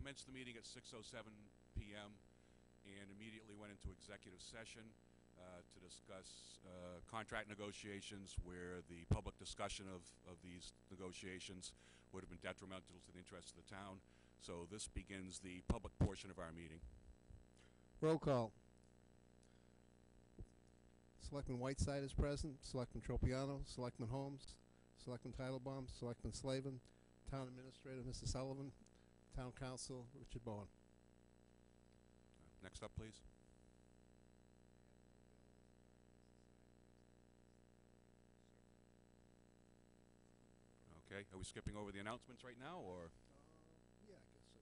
commenced the meeting at 6:07 p.m. and immediately went into executive session to discuss contract negotiations where the public discussion of these negotiations would have been detrimental to the interests of the town. So this begins the public portion of our meeting. Roll call. Selectman Whiteside is present. Selectman Tropiano. Selectman Holmes. Selectman Titlebaum. Selectman Slavin. Town Administrator Mr. Sullivan. Town Council Richard Bowen. Next up, please. Okay, are we skipping over the announcements right now, or? Yeah, I guess so.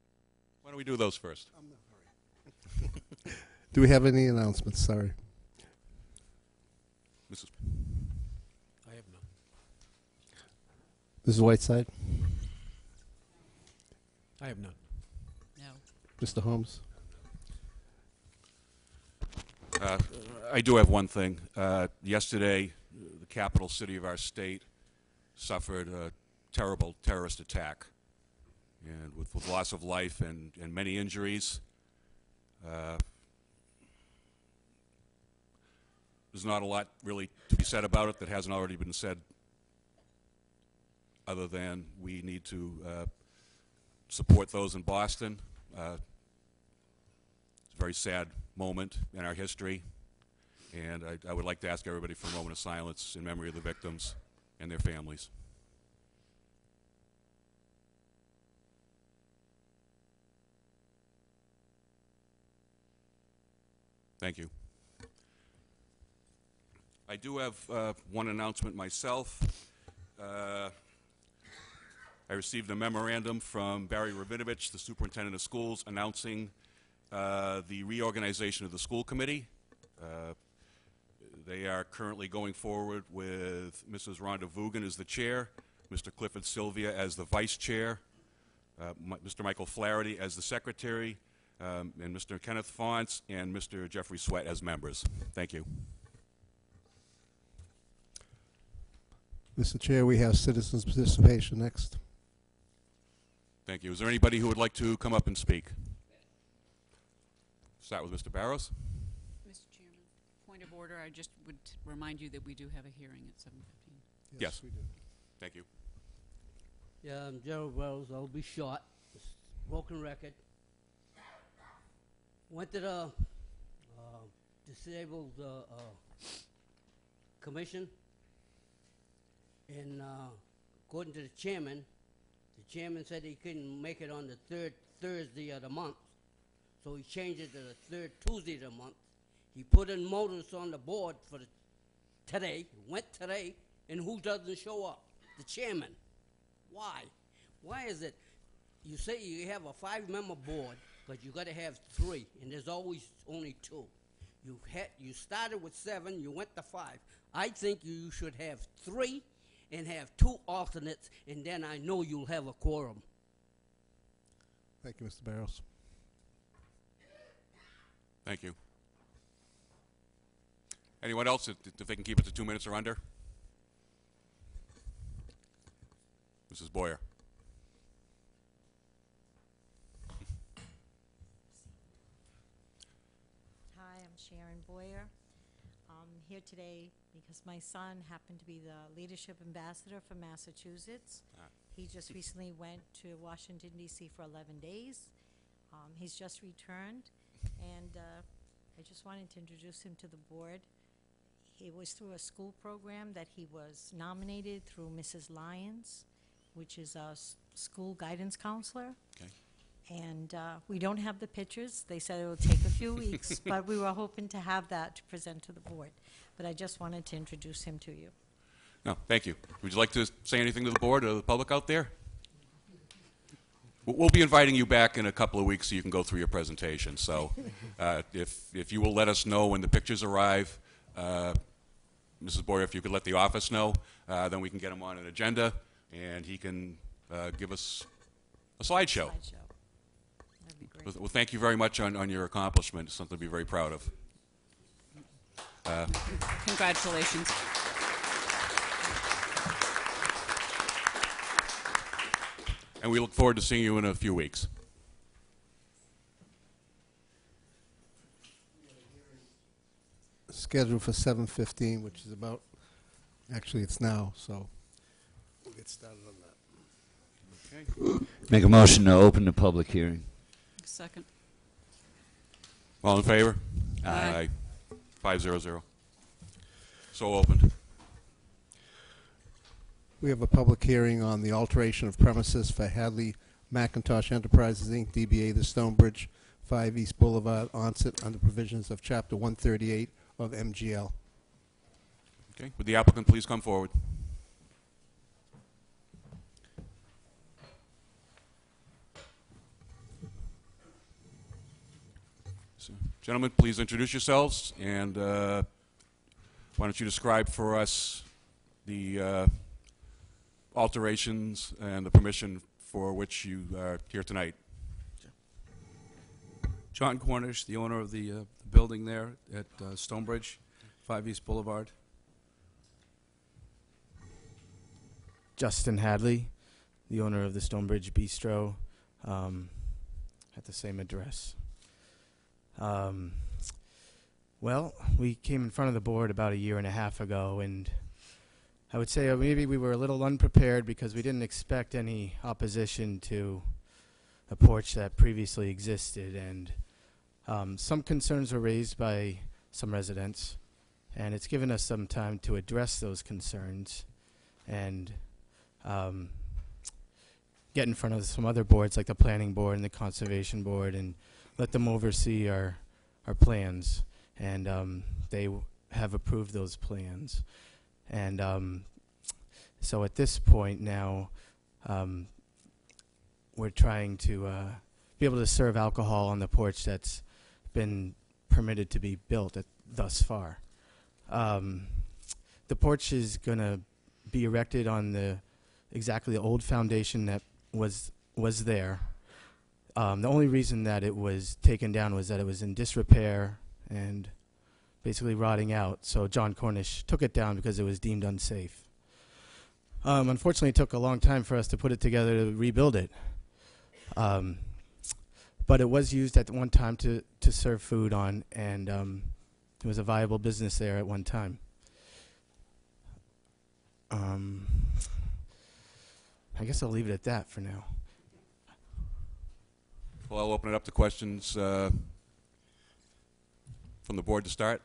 Why don't we do those first? I'm not hurry. Do we have any announcements? Sorry. Mrs. I have none. Mrs. Whiteside. I have none. No. Mr. Holmes. I do have one thing. Yesterday, the capital city of our state suffered a terrible terrorist attack, and with loss of life and many injuries. There's not a lot really to be said about it that hasn't already been said, other than we need to support those in Boston. It's a very sad moment in our history, and I would like to ask everybody for a moment of silence in memory of the victims and their families. Thank you. I do have one announcement myself. I received a memorandum from Barry Rabinovich, the superintendent of schools, announcing the reorganization of the school committee. They are currently going forward with Mrs. Rhonda Vugan as the chair, Mr. Clifford Sylvia as the vice chair, Mr. Michael Flaherty as the secretary, and Mr. Kenneth Fonts and Mr. Jeffrey Sweat as members. Thank you. Mr. Chair, we have citizens' participation next. Thank you. Is there anybody who would like to come up and speak? Start with Mr. Barrows. Mr. Chairman, point of order, I just would remind you that we do have a hearing at 7:15. Yes. We do. Thank you. Yeah, I'm Gerald Wells. I'll be short. Broken record. Went to the disabled commission, and according to the chairman said he couldn't make it on the third Thursday of the month, so he changed it to the third Tuesday of the month. He put in notice on the board for today, went today, and who doesn't show up? The chairman. Why? Why is it you say you have a 5-member board, but you got to have 3, and there's always only 2. You started with 7, you went to 5. I think you should have 3 and have 2 alternates, and then I know you'll have a quorum. Thank you, Mr. Barrows. Thank you. Anyone else, if they can keep it to 2 minutes or under? Mrs. Boyer. Hi, I'm Sharon Boyer. I'm here today because my son happened to be the leadership ambassador for Massachusetts. He just recently went to Washington, D.C. for 11 days. He's just returned, and I just wanted to introduce him to the board. He was through a school program that he was nominated through Mrs. Lyons, which is a school guidance counselor. Okay. And we don't have the pictures. They said it will take a few weeks, but we were hoping to have that to present to the board. But I just wanted to introduce him to you. No, thank you. Would you like to say anything to the board or the public out there? We'll be inviting you back in a couple of weeks so you can go through your presentation. So if you will let us know when the pictures arrive, Mrs. Boyer, if you could let the office know, then we can get him on an agenda, and he can give us a slideshow. That'd be great. Well, thank you very much on your accomplishment. It's something to be very proud of. Congratulations. And we look forward to seeing you in a few weeks. scheduled for 7:15, which is about, actually it's now, so we'll get started on that. Okay. Make a motion to open the public hearing. Second. All in favor? Aye. 500. So opened. We have a public hearing on the alteration of premises for Hadley Macintosh Enterprises, Inc., DBA The Stonebridge, 5 East Boulevard, Onset, under provisions of Chapter 138 of MGL. Okay. Would the applicant please come forward? So, gentlemen, please introduce yourselves, and why don't you describe for us the alterations and the permission for which you are here tonight. John Cornish, the owner of the building there at Stonebridge, 5 East Boulevard. Justin Hadley, the owner of the Stonebridge Bistro, at the same address. Well, we came in front of the board about a year and a half ago, and I would say maybe we were a little unprepared because we didn't expect any opposition to a porch that previously existed, and some concerns were raised by some residents, and it's given us some time to address those concerns and get in front of some other boards like the planning board and the conservation board and let them oversee our plans, and they have approved those plans. And so at this point now, we're trying to be able to serve alcohol on the porch that's been permitted to be built thus far. The porch is going to be erected on exactly the old foundation that was there. The only reason that it was taken down was that it was in disrepair and basically rotting out. So John Cornish took it down because it was deemed unsafe. Unfortunately, it took a long time for us to put it together to rebuild it. But it was used at one time to serve food on, and it was a viable business there at one time. I guess I'll leave it at that for now. Well, I'll open it up to questions from the board to start.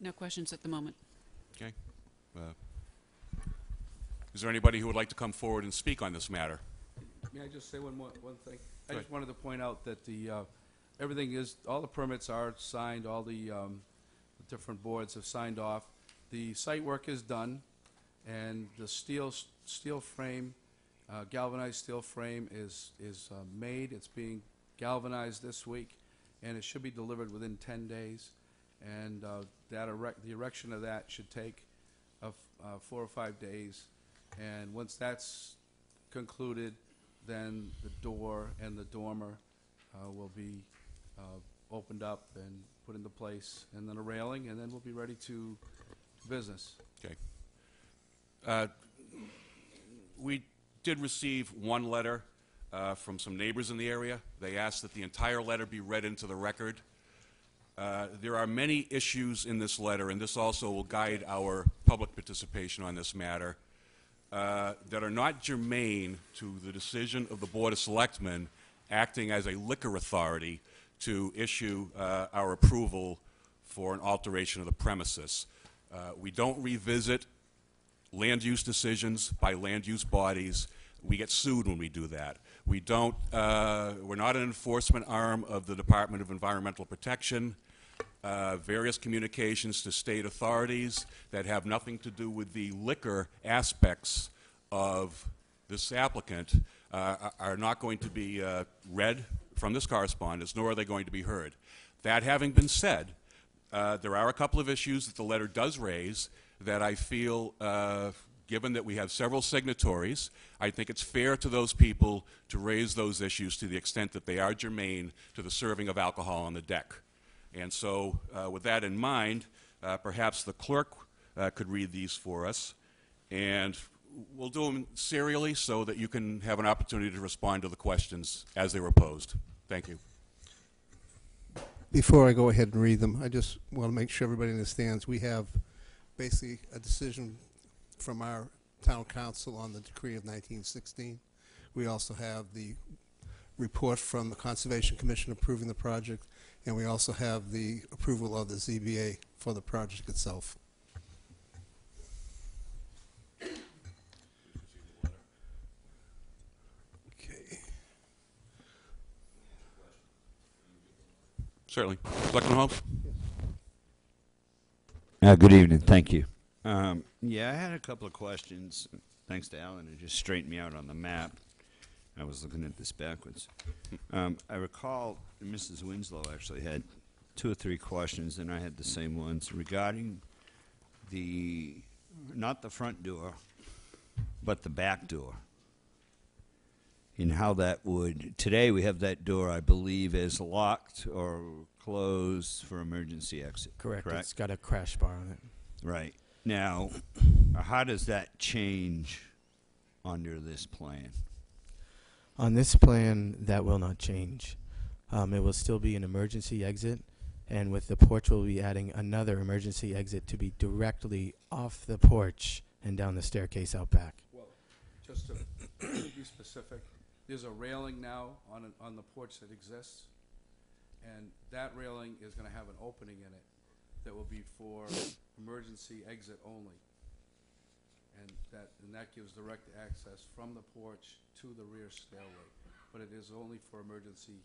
No questions at the moment. Okay. Is there anybody who would like to come forward and speak on this matter? May I just say one thing? I Go just wanted to point out that all the permits are signed, all the different boards have signed off. The site work is done, and the steel frame, galvanized steel frame is made. It's being galvanized this week, and it should be delivered within 10 days. And the erection of that should take 4 or 5 days. And once that's concluded, then the door and the dormer will be opened up and put into place, and then a railing, and then we'll be ready to business. Okay. We did receive one letter from some neighbors in the area. They asked that the entire letter be read into the record. There are many issues in this letter, and this also will guide our public participation on this matter, that are not germane to the decision of the Board of Selectmen acting as a liquor authority to issue our approval for an alteration of the premises. We don't revisit land use decisions by land use bodies. We get sued when we do that. We don't, we're not an enforcement arm of the Department of Environmental Protection. Various communications to state authorities that have nothing to do with the liquor aspects of this applicant are not going to be read from this correspondence, nor are they going to be heard. That having been said, there are a couple of issues that the letter does raise that I feel, given that we have several signatories, I think it's fair to those people to raise those issues to the extent that they are germane to the serving of alcohol on the deck. And so with that in mind, perhaps the clerk could read these for us. And We'll do them serially so that you can have an opportunity to respond to the questions as they were posed. Thank you. Before I go ahead and read them, I just want to make sure everybody understands we have basically a decision from our town council on the decree of 1916. We also have the report from the Conservation Commission approving the project, and we also have the approval of the ZBA for the project itself. Okay. Certainly. Selectman Holmes? Good evening. Thank you. Yeah, I had a couple of questions. Thanks to Alan, who just straightened me out on the map. I was looking at this backwards. I recall Mrs. Winslow actually had 2 or 3 questions, and I had the same ones regarding not the front door, but the back door. And how that would, today we have that door, I believe, as locked or closed for emergency exit. Correct. It's got a crash bar on it. Right. Now, how does that change under this plan? On this plan, that will not change. It will still be an emergency exit, and with the porch, we'll be adding another emergency exit to be directly off the porch and down the staircase out back. Well, just to be specific, there's a railing now on the porch that exists, and that railing is going to have an opening in it that will be for emergency exit only. And that gives direct access from the porch to the rear stairway, but it is only for emergency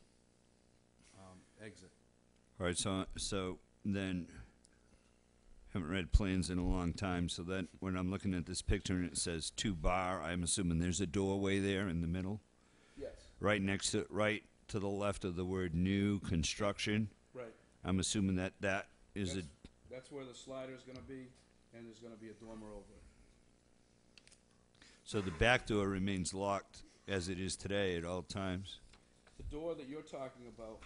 exit. All right, so then, haven't read plans in a long time, so that when I'm looking at this picture and it says 2 bar, I'm assuming there's a doorway there in the middle? Yes. Right to the left of the word new construction? Right. I'm assuming that is That's where the slider is going to be, and there's going to be a dormer over it. so the back door remains locked as it is today at all times? The door that you're talking about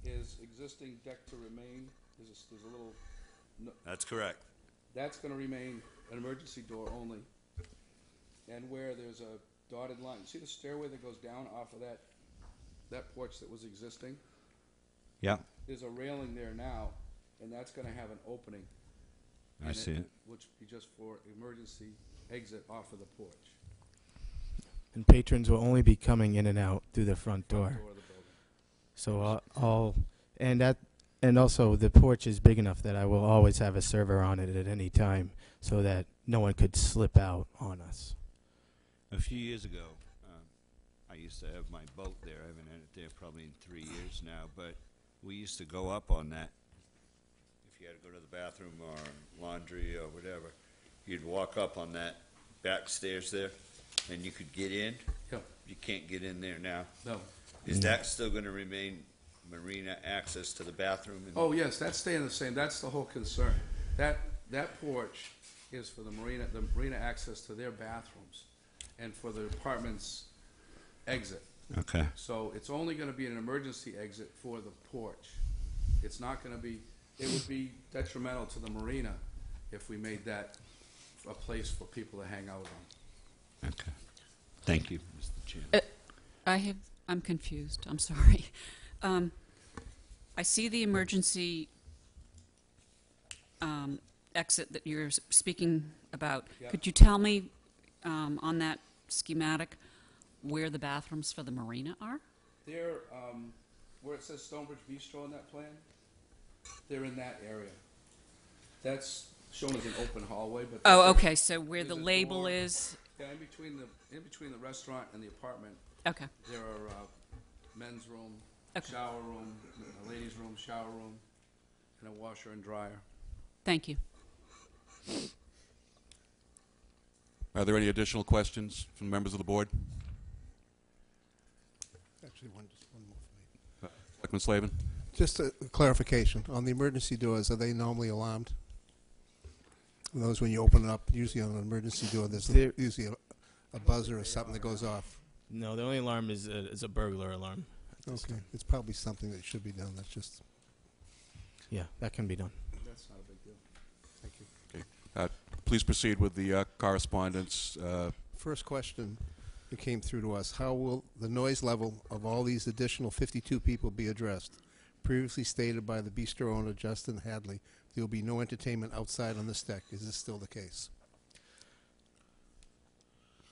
is existing deck to remain. There's a little. That's correct. That's going to remain an emergency door only. And where there's a dotted line, see the stairway that goes down off of that porch that was existing? Yeah, There's a railing there now, and that's going to have an opening. I see it. Which would be just for emergency exit off of the porch. And patrons will only be coming in and out through the front door. Front door of the building. So and also the porch is big enough that I will always have a server on it at any time, so that no one could slip out on us. A few years ago, I used to have my boat there. I haven't had it there probably in 3 years now, but we used to go up on that. If you had to go to the bathroom or laundry or whatever, you'd walk up on that back stairs there, and you could get in. Yeah. You can't get in there now. No. Is that still going to remain marina access to the bathroom? Oh, yes, that's staying the same. That's the whole concern. That porch is for the marina access to their bathrooms and for the apartment's exit. Okay. So it's only going to be an emergency exit for the porch. It's not going to be, it would be detrimental to the marina if we made that a place for people to hang out on. Okay. Thank you, Mr. Chairman. I'm confused. I'm sorry. I see the emergency exit that you're speaking about. Yep. Could you tell me on that schematic where the bathrooms for the marina are? They're, where it says Stonebridge Bistro in that plan, they're in that area. That's shown as an open hallway, but. Oh, okay, so where the there's a label door. is, Yeah, in between the restaurant and the apartment, okay, there are men's room, Okay. shower room, a ladies' room, shower room, and a washer and dryer. thank you. Are there any additional questions from members of the board? Actually, just one more for me. Selectman Slavin? Just a clarification, on the emergency doors, are they normally alarmed? Those when you open it up, usually on an emergency door, there's They're- usually a buzzer or something that goes off. No, the only alarm is a burglar alarm. Okay, it's probably something that should be done, that's just, Yeah, that can be done. That's not a big deal. thank you. please proceed with the correspondence. First question that came through to us, how will the noise level of all these additional 52 people be addressed? Previously stated by the bistro owner, Justin Hadley, there will be no entertainment outside on this deck. Is this still the case?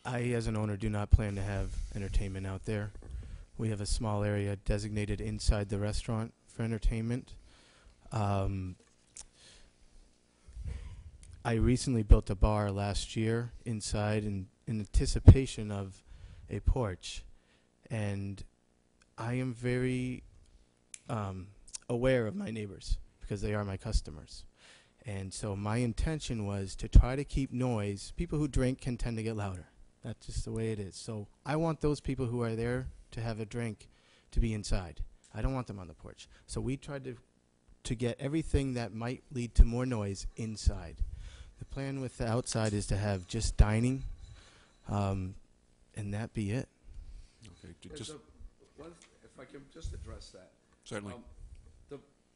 I, as an owner, do not plan to have entertainment out there. We have a small area designated inside the restaurant for entertainment. I recently built a bar last year inside in anticipation of a porch, and I am very aware of my neighbors because they are my customers. And so my intention was to try to keep noise. People who drink can tend to get louder. That's just the way it is. So I want those people who are there to have a drink to be inside. I don't want them on the porch. So we tried to get everything that might lead to more noise inside. The plan with the outside is to have just dining, and that be it. Okay, There's if I can just address that. certainly.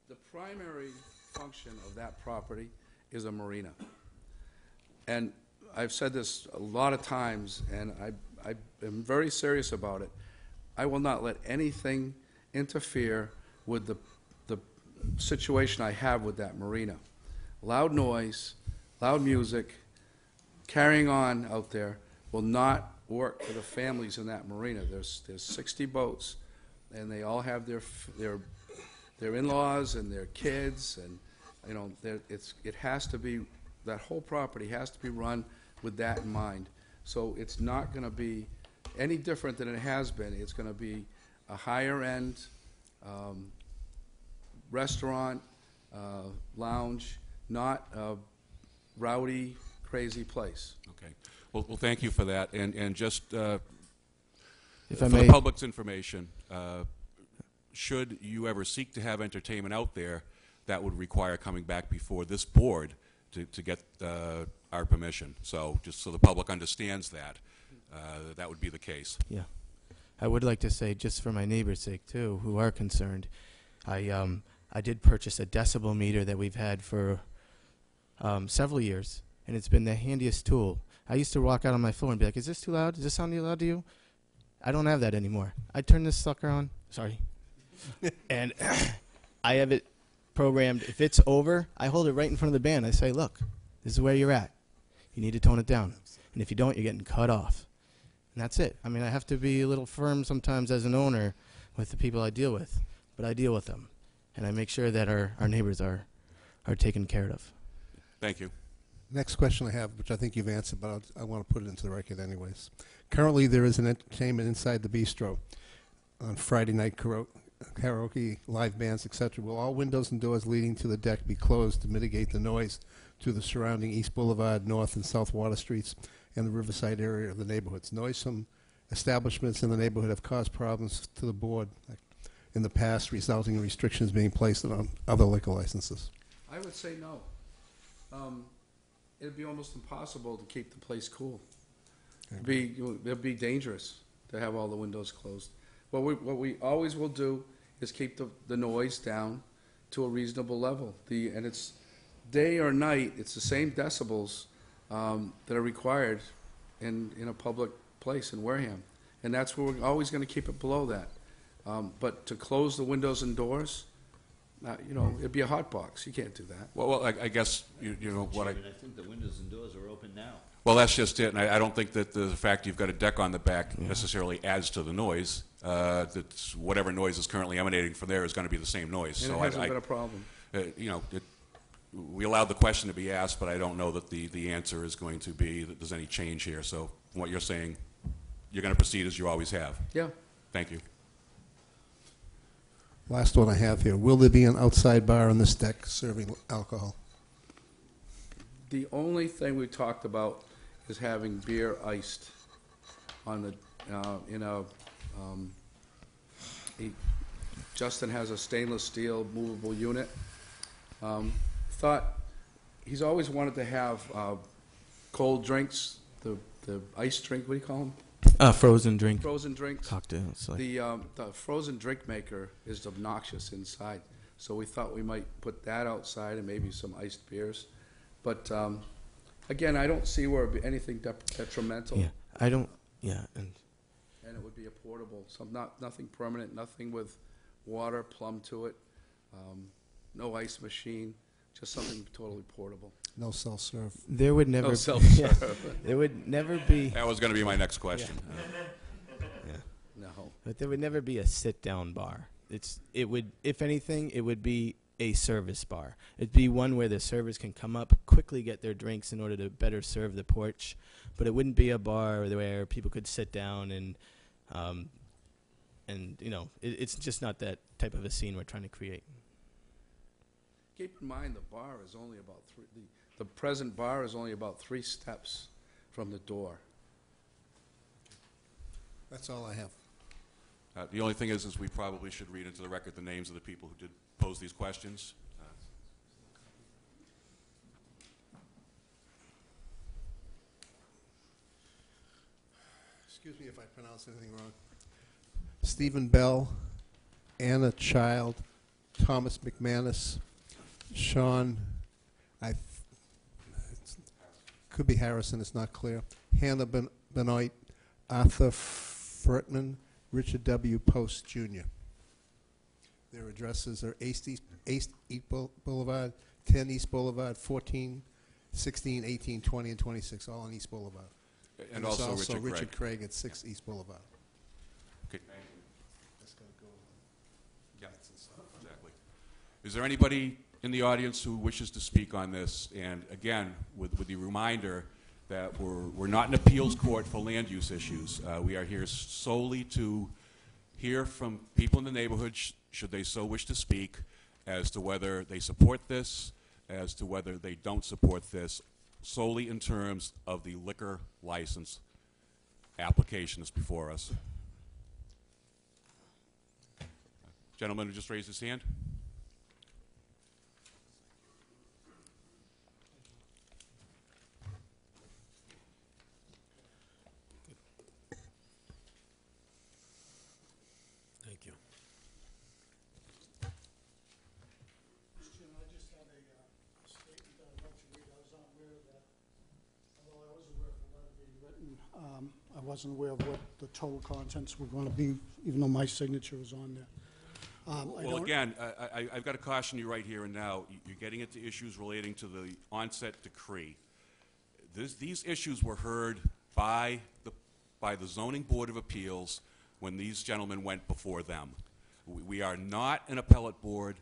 The primary function of that property is a marina. And I've said this a lot of times, and I am very serious about it. I will not let anything interfere with the situation I have with that marina. Loud noise, loud music, carrying on out there will not work for the families in that marina. There's 60 boats, and they all have their in-laws and their kids, and you know, it has to be, that whole property has to be run with that in mind. So it's not going to be any different than it has been. It's going to be a higher-end restaurant, lounge, not a rowdy, crazy place. Okay. Well, thank you for that. And just If for I the may, public's information, should you ever seek to have entertainment out there, that would require coming back before this board to get our permission. So just so the public understands that, that would be the case. yeah, I would like to say, just for my neighbors' sake too, who are concerned, I did purchase a decibel meter that we've had for several years, and it's been the handiest tool. I used to walk out on my floor and be like, "Is this too loud? Does this sound too loud to you?" I don't have that anymore. I turn this sucker on. Sorry. And I have it programmed. If it's over, I hold it right in front of the band. I say, "Look, this is where you're at. You need to tone it down. And if you don't, you're getting cut off." And that's it. I mean, I have to be a little firm sometimes as an owner with the people I deal with, but I deal with them. And I make sure that our neighbors are taken care of. Thank you. Next question I have, which I think you've answered, but I want to put it into the record anyways. Currently, there is an entertainment inside the bistro on Friday night karaoke, live bands, etc. Will all windows and doors leading to the deck be closed to mitigate the noise to the surrounding East Boulevard, North and South Water Streets, and the Riverside area of the neighborhoods? Noisome establishments in the neighborhood have caused problems to the board in the past, resulting in restrictions being placed on other liquor licenses. I would say no. It'd be almost impossible to keep the place cool. It'd be dangerous to have all the windows closed. What we always will do is keep the noise down to a reasonable level. And it's day or night, it's the same decibels that are required in a public place in Wareham. And that's where we're always going to keep it below that. But to close the windows and doors, it'd be a hot box. You can't do that. Well, I guess, you know, what I... Chairman, I think the windows and doors are open now. Well, that's just it, and I don't think that the fact you've got a deck on the back necessarily adds to the noise. That's whatever noise is currently emanating from there is going to be the same noise. And So it hasn't been a problem. We allowed the question to be asked, but I don't know that the answer is going to be that there's any change here. So from what you're saying, you're going to proceed as you always have. Yeah. Thank you. Last one I have here. Will there be an outside bar on this deck serving alcohol? The only thing we talked about is having beer iced on the, Justin has a stainless steel movable unit. He's always wanted to have cold drinks, the ice drink, what do you call them? Frozen drink. Frozen drinks. Cocktails. Like. The frozen drink maker is obnoxious inside, so we thought we might put that outside and maybe some iced beers. But Again, I don't see where it'd be anything detrimental. Yeah, I don't, yeah, and And it would be a portable, nothing permanent, nothing with water plumbed to it, no ice machine, just something totally portable. No self-serve. there would never No be, self-serve. there would never be, That was going to be my next question. yeah, No. but there would never be a sit-down bar. It would, if anything, it would be a service bar. It'd be one where the servers can come up, quickly get their drinks in order to better serve the porch, but it wouldn't be a bar where people could sit down and you know, it's just not that type of a scene we're trying to create. Keep in mind, the bar is only about the present bar is only about 3 steps from the door. That's all I have. The only thing is we probably should read into the record the names of the people who did pose these questions. Excuse me if I pronounce anything wrong. Stephen Bell, Anna Child, Thomas McManus, Sean, could be Harrison, it's not clear, Hannah Benoit, Arthur Furtman, Richard W. Post, Jr. Their addresses are East Boulevard, 10 East Boulevard, 14, 16, 18, 20, and 26, all on East Boulevard. And there's also Richard Craig at 6 East Boulevard. Okay. That's gonna go. Yeah, exactly. Is there anybody in the audience who wishes to speak on this? And again, with the reminder that we're not an appeals court for land use issues. We are here solely to hear from people in the neighborhood, should they so wish to speak, as to whether they support this, as to whether they don't support this, solely in terms of the liquor license application that's before us. Gentleman who just raised his hand. Thank you. Mr. Chairman, I just had a statement that I'd like to read. I was not aware of that. Although I was aware of the letter being written, I wasn't aware of what the total contents were going to be, even though my signature was on there. Well, again, I've got to caution you right here and now. You're getting into issues relating to the onset decree. These issues were heard by the Zoning Board of Appeals when these gentlemen went before them. We are not an appellate board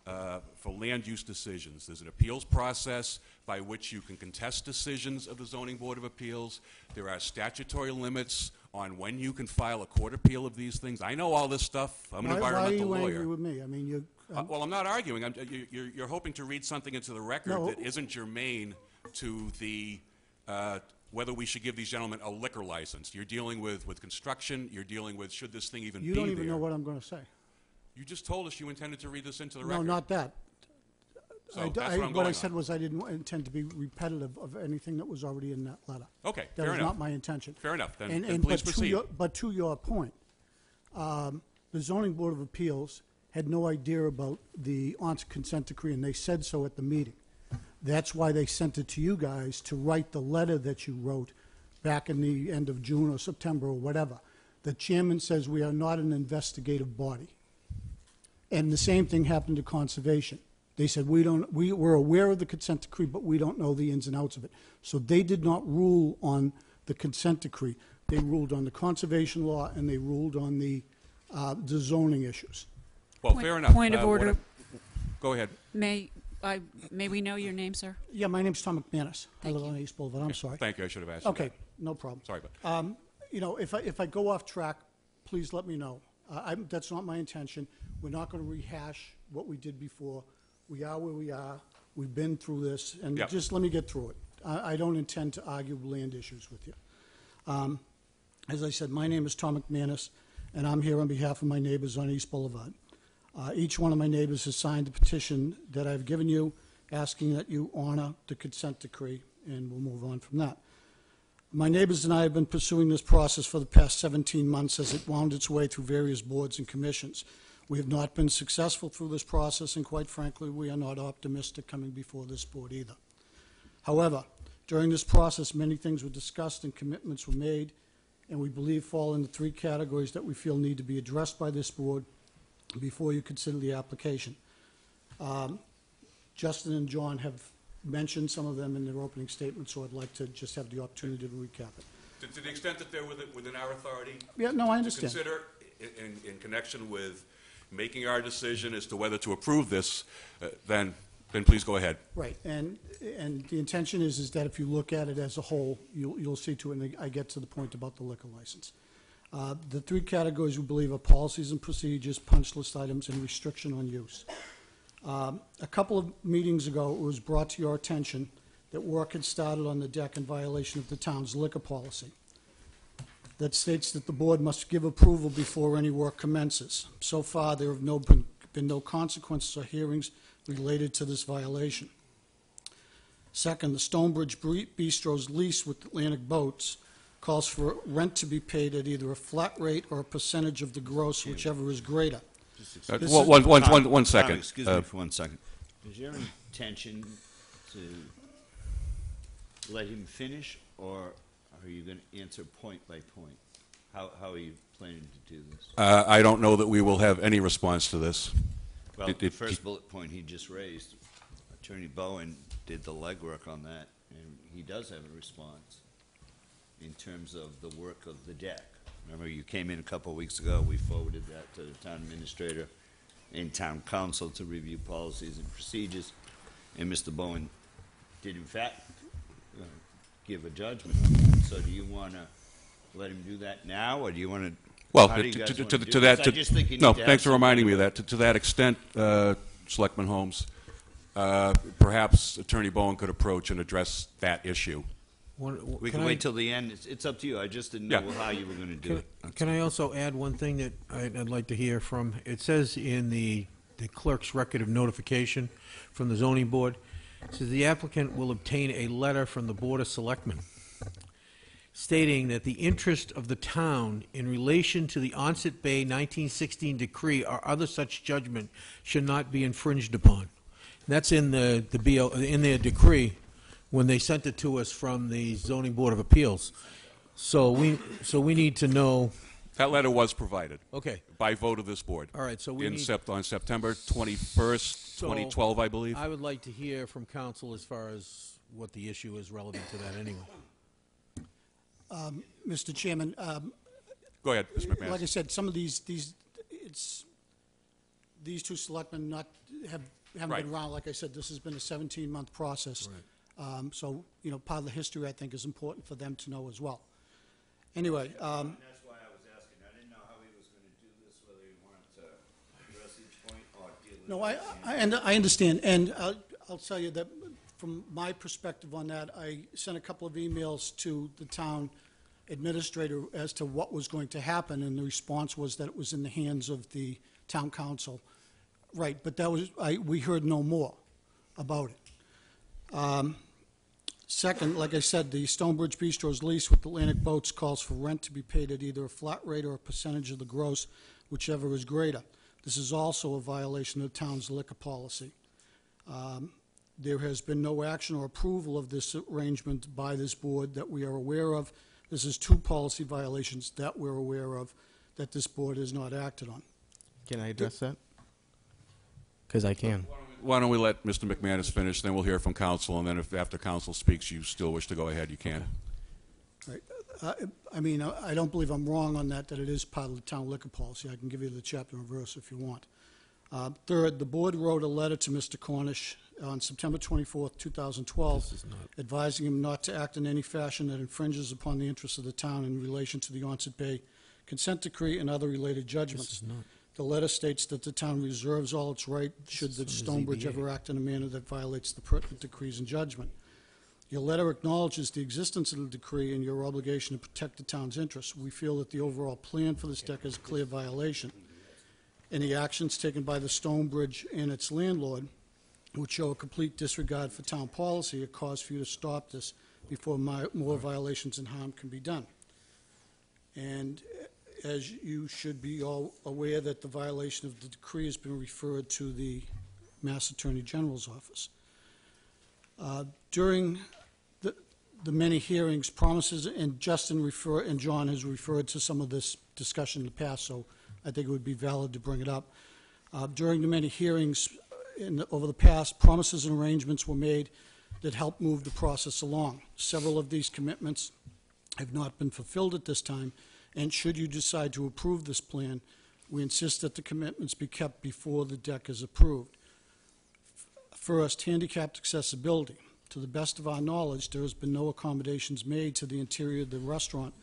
for land use decisions. There's an appeals process by which you can contest decisions of the Zoning Board of Appeals. There are statutory limits on when you can file a court appeal of these things. I know all this stuff. I'm an environmental Why are you lawyer. angry with me? I mean, you... Well, I'm not arguing. You're hoping to read something into the record No. that isn't germane to the whether we should give these gentlemen a liquor license. You're dealing with construction. You're dealing with should this thing even You be don't even there. know what I'm going to say. You just told us you intended to read this into the No, record. not that. So that's what I'm What going I said on. was I didn't intend to be repetitive of anything that was already in that letter. Okay, That fair was enough. not my intention. Fair enough. Then, And- then and- please but to proceed. But to your point, the Zoning Board of Appeals had no idea about the consent decree, and they said so at the meeting. That's why they sent it to you guys to write the letter that you wrote back in the end of June or September or whatever. The chairman says we are not an investigative body. And the same thing happened to Conservation. They said we're aware of the consent decree, but we don't know the ins and outs of it. So they did not rule on the consent decree. They ruled on the conservation law and they ruled on the zoning issues. Well, Point- fair enough. point of order. Go ahead. May we know your name, sir? Yeah, my name's Tom McManus. I Thank live you. on East Boulevard. I'm sorry. Thank you. I should have asked you Okay, that. no problem. Sorry about that. You know, if I go off track, please let me know. That's not my intention. We're not going to rehash what we did before. We are where we are. We've been through this, and Yep. just let me get through it. I don't intend to argue land issues with you. As I said, my name is Tom McManus, and I'm here on behalf of my neighbors on East Boulevard. Each one of my neighbors has signed the petition that I've given you, asking that you honor the consent decree, and we'll move on from that. My neighbors and I have been pursuing this process for the past 17 months as it wound its way through various boards and commissions. We have not been successful through this process, and quite frankly, we are not optimistic coming before this board either. However, During this process, many things were discussed and commitments were made, and we believe fall into 3 categories that we feel need to be addressed by this board before you consider the application. Justin and John have mentioned some of them in their opening statements, so I'd like to just have the opportunity to recap it. To the extent that they're within our authority, Yeah, no, I to understand. consider in connection with making our decision as to whether to approve this, then please go ahead. Right, and the intention is that if you look at it as a whole, you'll see to it, and I get to the point about the liquor license. The 3 categories we believe are policies and procedures, punch list items, and restriction on use. A couple of meetings ago, it was brought to your attention that work had started on the deck in violation of the town's liquor policy that states that the board must give approval before any work commences. So far, there have been no consequences or hearings related to this violation. Second, the Stonebridge Bistro's lease with Atlantic Boats calls for rent to be paid at either a flat rate or a percentage of the gross, whichever is greater. One second. Excuse me for 1 second. Is your intention to let him finish, or are you going to answer point by point? How are you planning to do this? I don't know that we will have any response to this. Well, the first bullet point he just raised, Attorney Bowen did the legwork on that, and he does have a response in terms of the work of the deck. Remember, you came in a couple of weeks ago, we forwarded that to the town administrator and town council to review policies and procedures, and Mr. Bowen did in fact give a judgment on that. So do you want to let him do that now, or do you want to? Well, how do you guys want to do that, this? I just think you need no, to have thanks for some reminding me kind of that. To that extent, Selectman Holmes, perhaps Attorney Bowen could approach and address that issue. We can wait till the end. It's up to you. I just didn't know how you were going to do it. Can I also add one thing that I'd like to hear from? It says in the clerk's record of notification from the zoning board, it says the applicant will obtain a letter from the Board of Selectmen stating that the interest of the town in relation to the Onset Bay 1916 decree or other such judgment should not be infringed upon. And that's in in their decree when they sent it to us from the Zoning Board of Appeals. So we need to know. That letter was provided. Okay. By vote of this board. All right, so we need. On September 21st, 2012, I believe. I would like to hear from council as far as what the issue is relevant to that anyway. Mr. Chairman, Go ahead, Mr. McManus. like I said, some of these 2 selectmen haven't Right. been around. Like I said, this has been a 17-month process. So, part of the history, I think, is important for them to know as well. Anyway, That's why I was asking. I didn't know how he was going to do this, whether he wanted to address each point or deal with no, I understand, and I'll tell you that from my perspective on that, I sent a couple of emails to the town administrator as to what was going to happen, and the response was that it was in the hands of the town council. Right, but we heard no more about it. Second, like I said, the Stonebridge Bistro's lease with Atlantic Boats calls for rent to be paid at either a flat rate or a percentage of the gross, whichever is greater. This is also a violation of the town's liquor policy. There has been no action or approval of this arrangement by this board that we are aware of. This is 2 policy violations that we're aware of that this board has not acted on. Can I address that? Because I can. Why don't we let Mr. McManus finish, then we'll hear from council, and then if after council speaks you still wish to go ahead, you can. Right. I don't believe I'm wrong on that it is part of the town liquor policy. I can give you the chapter and verse if you want. Third, the board wrote a letter to Mr. Cornish on September 24th, 2012, advising him not to act in any fashion that infringes upon the interests of the town in relation to the Onset Bay consent decree and other related judgments. The letter states that the town reserves all its right should the Stonebridge ever act in a manner that violates the pertinent decrees and judgment. Your letter acknowledges the existence of the decree and your obligation to protect the town's interests. We feel that the overall plan for this deck is a clear violation. Any actions taken by the Stonebridge and its landlord would show a complete disregard for town policy, a cause for you to stop this before more violations and harm can be done. And as you should be all aware that the violation of the decree has been referred to the Mass Attorney General's office. During the many hearings, promises, and Justin and John has referred to some of this discussion in the past, so I think it would be valid to bring it up. During the many hearings over the past, promises and arrangements were made that helped move the process along. Several of these commitments have not been fulfilled at this time, and should you decide to approve this plan, we insist that the commitments be kept before the deck is approved. First, handicapped accessibility. To the best of our knowledge, there has been no accommodations made to the interior of the restaurant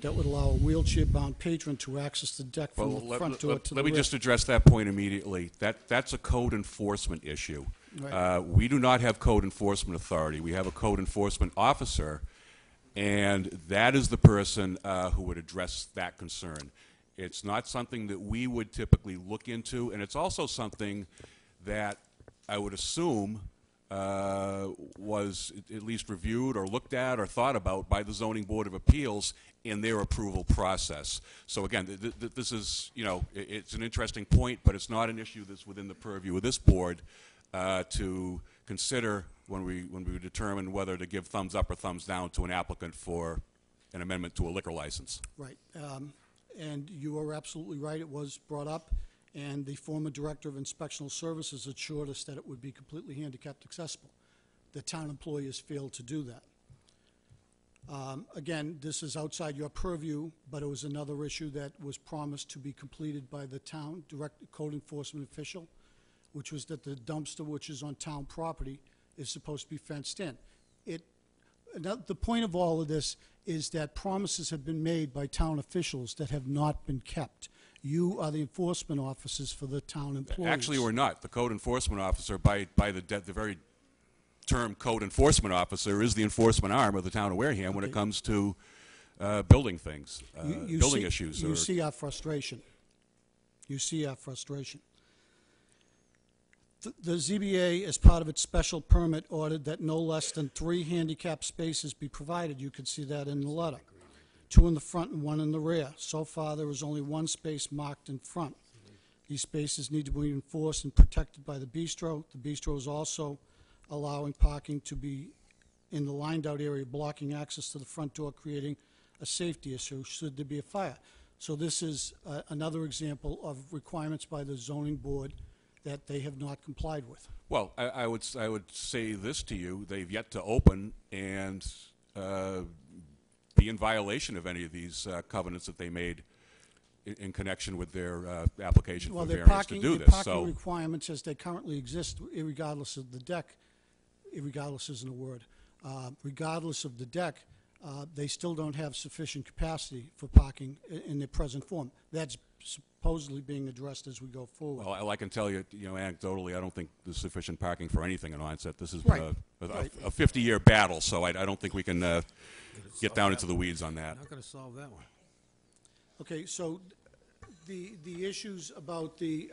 that would allow a wheelchair-bound patron to access the deck from the front door to the rear. Let me just address that point immediately. That's a code enforcement issue. Right. We do not have code enforcement authority. We have a code enforcement officer, and that is the person who would address that concern. It's not something that we would typically look into, and it's also something that I would assume was at least reviewed or looked at or thought about by the Zoning Board of Appeals in their approval process. So again, this is, it's an interesting point, but it's not an issue that's within the purview of this board to consider when we determine whether to give thumbs up or thumbs down to an applicant for an amendment to a liquor license. Right. And you are absolutely right. It was brought up, and the former Director of Inspectional Services assured us that it would be completely handicapped accessible. The town employee has failed to do that. Again, this is outside your purview, but it was another issue that was promised to be completed by the town direct code enforcement official, which was that the dumpster, which is on town property, is supposed to be fenced in. The point of all of this is that promises have been made by town officials that have not been kept. You are the enforcement officers for the town employees. Actually, we're not. The code enforcement officer, by the very term code enforcement officer, is the enforcement arm of the town of Wareham when it comes to building things, building issues. You see our frustration. You see our frustration. The ZBA, as part of its special permit, ordered that no less than 3 handicap spaces be provided. You could see that in the letter. 2 in the front and 1 in the rear. So far, there is only 1 space marked in front. These spaces need to be enforced and protected by the bistro. The bistro is also allowing parking to be in the lined-out area, blocking access to the front door, creating a safety issue should there be a fire. So this is another example of requirements by the zoning board that they have not complied with. Well, I would say this to you: they've yet to open and be in violation of any of these covenants that they made in connection with their application for variance to do this. Well, their parking requirements as they currently exist, irregardless of the deck, irregardless isn't a word, regardless of the deck, they still don't have sufficient capacity for parking in their present form. That's supposedly being addressed as we go forward. Well, I can tell you, anecdotally, I don't think there's sufficient parking for anything in Onset. This has Right. been a 50-year battle, so I don't think we can get down into the weeds on that. Not going to solve that one. Okay, so the issues about the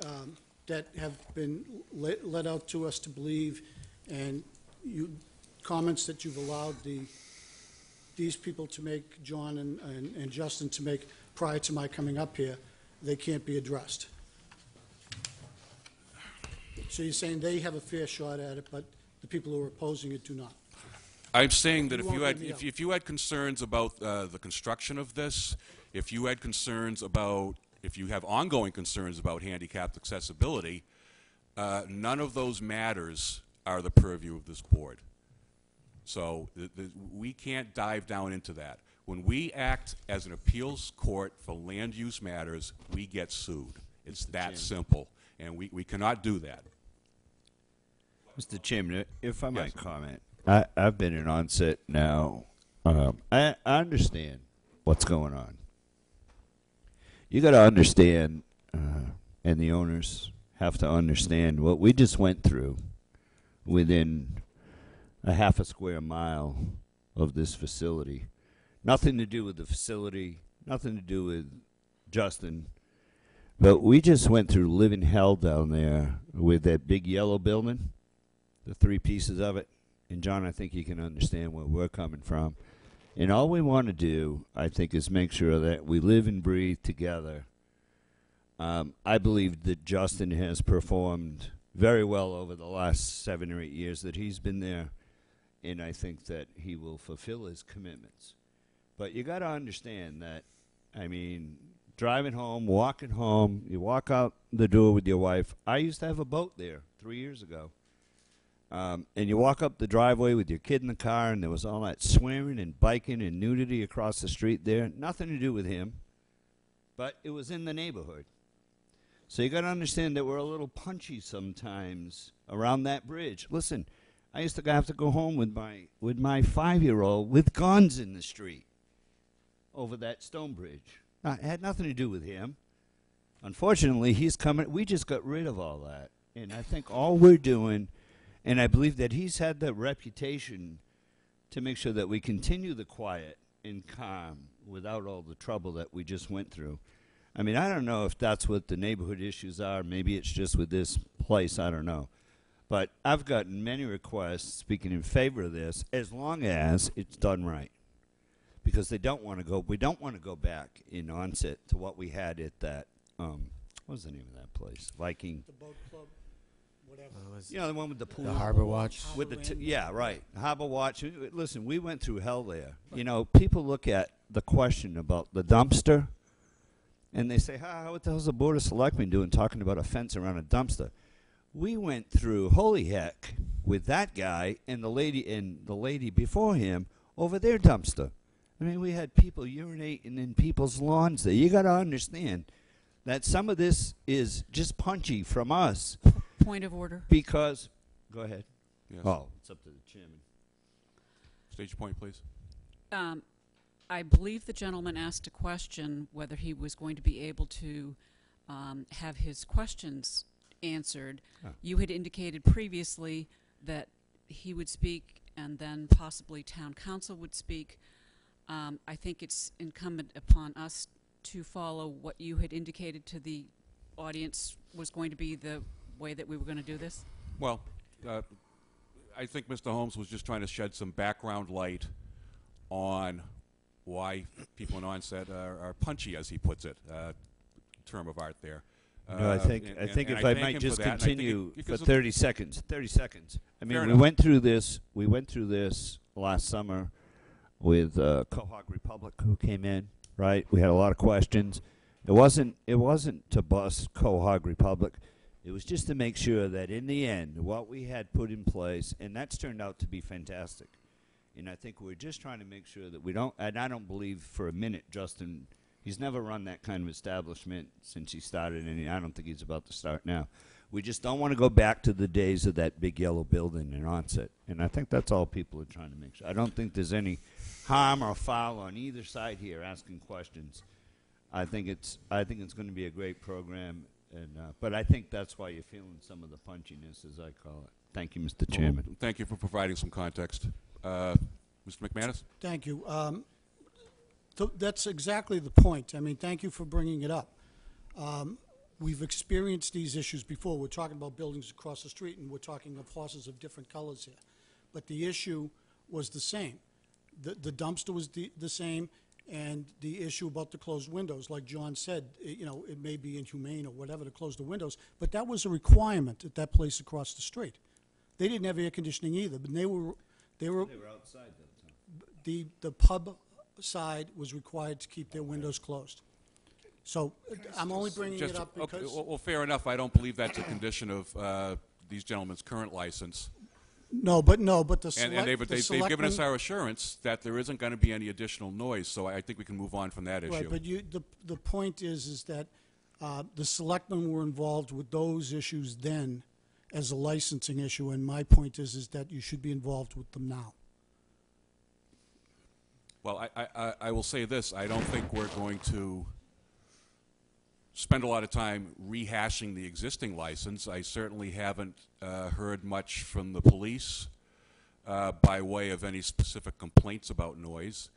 that have been let out to us to believe, and comments that you've allowed these people to make, John and Justin to make prior to my coming up here, they can't be addressed. So you're saying they have a fair shot at it, but the people who are opposing it do not? I'm saying that You won't let me out. if you had concerns about the construction of this, if you had concerns about, if you have ongoing concerns about handicapped accessibility, none of those matters are the purview of this board. So we can't dive down into that. When we act as an appeals court for land use matters, we get sued. It's that simple, and we cannot do that. Mr. Chairman, if I Yes. might comment, I've been in Onset now. I understand what's going on. You got to understand, and the owners have to understand what we just went through within a half a square mile of this facility. Nothing to do with the facility, nothing to do with Justin, but we just went through living hell down there with that big yellow building, the 3 pieces of it. And John, I think you can understand where we're coming from. And all we want to do, I think, is make sure that we live and breathe together. I believe that Justin has performed very well over the last 7 or 8 years that he's been there. and I think that he will fulfill his commitments. But you got to understand that, I mean, driving home, walking home, you walk out the door with your wife. I used to have a boat there 3 years ago. And you walk up the driveway with your kid in the car, and there was all that swearing and biking and nudity across the street there. Nothing to do with him, but it was in the neighborhood. So you got to understand that we're a little punchy sometimes around that bridge. Listen, I used to have to go home with my 5-year-old with guns in the street over that stone bridge. Now, it had nothing to do with him. Unfortunately, he's coming. We just got rid of all that. And I think all we're doing, and I believe that he's had the reputation to make sure that we continue the quiet and calm without all the trouble that we just went through. I mean, I don't know if that's what the neighborhood issues are. Maybe it's just with this place. I don't know. But I've gotten many requests speaking in favor of this, as long as it's done right. Because they don't want to go. We don't want to go back in onset to what we had at that. What was the name of that place? Viking. The boat club, whatever. You know, the one with the pool. The Harbor Watch. With the yeah, right. Harbor Watch. Listen, we went through hell there. You know, people look at the question about the dumpster, and they say, what the hell's the Board of Selectmen doing talking about a fence around a dumpster? We went through holy heck with that guy and the lady before him over their dumpster. I mean, we had people urinating in people's lawns there. You got to understand that some of this is just punchy from us. Point of order. Because, go ahead. Yes. Oh, it's up to the chairman. State your point, please. I believe the gentleman asked a question whether he was going to be able to have his questions answered. You had indicated previously that he would speak and then possibly town council would speak. I think it's incumbent upon us to follow what you had indicated to the audience was going to be the way that we were going to do this. Well, I think Mr. Holmes was just trying to shed some background light on why people in onset are punchy, as he puts it, term of art there. No, I think and if I I thank might him just for that, and I think continue it for gives 30 seconds. 30 seconds. I mean, Fair we enough. went through this. We went through this last summer with Quahog Republic, who came in. Right, we had a lot of questions. It wasn't to bust Quahog Republic. It was just to make sure that in the end, what we had put in place, and that's turned out to be fantastic. And I think we're just trying to make sure that we don't. And I don't believe for a minute, Justin. He's never run that kind of establishment since he started, and I don't think he's about to start now. We just don't want to go back to the days of that big yellow building in Onset, and I think that's all people are trying to make sure. I don't think there's any harm or foul on either side here asking questions. I think it's going to be a great program, and but I think that's why you're feeling some of the punchiness, as I call it. Thank you, Mr. Chairman. Well, thank you for providing some context. Mr. McManus? Thank you. That's exactly the point. I mean, thank you for bringing it up. We've experienced these issues before. We're talking about buildings across the street, and we're talking of horses of different colors here. But the issue was the same. The dumpster was the same, and the issue about the closed windows, like John said, it may be inhumane or whatever to close the windows, but that was a requirement at that place across the street. They didn't have air conditioning either, but they were outside that time. The pub side was required to keep their windows closed. So I'm only bringing it up because... Okay, well, fair enough. I don't believe that's a condition of these gentlemen's current license. No, but the And they've given us our assurance that there isn't going to be any additional noise, so I think we can move on from that issue. Right, but the point is that the selectmen were involved with those issues then as a licensing issue, and my point is that you should be involved with them now. Well, I will say this. I don't think we're going to spend a lot of time rehashing the existing license. I certainly haven't heard much from the police by way of any specific complaints about noise.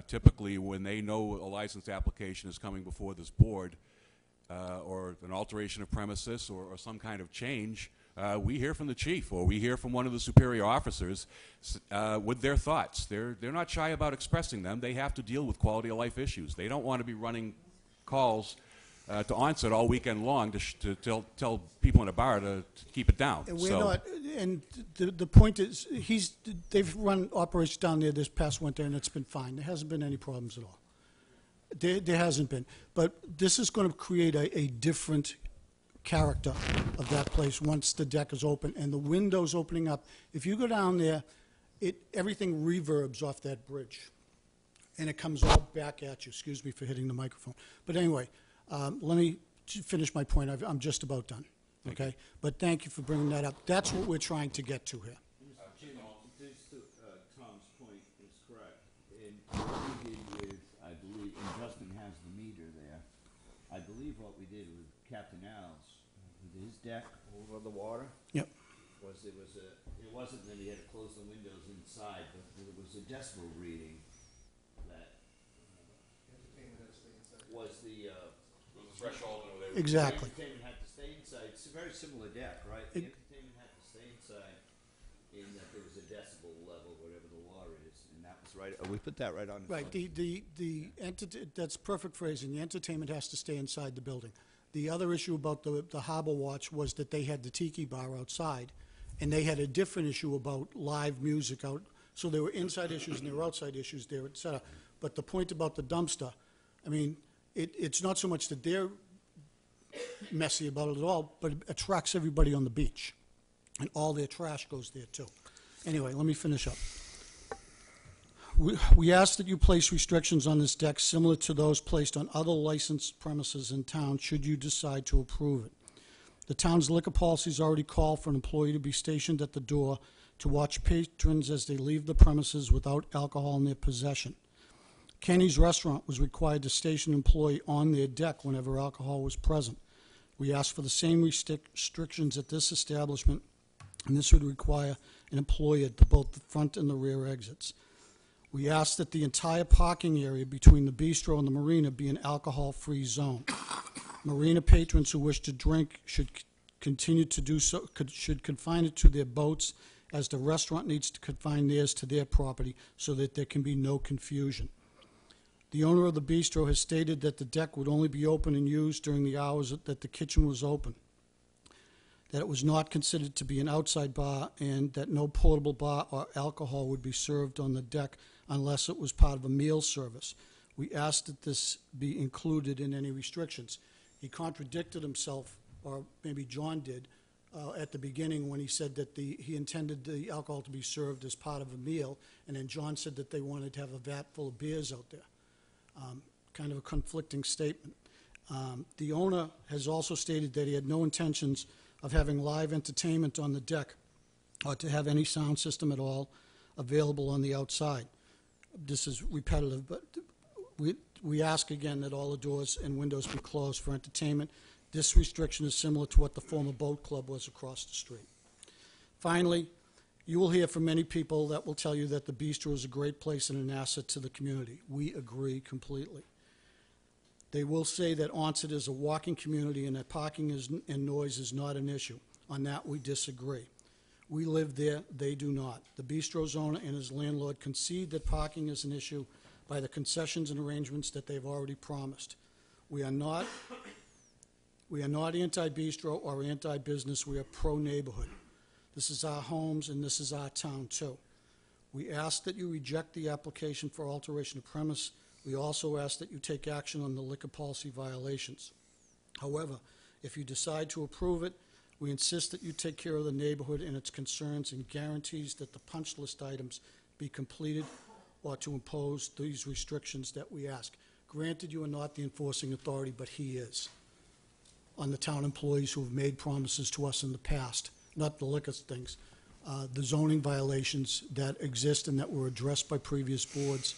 Typically, when they know a license application is coming before this board, or an alteration of premises or some kind of change, we hear from the chief or we hear from one of the superior officers with their thoughts. They're not shy about expressing them. They have to deal with quality of life issues. They don't want to be running calls to Onset all weekend long to tell people in the bar to keep it down. And we're So- not, and the point is, they've run operations down there this past winter, and it's been fine. There hasn't been any problems at all. There hasn't been. But this is going to create a different character of that place once the deck is open and the windows opening up. If you go down there, everything reverbs off that bridge, and it comes all back at you. Excuse me for hitting the microphone. But anyway, let me finish my point. I'm just about done. Okay? But thank you for bringing that up. That's what we're trying to get to here. Jim, Tom's point is correct. And what we did with, I believe, and Justin has the meter there, I believe what we did with Captain Al's, with his deck over the water, Yep. it wasn't that he had to close the windows inside, but there was a decibel reading that was the, threshold. Exactly. the entertainment had to stay inside. It's a very similar deck, right? The entertainment had to stay inside in that there was a decibel level, whatever the law is, and that was right. We put that right on. Right. The that's perfect phrasing. The entertainment has to stay inside the building. The other issue about the Harbor Watch was that they had the tiki bar outside, and they had a different issue about live music out. So there were inside issues and there were outside issues there, et cetera. But the point about the dumpster, I mean, it's not so much that they're messy about it at all, but it attracts everybody on the beach, and all their trash goes there too. Anyway, let me finish up. We ask that you place restrictions on this deck similar to those placed on other licensed premises in town should you decide to approve it. The town's liquor policies already call for an employee to be stationed at the door to watch patrons as they leave the premises without alcohol in their possession. Kenny's Restaurant was required to station an employee on their deck whenever alcohol was present. We ask for the same restrictions at this establishment, and this would require an employee at both the front and the rear exits. We ask that the entire parking area between the bistro and the marina be an alcohol-free zone. Marina patrons who wish to drink should continue to do so, should confine it to their boats, as the restaurant needs to confine theirs to their property so that there can be no confusion. The owner of the bistro has stated that the deck would only be open and used during the hours that the kitchen was open, that it was not considered to be an outside bar, and that no portable bar or alcohol would be served on the deck unless it was part of a meal service. We asked that this be included in any restrictions. He contradicted himself, or maybe John did, at the beginning when he said that he intended the alcohol to be served as part of a meal, and then John said that they wanted to have a vat full of beers out there. Kind of a conflicting statement. The owner has also stated that he had no intentions of having live entertainment on the deck or to have any sound system at all available on the outside. This is repetitive, but we ask again that all the doors and windows be closed for entertainment. This restriction is similar to what the former boat club was across the street. Finally, you will hear from many people that will tell you that the bistro is a great place and an asset to the community. We agree completely. They will say that Onset is a walking community and that parking and noise is not an issue. On that, we disagree. We live there, they do not. The bistro's owner and his landlord concede that parking is an issue by the concessions and arrangements that they've already promised. We are not anti-bistro or anti-business. We are pro-neighborhood. This is our homes and this is our town too. We ask that you reject the application for alteration of premise. We also ask that you take action on the liquor policy violations. However, if you decide to approve it, we insist that you take care of the neighborhood and its concerns and guarantees that the punch list items be completed or to impose these restrictions that we ask. Granted, you are not the enforcing authority, but he is, on the town employees who have made promises to us in the past, not the liquor things, the zoning violations that exist and that were addressed by previous boards.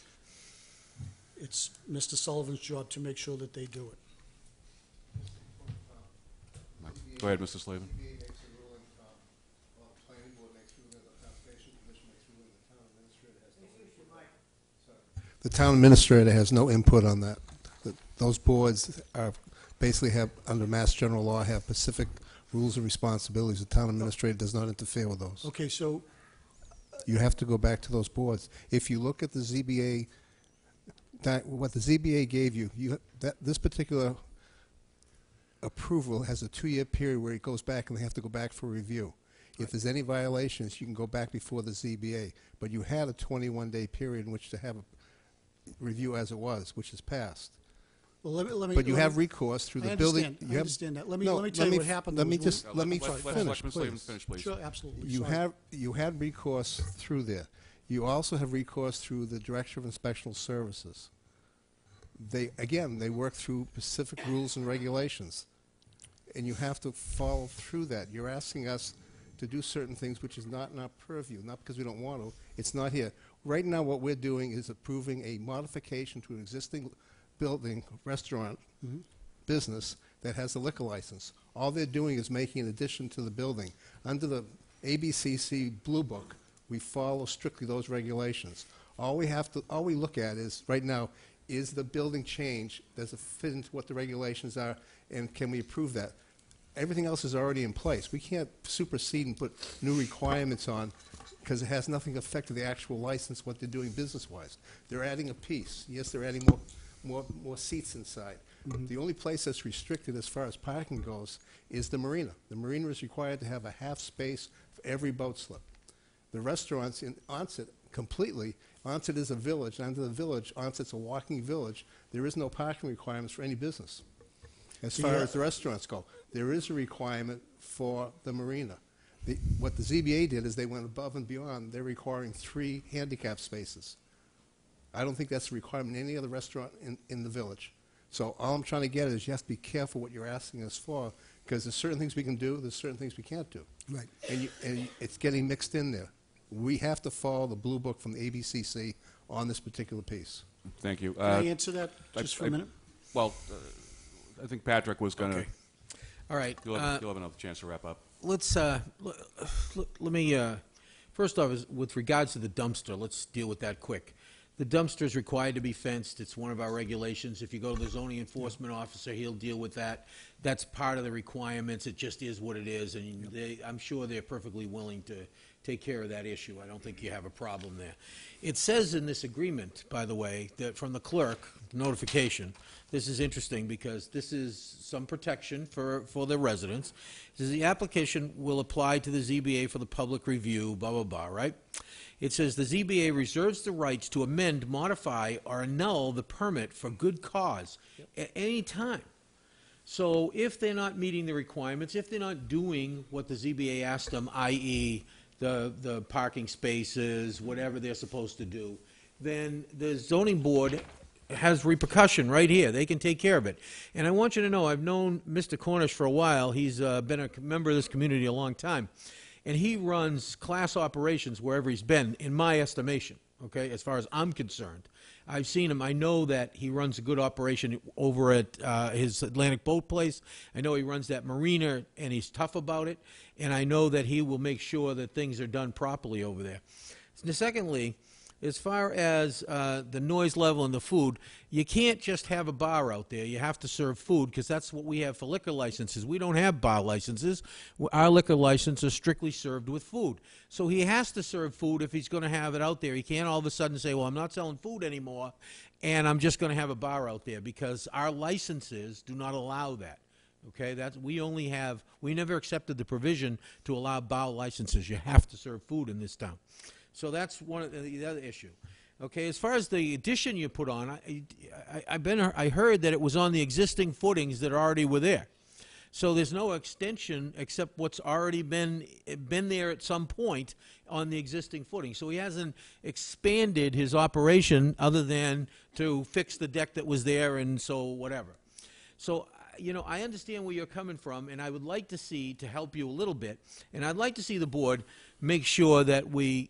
It's Mr. Sullivan's job to make sure that they do it. Go ahead, Mr. Slavin. The town administrator has no input on that. Those boards are basically have, under Mass General Law, have specific rules and responsibilities. The town administrator does not interfere with those. Okay, so You have to go back to those boards. If you look at the ZBA, what the ZBA gave you, this particular approval has a 2-year period where it goes back and they have to go back for review. If there's any violations, you can go back before the ZBA. But you had a 21-day period in which to have a review as it was, which is passed. Well, let me. But you have recourse through the building. I understand that. Let me tell you what happened. Let me was just, when- let me I'm sorry. finish, Selectman Slavin please. finish, please. Sure, absolutely. You Sorry. had recourse through there. You also have recourse through the Director of Inspectional Services. They work through specific rules and regulations, and you have to follow through that. You're asking us to do certain things which is not in our purview, not because we don't want to. It's not here. Right now, what we're doing is approving a modification to an existing building, restaurant, business that has a liquor license. All they're doing is making an addition to the building. Under the ABCC Blue Book, we follow strictly those regulations. All we look at is, right now, is the building change, does it fit into what the regulations are, and can we approve that? Everything else is already in place. We can't supersede and put new requirements on because it has nothing to affect the actual license, what they're doing business-wise. They're adding a piece. Yes, they're adding more seats inside. The only place that's restricted as far as parking goes is the marina. The marina is required to have a half space for every boat slip. The restaurants in Onset completely, Onset is a village, and under the village, Onset's a walking village. There is no parking requirements for any business. As far as the restaurants go, there is a requirement for the marina. What the ZBA did is they went above and beyond. They're requiring 3 handicap spaces. I don't think that's a requirement in any other restaurant in the village. So all I'm trying to get is you have to be careful what you're asking us for, because there's certain things we can do, there's certain things we can't do. Right. And it's getting mixed in there. We have to follow the Blue Book from the ABCC on this particular piece. Thank you. Can I answer that just for a minute? Well, I think Patrick was going to. Okay. All right. You'll have another chance to wrap up. Let's, let me, first off, with regards to the dumpster, let's deal with that quick. The dumpster is required to be fenced. It's one of our regulations. If you go to the zoning enforcement officer, he'll deal with that. That's part of the requirements. It just is what it is, and I'm sure they're perfectly willing to take care of that issue. I don't think you have a problem there. It says in this agreement, by the way, that from the clerk, notification, this is interesting because this is some protection for the residents. It says the application will apply to the ZBA for the public review, blah, blah, blah, right? It says the ZBA reserves the rights to amend, modify, or annul the permit for good cause at any time. So if they're not meeting the requirements, if they're not doing what the ZBA asked them, i.e. the parking spaces, whatever they're supposed to do, then the zoning board has repercussion right here. They can take care of it. And I want you to know, I've known Mr. Cornish for a while. He's been a member of this community a long time. And he runs class operations wherever he's been, in my estimation, okay, as far as I'm concerned. I've seen him. I know that he runs a good operation over at his Atlantic Boat Place. I know he runs that marina, and he's tough about it. And I know that he will make sure that things are done properly over there. Now, secondly, as far as the noise level and the food, you can't just have a bar out there. You have to serve food, because that's what we have for liquor licenses. We don't have bar licenses. Our liquor license is strictly served with food. So he has to serve food if he's going to have it out there. He can't all of a sudden say, well, I'm not selling food anymore, and I'm just going to have a bar out there, because our licenses do not allow that. Okay, we never accepted the provision to allow bar licenses. You have to serve food in this town. So that's one of the other issue. Okay, as far as the addition you put on, I heard that it was on the existing footings that already were there. So there's no extension except what's already been there at some point on the existing footing. So he hasn't expanded his operation other than to fix the deck that was there, and so whatever. So, you know, I understand where you're coming from, and I would like to see, to help you a little bit, and I'd like to see the board make sure that we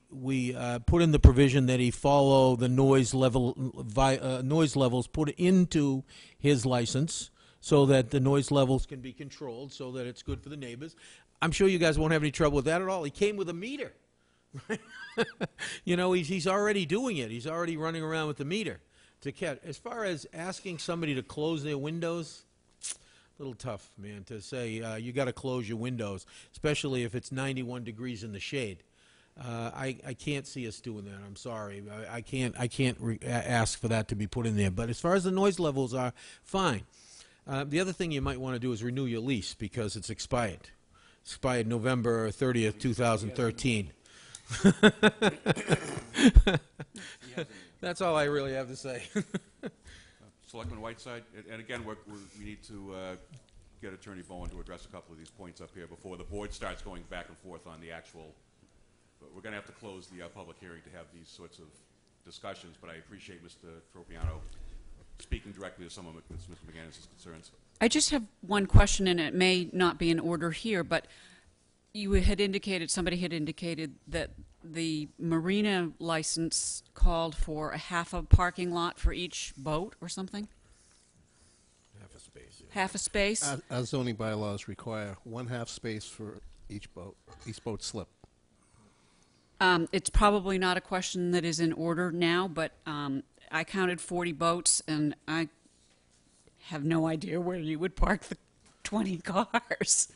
put in the provision that he follow the noise levels put into his license, so that the noise levels can be controlled, so that it's good for the neighbors. I'm sure you guys won't have any trouble with that at all. He came with a meter. You know, he's already doing it. He's already running around with the meter to catch. As far as asking somebody to close their windows, a little tough, man, to say you got to close your windows, especially if it's 91 degrees in the shade. I can't see us doing that. I'm sorry. I can't ask for that to be put in there. But as far as the noise levels are, fine. The other thing you might want to do is renew your lease because it's expired. Expired November 30th, 2013. That's all I really have to say. Selectman Whiteside, and again, we need to get Attorney Bowen to address a couple of these points up here before the board starts going back and forth on the actual. But we're going to have to close the public hearing to have these sorts of discussions, but I appreciate Mr. Tropiano speaking directly to some of Mr. McGinnis's concerns. I just have one question, and it may not be in order here, but you had indicated, somebody had indicated that the marina license called for a half a parking lot for each boat or something? Half a space. Half a space? Our zoning bylaws require 1/2 space for each boat slip. It's probably not a question that is in order now, but I counted 40 boats, and I have no idea where you would park the 20 cars.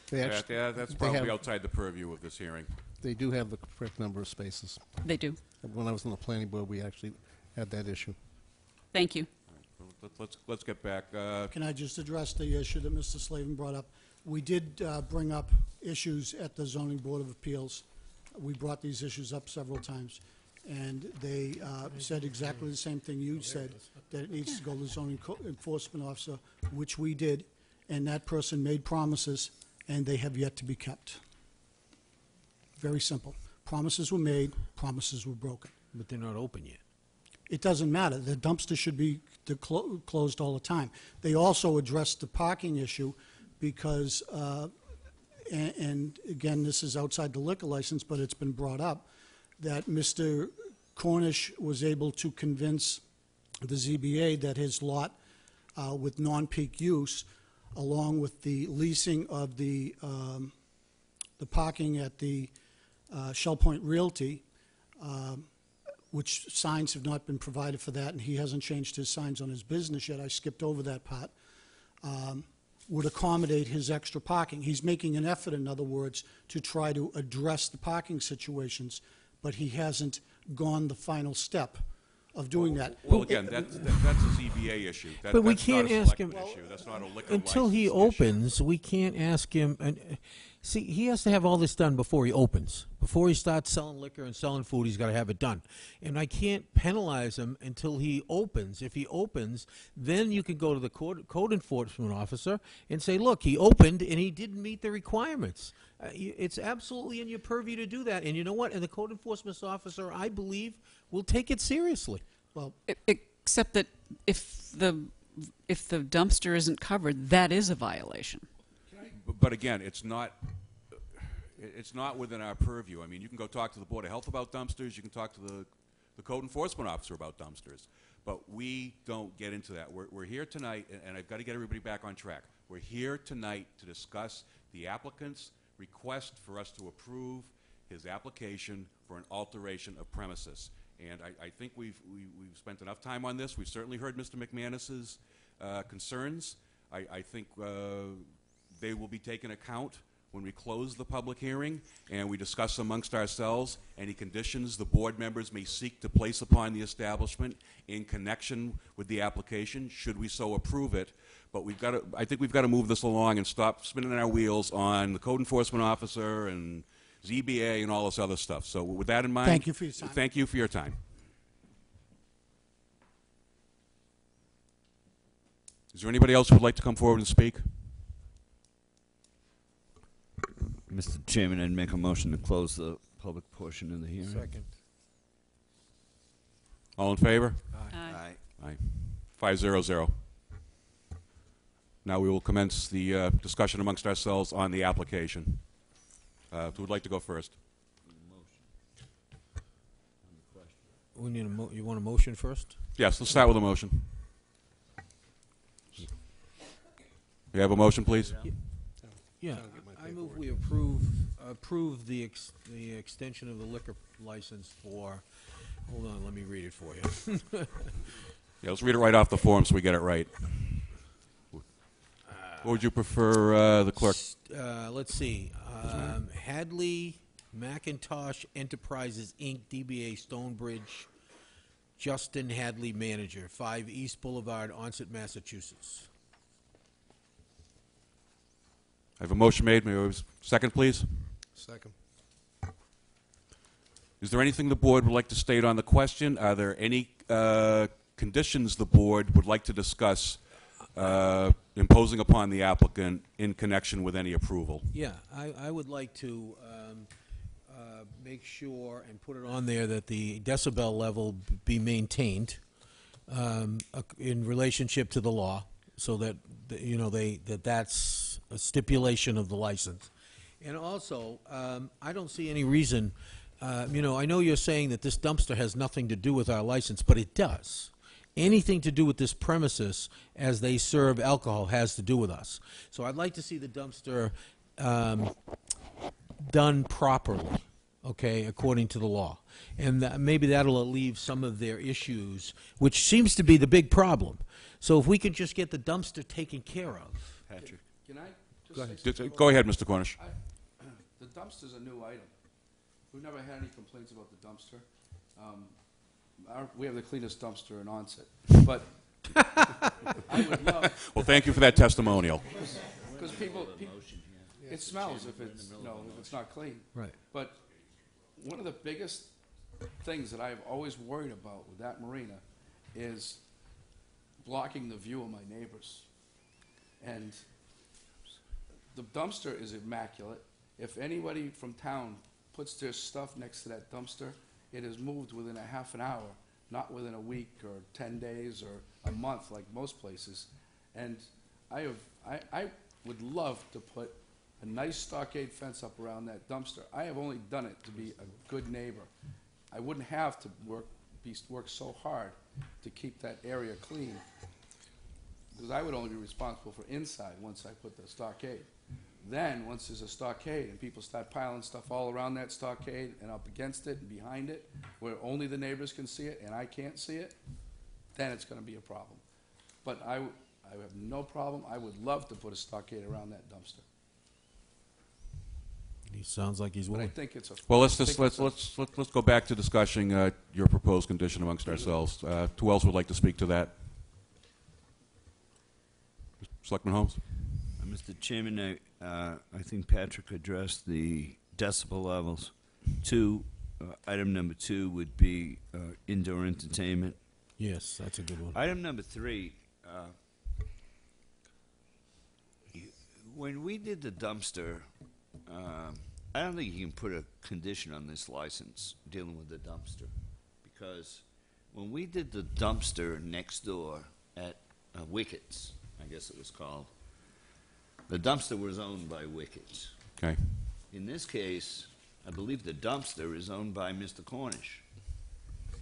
That's probably outside the purview of this hearing. They do have the correct number of spaces. They do. When I was on the planning board, we actually had that issue. Thank you. Let's get back. Can I just address the issue that Mr. Slavin brought up? We did bring up issues at the Zoning Board of Appeals. We brought these issues up several times, and they said exactly the same thing you said, that it needs to go to the zoning enforcement officer, which we did, and that person made promises, and they have yet to be kept. Very simple. Promises were made, promises were broken. But they're not open yet. It doesn't matter. The dumpster should be closed all the time. They also addressed the parking issue because, and again, this is outside the liquor license, but it's been brought up, that Mr. Cornish was able to convince the ZBA that his lot with non-peak use, along with the leasing of the parking at the Shell Point Realty, which signs have not been provided for that, and he hasn't changed his signs on his business yet. I skipped over that part. Would accommodate his extra parking. He's making an effort, in other words, to try to address the parking situations, but he hasn't gone the final step of doing that. Well, again, that's a ZBA issue. But we that's can't not a ask him selectman issue. That's not a liquor until he license issue. opens. We can't ask him. See, he has to have all this done before he opens. Before he starts selling liquor and selling food, he's got to have it done. And I can't penalize him until he opens. If he opens, then you can go to the code enforcement officer and say, look, he opened and he didn't meet the requiremts. It's absolutely in your purview to do that. And you know what? And the code enforcement officer, I believe, will take it seriously. Well, Except that if the dumpster isn't covered, that is a violation. But again, it's not within our purview. I mean, you can go talk to the Board of Health about dumpsters. You can talk to the code enforcement officer about dumpsters. But we don't get into that. We're here tonight, and I've got to get everybody back on track. We're here tonight to discuss the applicant's request for us to approve his application for an alteration of premises. And I think we've spent enough time on this. We've certainly heard Mr. McManus's concerns. I think they will be taken account when we close the public hearing and we discuss amongst ourselves any conditions the board members may seek to place upon the establishment in connection with the application, should we so approve it. But I think we've got to move this along and stop spinning our wheels on the code enforcement officer and ZBA and all this other stuff. So with that in mind, Thank you for your time. Thank you for your time. Is there anybody else who would like to come forward and speak? Mr. Chairman, I'd make a motion to close the public portion of the hearing. Second. All in favor? Aye. Aye. 5-0-0. Now we will commence the discussion amongst ourselves on the application. Who would like to go first? We need you want a motion first? Yes, let's start with a motion. You have a motion, please? Yeah, I move we approve the extension of the liquor license for, hold on, let me read it for you. Yeah, let's read it right off the form so we get it right. What would you prefer, the clerk? Let's see, Hadley Macintosh Enterprises, Inc., DBA Stonebridge, Justin Hadley, manager, 5 East Boulevard, Onset, Massachusetts. I have a motion made. May I have a second, please? Second. Is there anything the board would like to state on the question? Are there any conditions the board would like to discuss imposing upon the applicant in connection with any approval? Yeah, I would like to make sure and put it on there that the decibel level be maintained in relationship to the law, so that, you know, that's a stipulation of the license. And also, I don't see any reason, you know, I know you're saying that this dumpster has nothing to do with our license, but it does. Anything to do with this premises as they serve alcohol has to do with us. So I'd like to see the dumpster done properly, okay, according to the law. And maybe that'll alleviate some of their issues, which seems to be the big problem. So if we could just get the dumpster taken care of. Patrick. Can I just Go say ahead. something Go about- ahead, Mr. Cornish. The dumpster's a new item. We've never had any complaints about the dumpster. We have the cleanest dumpster in Onset. But I would love, Well, thank you for that testimonial. because people, it smells if it's, if it's not clean. Right. But one of the biggest things that I've always worried about with that marina is blocking the view of my neighbors. And the dumpster is immaculate. If anybody from town puts their stuff next to that dumpster, it is moved within a half an hour, not within a week or 10 days or a month like most places. And I would love to put a nice stockade fence up around that dumpster. I have only done it to be a good neighbor. I wouldn't have to work so hard to keep that area clean, because I would only be responsible for inside once I put the stockade. Then, once there's a stockade and people start piling stuff all around that stockade and up against it and behind it, where only the neighbors can see it and I can't see it, then it's gonna be a problem. But I have no problem. I would love to put a stockade around that dumpster. He sounds like he's But I willing. think it's a. Well, I think it's a- let's go back to discussing your proposed condition amongst ourselves. Who else would like to speak to that? Selectman Holmes? Mr. Chairman, I think Patrick addressed the decibel levels. Item number 2 would be indoor entertainment. Yes, that's a good one. Item number 3, when we did the dumpster, I don't think you can put a condition on this license dealing with the dumpster, because when we did the dumpster next door at Wickets, I guess it was called, the dumpster was owned by Wickets. Okay. In this case, I believe the dumpster is owned by Mr. Cornish,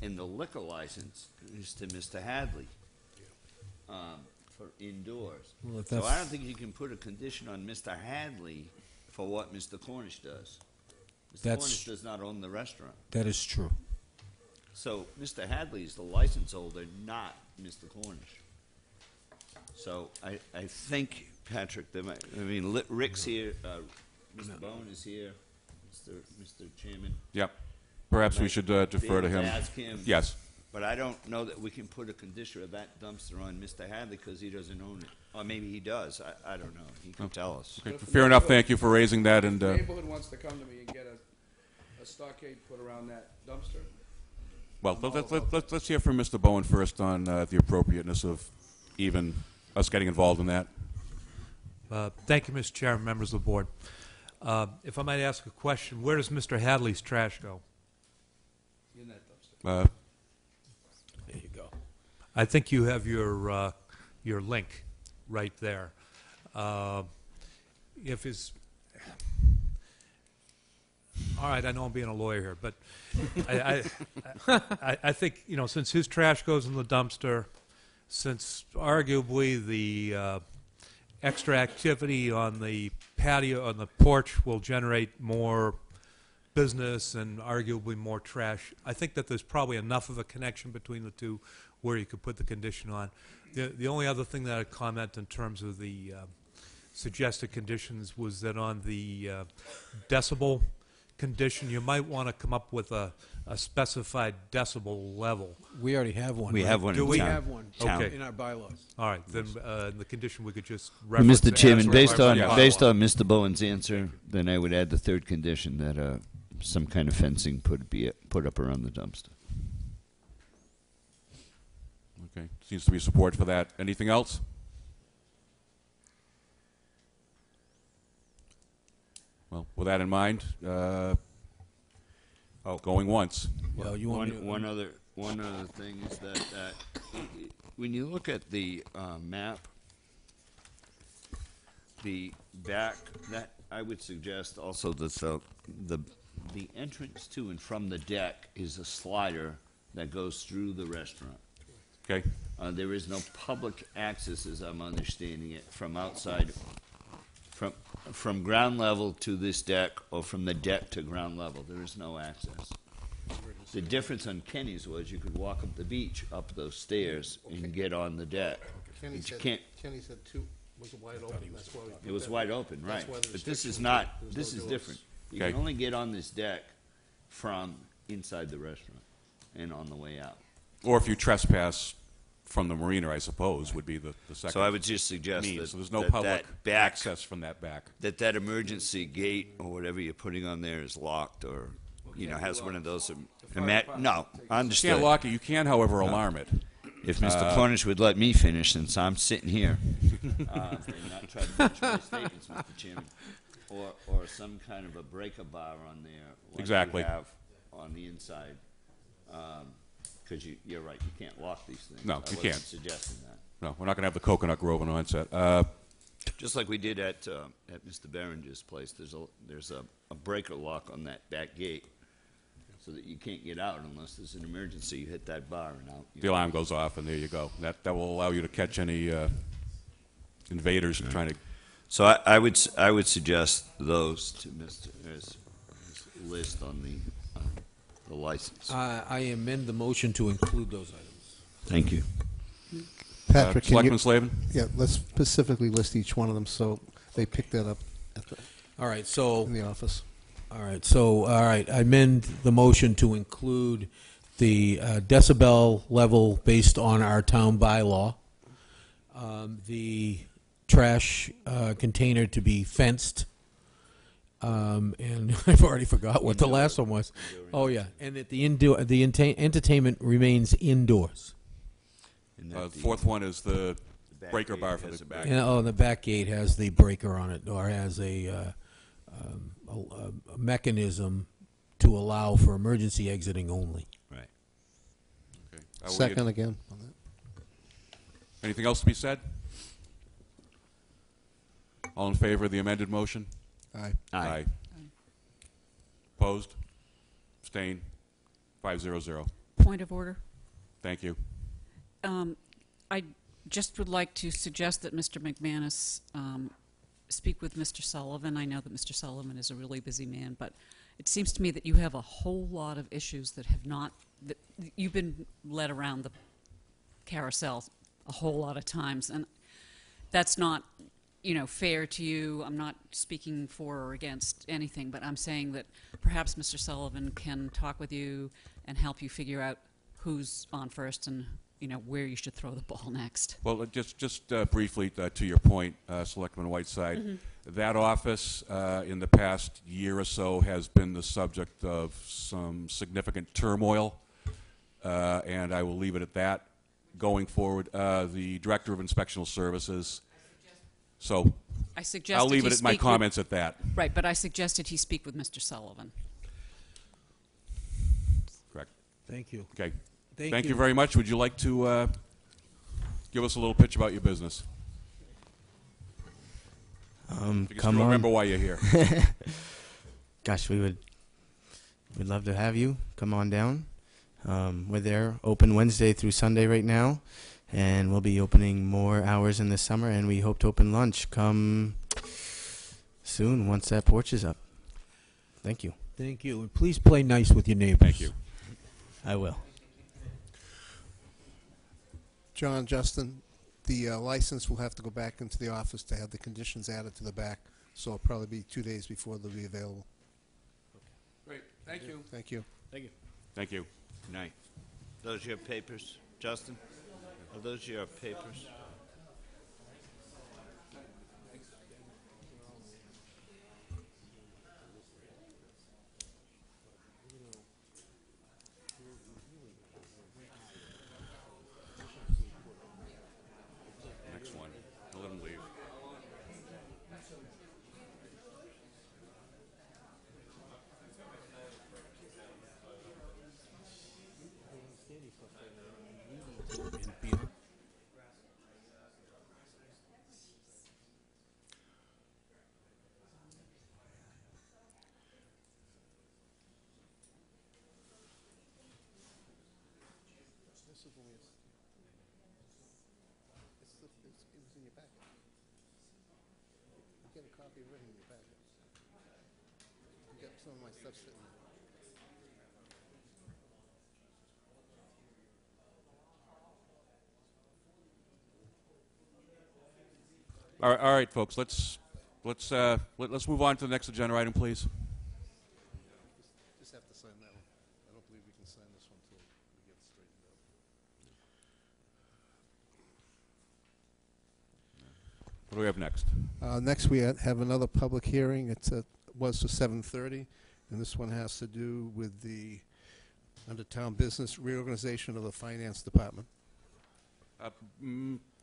and the liquor license is to Mr. Hadley for indoors. Well, if So that's- I don't think you can put a condition on Mr. Hadley for what Mr. Cornish does. Mr. That's- Cornish does not own the restaurant. That is true. So Mr. Hadley is the license holder, not Mr. Cornish. So I think, Patrick, Rick's here, Mr. Bowen is here, Mr. Chairman. Yep. Perhaps we should defer to Be able him. ask him. Yes. But I don't know that we can put a condition of that dumpster on Mr. Hadley because he doesn't own it. Or maybe he does, I don't know, he can tell us. Okay. Fair enough. Thank you for raising that. And The neighborhood wants to come to me and get a stockade put around that dumpster. well, let's hear from Mr. Bowen first on the appropriateness of even us getting involved in that. Thank you, Mr. Chairman, members of the board. If I might ask a question, where does Mr. Hadley's trash go? In that dumpster. There you go. I think you have your link right there. If his, all right, I know I'm being a lawyer here, but I think, you know, since his trash goes in the dumpster, since arguably the extra activity on the patio, on the porch, will generate more business and arguably more trash, I think that there's probably enough of a connection between the two where you could put the condition on. The only other thing that I'd comment in terms of the suggested conditions was that on the decibel condition, you might want to come up with a specified decibel level. We already have one. We right? have one Do in we town. have one Town. Okay. in our bylaws? All right, then in the condition we could just reference Mr. it Chairman, as based required on by based bylaw. on Mr. Bowen's answer, then I would add the third condition that some kind of fencing put up around the dumpster. Okay, seems to be support for that. Anything else? Well, with that in mind, going once. Well, you want me to- One other thing is that when you look at the map, the back, that I would suggest also that the entrance to and from the deck is a slider that goes through the restaurant. Okay, There is no public access, as I'm understanding it, from outside, from ground level to this deck, or from the deck to ground level. There is no access. The difference on Kenny's was you could walk up the beach, up those stairs, and get on the deck. Kenny But you said, can't. Kenny said two was wide open. That's why we It was wide open, right? That's why the But this is restriction not. was This no is doors. different. You Okay. can only get on this deck from inside the restaurant and on the way out. or if you trespass from the marina, I suppose, would be the second So I would just suggest means. that So there's no that public back, access from that back. that emergency gate or whatever you're putting on there is locked, or has one of those. No, You understood. can't lock it. You can, however, alarm it. If Mr. Cornish would let me finish, since I'm sitting here, and not try to finish my statements, Mr. Chairman, or some kind of a breaker bar on there, like Exactly. you have on the inside, because you're right, you can't lock these things. No, I you wasn't can't. suggesting that. No, we're not going to have the Coconut Grove on onset. Just like we did at Mr. Berenger's place, there's a breaker lock on that back gate, so that you can't get out unless there's an emergency. You hit that bar and out. The alarm goes off, and there you go. That will allow you to catch any invaders trying to. So I would suggest those to Mr. as list on the license. I amend the motion to include those items. Thank you. Patrick, can Selectman you, Slavin? yeah, let's specifically list each one of them so they pick that up All right, so in the office. All right, I amend the motion to include the decibel level based on our town bylaw, the trash container to be fenced, and I've already forgot what the last one was. Oh, yeah, and that the entertainment remains indoors. And The that the fourth one is the back breaker gate bar for has the a back. And the back gate has the breaker on it, or has a mechanism to allow for emergency exiting only. right. Okay. Will you- Second again on that. Anything else to be said? All in favor of the amended motion? Aye. Aye. Opposed? Abstained? 500. Point of order. Thank you. I just would like to suggest that Mr. McManus speak with Mr. Sullivan. I know that Mr. Sullivan is a really busy man, but it seems to me that you have a whole lot of issues that have not, that you've been led around the carousel a whole lot of times, and that's not, fair to you. I'm not speaking for or against anything, but I'm saying that perhaps Mr. Sullivan can talk with you and help you figure out who's on first and where you should throw the ball next. Well, just briefly to your point, Selectman Whiteside, that office in the past year or so has been the subject of some significant turmoil, and I will leave it at that. Going forward, the Director of Inspectional Services. So I suggested I'll leave he it at my speak comments at that. Right, but I suggested he speak with Mr. Sullivan. Correct. Thank you. Okay. Thank Thank you. you very much. Would you like to give us a little pitch about your business? You can Come still on. remember why you're here. Gosh, we'd love to have you. Come on down. We're there open Wednesday through Sunday right now, and we'll be opening more hours in the summer, and we hope to open lunch come soon once that porch is up. Thank you. Thank you, and please play nice with your neighbors. Thank you. I will. John, Justin, the license will have to go back into the office to have the conditions added to the back, so it'll probably be 2 days before they'll be available. Thank you. Thank you. Thank you. Thank you. Good night. Those your papers, Justin? Are those your papers? Next one. I'll let him leave. It was in your packet. You get a copy of it in your packet. You got some of my stuff sitting there. All right, folks. Let's move on to the next agenda item, please. Just have to sign that one. I don't believe we can sign this one until we get it straightened out. What do we have next? Next, we have another public hearing. Was for 7:30, and this one has to do with the under town business reorganization of the finance department.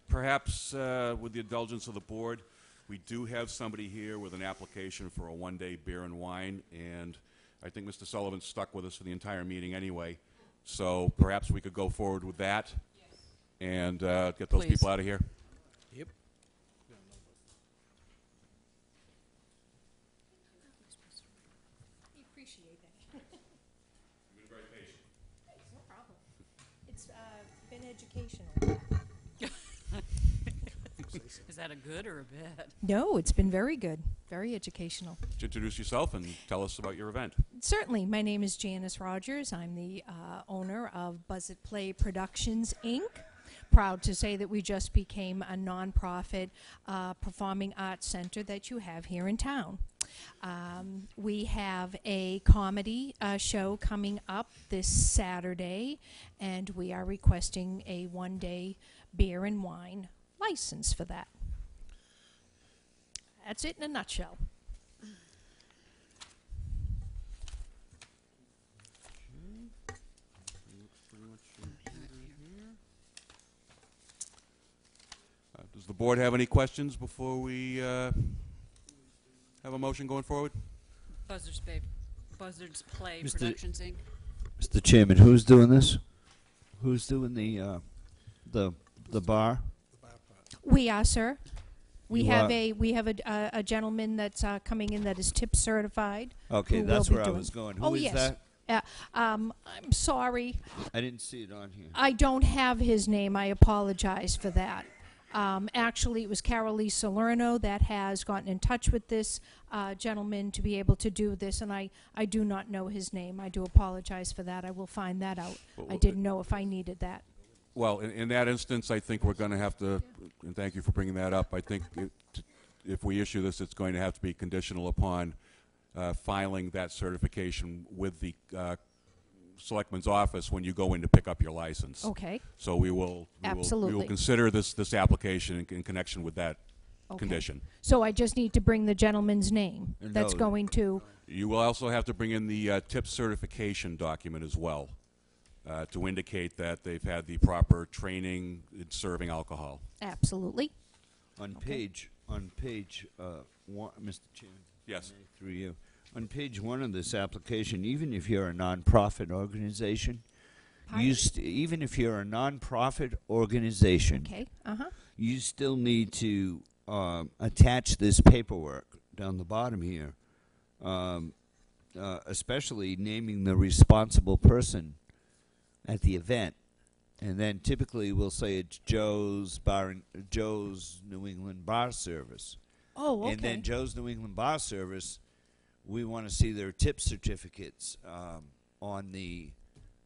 Perhaps with the indulgence of the board, we do have somebody here with an application for a one-day beer and wine, and I think Mr. Sullivan's stuck with us for the entire meeting anyway. So perhaps we could go forward with that and get those Please. people out of here. Yep. We appreciate that. You've been very patient. No problem. It's been educational. Is that a good or a bad? No, it's been very good, very educational. Would you introduce yourself and tell us about your event? Certainly. My name is Janice Rogers. I'm the owner of Buzz It Play Productions, Inc. Proud to say that we just became a nonprofit performing arts center that you have here in town. We have a comedy show coming up this Saturday, and we are requesting a one-day beer and wine license for that. That's it in a nutshell. Does the board have any questions before we have a motion going forward? Buzzards Play Mr. Productions, Inc. Mr. Chairman, who's doing this? Who's doing the bar? We are, sir. We You have are- a gentleman that's coming in that is tip certified. Okay, who that's will be where I doing- was going. Who Oh, is yes. that? I'm sorry. I didn't see it on here. I don't have his name. I apologize for that. Actually, it was Carolee Salerno that has gotten in touch with this gentleman to be able to do this, and I do not know his name. I do apologize for that. I will find that out. I didn't know if I needed that. Well, in that instance, I think we're going to have to, and thank you for bringing that up, I think if we issue this, it's going to have to be conditional upon filing that certification with the Selectman's office when you go in to pick up your license. Okay. So we will Absolutely. consider this application in connection with that Okay. condition. So I just need to bring the gentleman's name that's No. going to... You will also have to bring in the tip certification document as well to indicate that they've had the proper training in serving alcohol. Absolutely. On page one, Mr. Chairman. Yes. Through you. On page 1 of this application, even if you're a nonprofit organization, even if you're a nonprofit organization, Okay. you still need to attach this paperwork down the bottom here, especially naming the responsible person at the event. And then typically we'll say it's Joe's New England Bar Service. Oh, okay. And then Joe's New England Bar Service, we want to see their tip certificates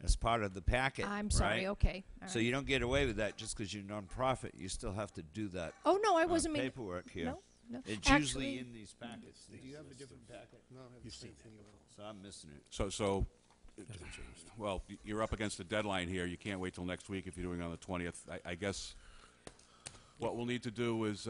as part of the packet. I'm sorry. right? Okay. All So right. you don't get away with that just because you're nonprofit. You still have to do that Oh, no, I wasn't making... paperwork here. No, No, It's actually- usually in these packets. Do you have a different packet? No, I have the same thing. So I'm missing it. So, well, you're up against a deadline here. You can't wait till next week if you're doing it on the 20th. I guess what we'll need to do is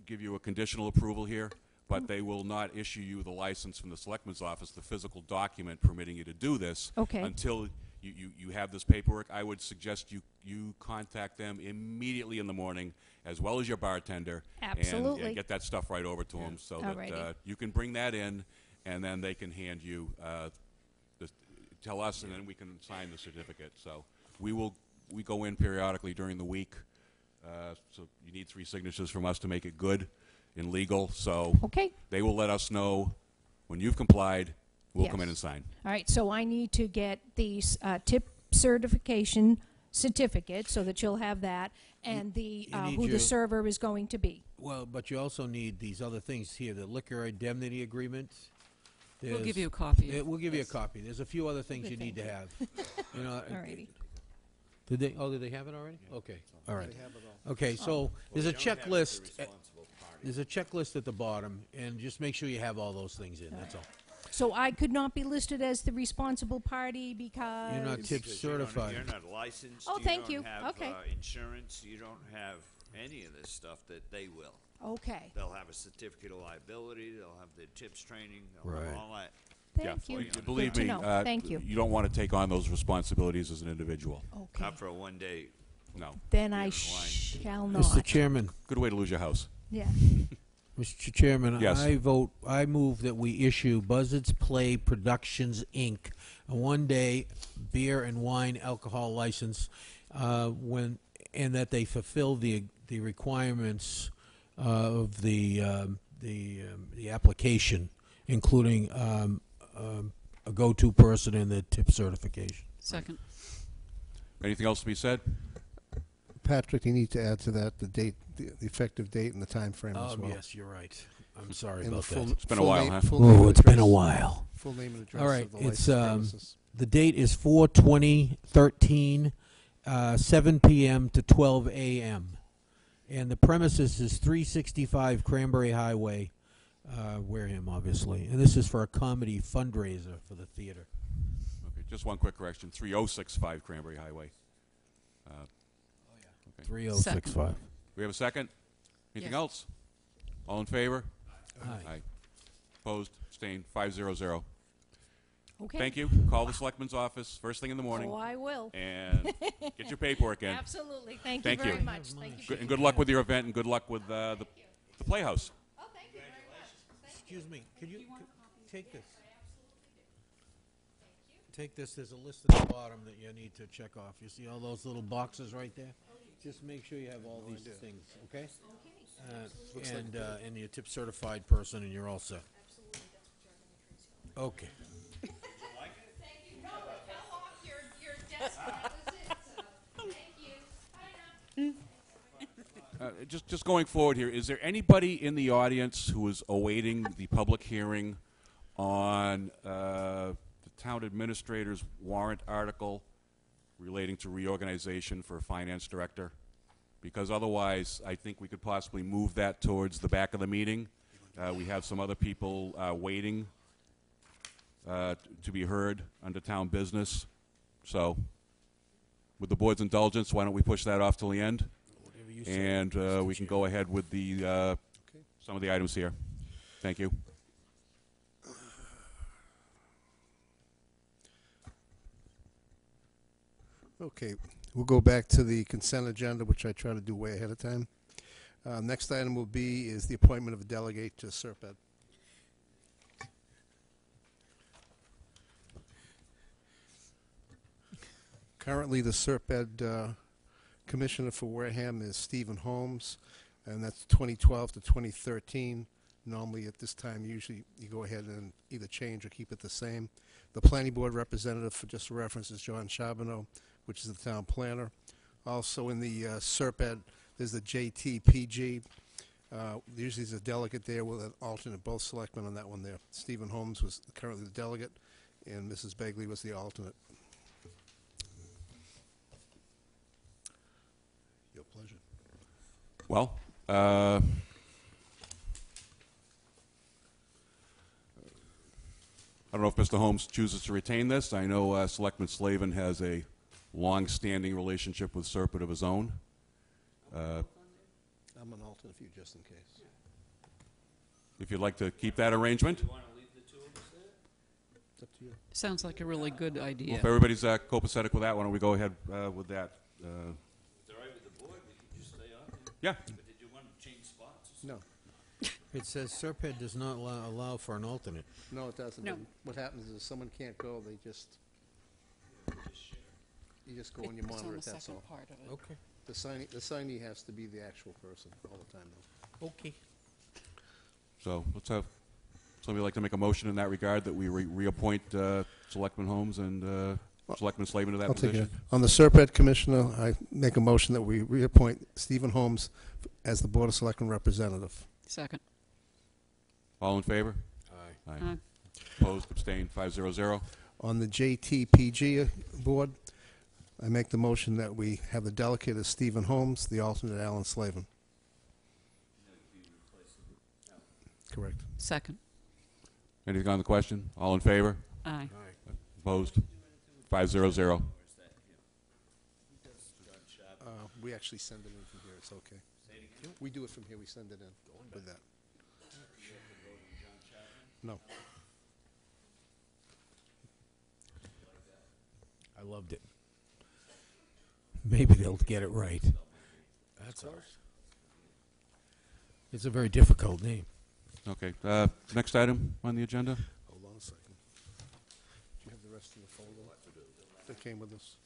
give you a conditional approval here, but they will not issue you the license from the Selectmen's office, the physical document permitting you to do this, Okay. until you have this paperwork. I would suggest you contact them immediately in the morning, as well as your bartender, Absolutely. and get that stuff right over to them so that Alrighty. you can bring that in, and then they can hand you tell us, and then we can sign the certificate. So we go in periodically during the week. So you need 3 signatures from us to make it good and legal. So Okay. they will let us know when you've complied. We'll come in and Yes. sign. All right, so I need to get the tip certification certificate so that you'll have that, and the you need who your- the server is going to be. Well, but you also need these other things here, the liquor indemnity agreement. We'll give There's- you a copy. We'll give you a copy. There's a few other things you need to have. You know, All righty. did they have it already? Okay, all right. Okay, so there's a checklist. There's a checklist at the bottom, and just make sure you have all those things in, that's all. So I could not be listed as the responsible party because... You're not tip certified. You're not licensed. Oh, thank you. You don't have Okay. insurance. You don't have any of this stuff that they will. Okay, They'll have a certificate of liability. They'll have the tips training. They'll have Right. all that. thank you. Believe Good to me, know. Thank you. you don't want to take on those responsibilities as an individual. Okay, Not for a one-day. No. then I Line. shall not. Mr. Chairman, Good way to lose your house. Yeah. Mr. Chairman, Yes. I move that we issue Buzzards Play Productions, Inc., a one-day beer and wine alcohol license, and that they fulfill the requirements of the application, including a go-to person and the tip certification. Second. Anything else to be said? Patrick, you need to add to that the date, the effective date and the time frame as well. Yes, you're right. I'm sorry And the about full- that. It's been a full while, name- huh? full name Oh, and it's been a address- while. Full name and address All right, of the it's licensed premises. the date is 4/20/13, 7 p.m. to 12 a.m. And the premises is 365 Cranberry Highway, Wareham, obviously. And this is for a comedy fundraiser for the theater. Okay, just one quick correction. 3065 Cranberry Highway. 3065. We have a second? Anything Yes. else? All in favor? Aye. Opposed? Abstained? 500. Okay. Thank you. Call the Selectmen's office first thing in the morning Oh, I will. and get your paperwork in. Absolutely. Thank Thank you very you. much. Thank you. Good, and good luck with your event and good luck with the Playhouse. Oh, thank you very much. Excuse me, could you take this? Take this, there's a list at the bottom that you need to check off. You see all those little boxes right there? Just make sure you have all these things, okay? And your tip certified person, and you're all set. Okay. Just going forward here, is there anybody in the audience who is awaiting the public hearing on the town administrator's warrant article relating to reorganization for a finance director? Because otherwise, I think we could possibly move that towards the back of the meeting. We have some other people waiting to be heard under town business. So, with the board's indulgence, why don't we push that off till the end? And we can go ahead with the some of the items here. Thank you. Okay, we'll go back to the consent agenda, which I try to do way ahead of time. Next item will be is the appointment of a delegate to SERPED. Currently, the SERPED commissioner for Wareham is Stephen Holmes, and that's 2012 to 2013. Normally, at this time, usually you go ahead and either change or keep it the same. The planning board representative, for just reference, is John Charbonneau, which is the town planner. Also in the SERPED, there's the JTPG. Usually there's a delegate there with an alternate, both selectmen on that one there. Stephen Holmes was currently the delegate, and Mrs. Begley was the alternate. Your pleasure. Well, I don't know if Mr. Holmes chooses to retain this. I know Selectman Slavin has a long-standing relationship with Serpent of his own. I'm an alternate for you, just in case. If you'd like to keep that arrangement. It's up to you. Sounds like a really good Well, idea. if everybody's copacetic with that, why don't we go ahead with that? If it's all right with the board, we can just stay on. Yeah. But did you want to change spots? No. It says Serpent does not allow for an alternate. No, it doesn't. No. What happens is someone can't go, they just, you just go and you It's on monitor the it, that's second all. part of it. Okay. The signee has to be the actual person all the time, though. Okay. So let's have somebody like to make a motion in that regard that we reappoint Selectman Holmes and Selectman Slavin to that I'll take it. position. On the Serpent Commissioner, I make a motion that we reappoint Stephen Holmes as the Board of Selectmen representative. Second. All in favor? Aye. Aye. Aye. Opposed, abstained, 5-0-0. On the JTPG Board, I make the motion that we have the delegate as Stephen Holmes, the alternate Alan Slavin. Correct. Second. Anything on the question? All in favor? Aye. Opposed? 5-0-0. We actually send it in from here, it's okay. We do it from here, we send it in with that. No. I loved it. Maybe they'll get it right. That's all right. It's a very difficult name. Okay. Next item on the agenda? Hold on a second. Do you have the rest of the folder that came with us?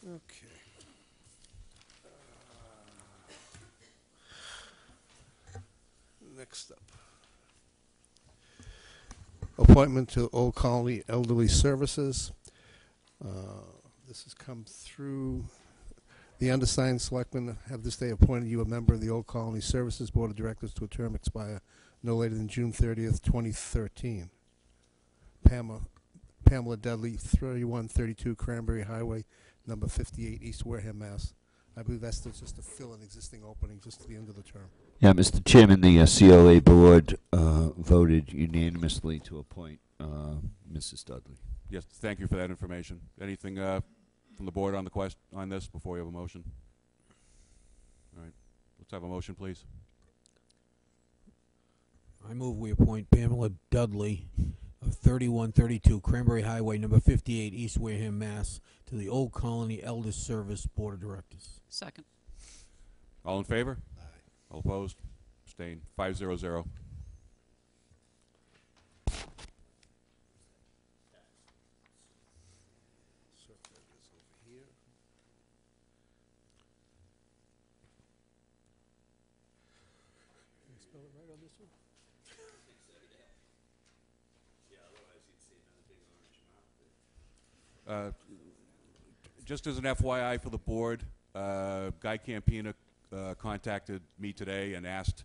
Okay. Next up. Appointment to Old Colony Elderly Services. This has come through. The undersigned selectmen have this day appointed you a member of the Old Colony Services Board of Directors to a term expire no later than June 30th, 2013. Pamela Dudley, 3132 Cranberry Highway, number 58, East Wareham, Mass. I believe that's just to fill an existing opening just to the end of the term. Yeah, Mr. Chairman, the COA board voted unanimously to appoint Mrs. Dudley. Yes, thank you for that information. Anything from the board on the on this before we have a motion? All right. Let's have a motion, please. I move we appoint Pamela Dudley of 3132 Cranberry Highway, number 58, East Wareham, Mass, to the Old Colony Elder Service Board of Directors. Second. All in favor? Aye. All opposed? Abstained. 5-0-0. Spell it right on this one? Just as an FYI for the board, Guy Campina contacted me today and asked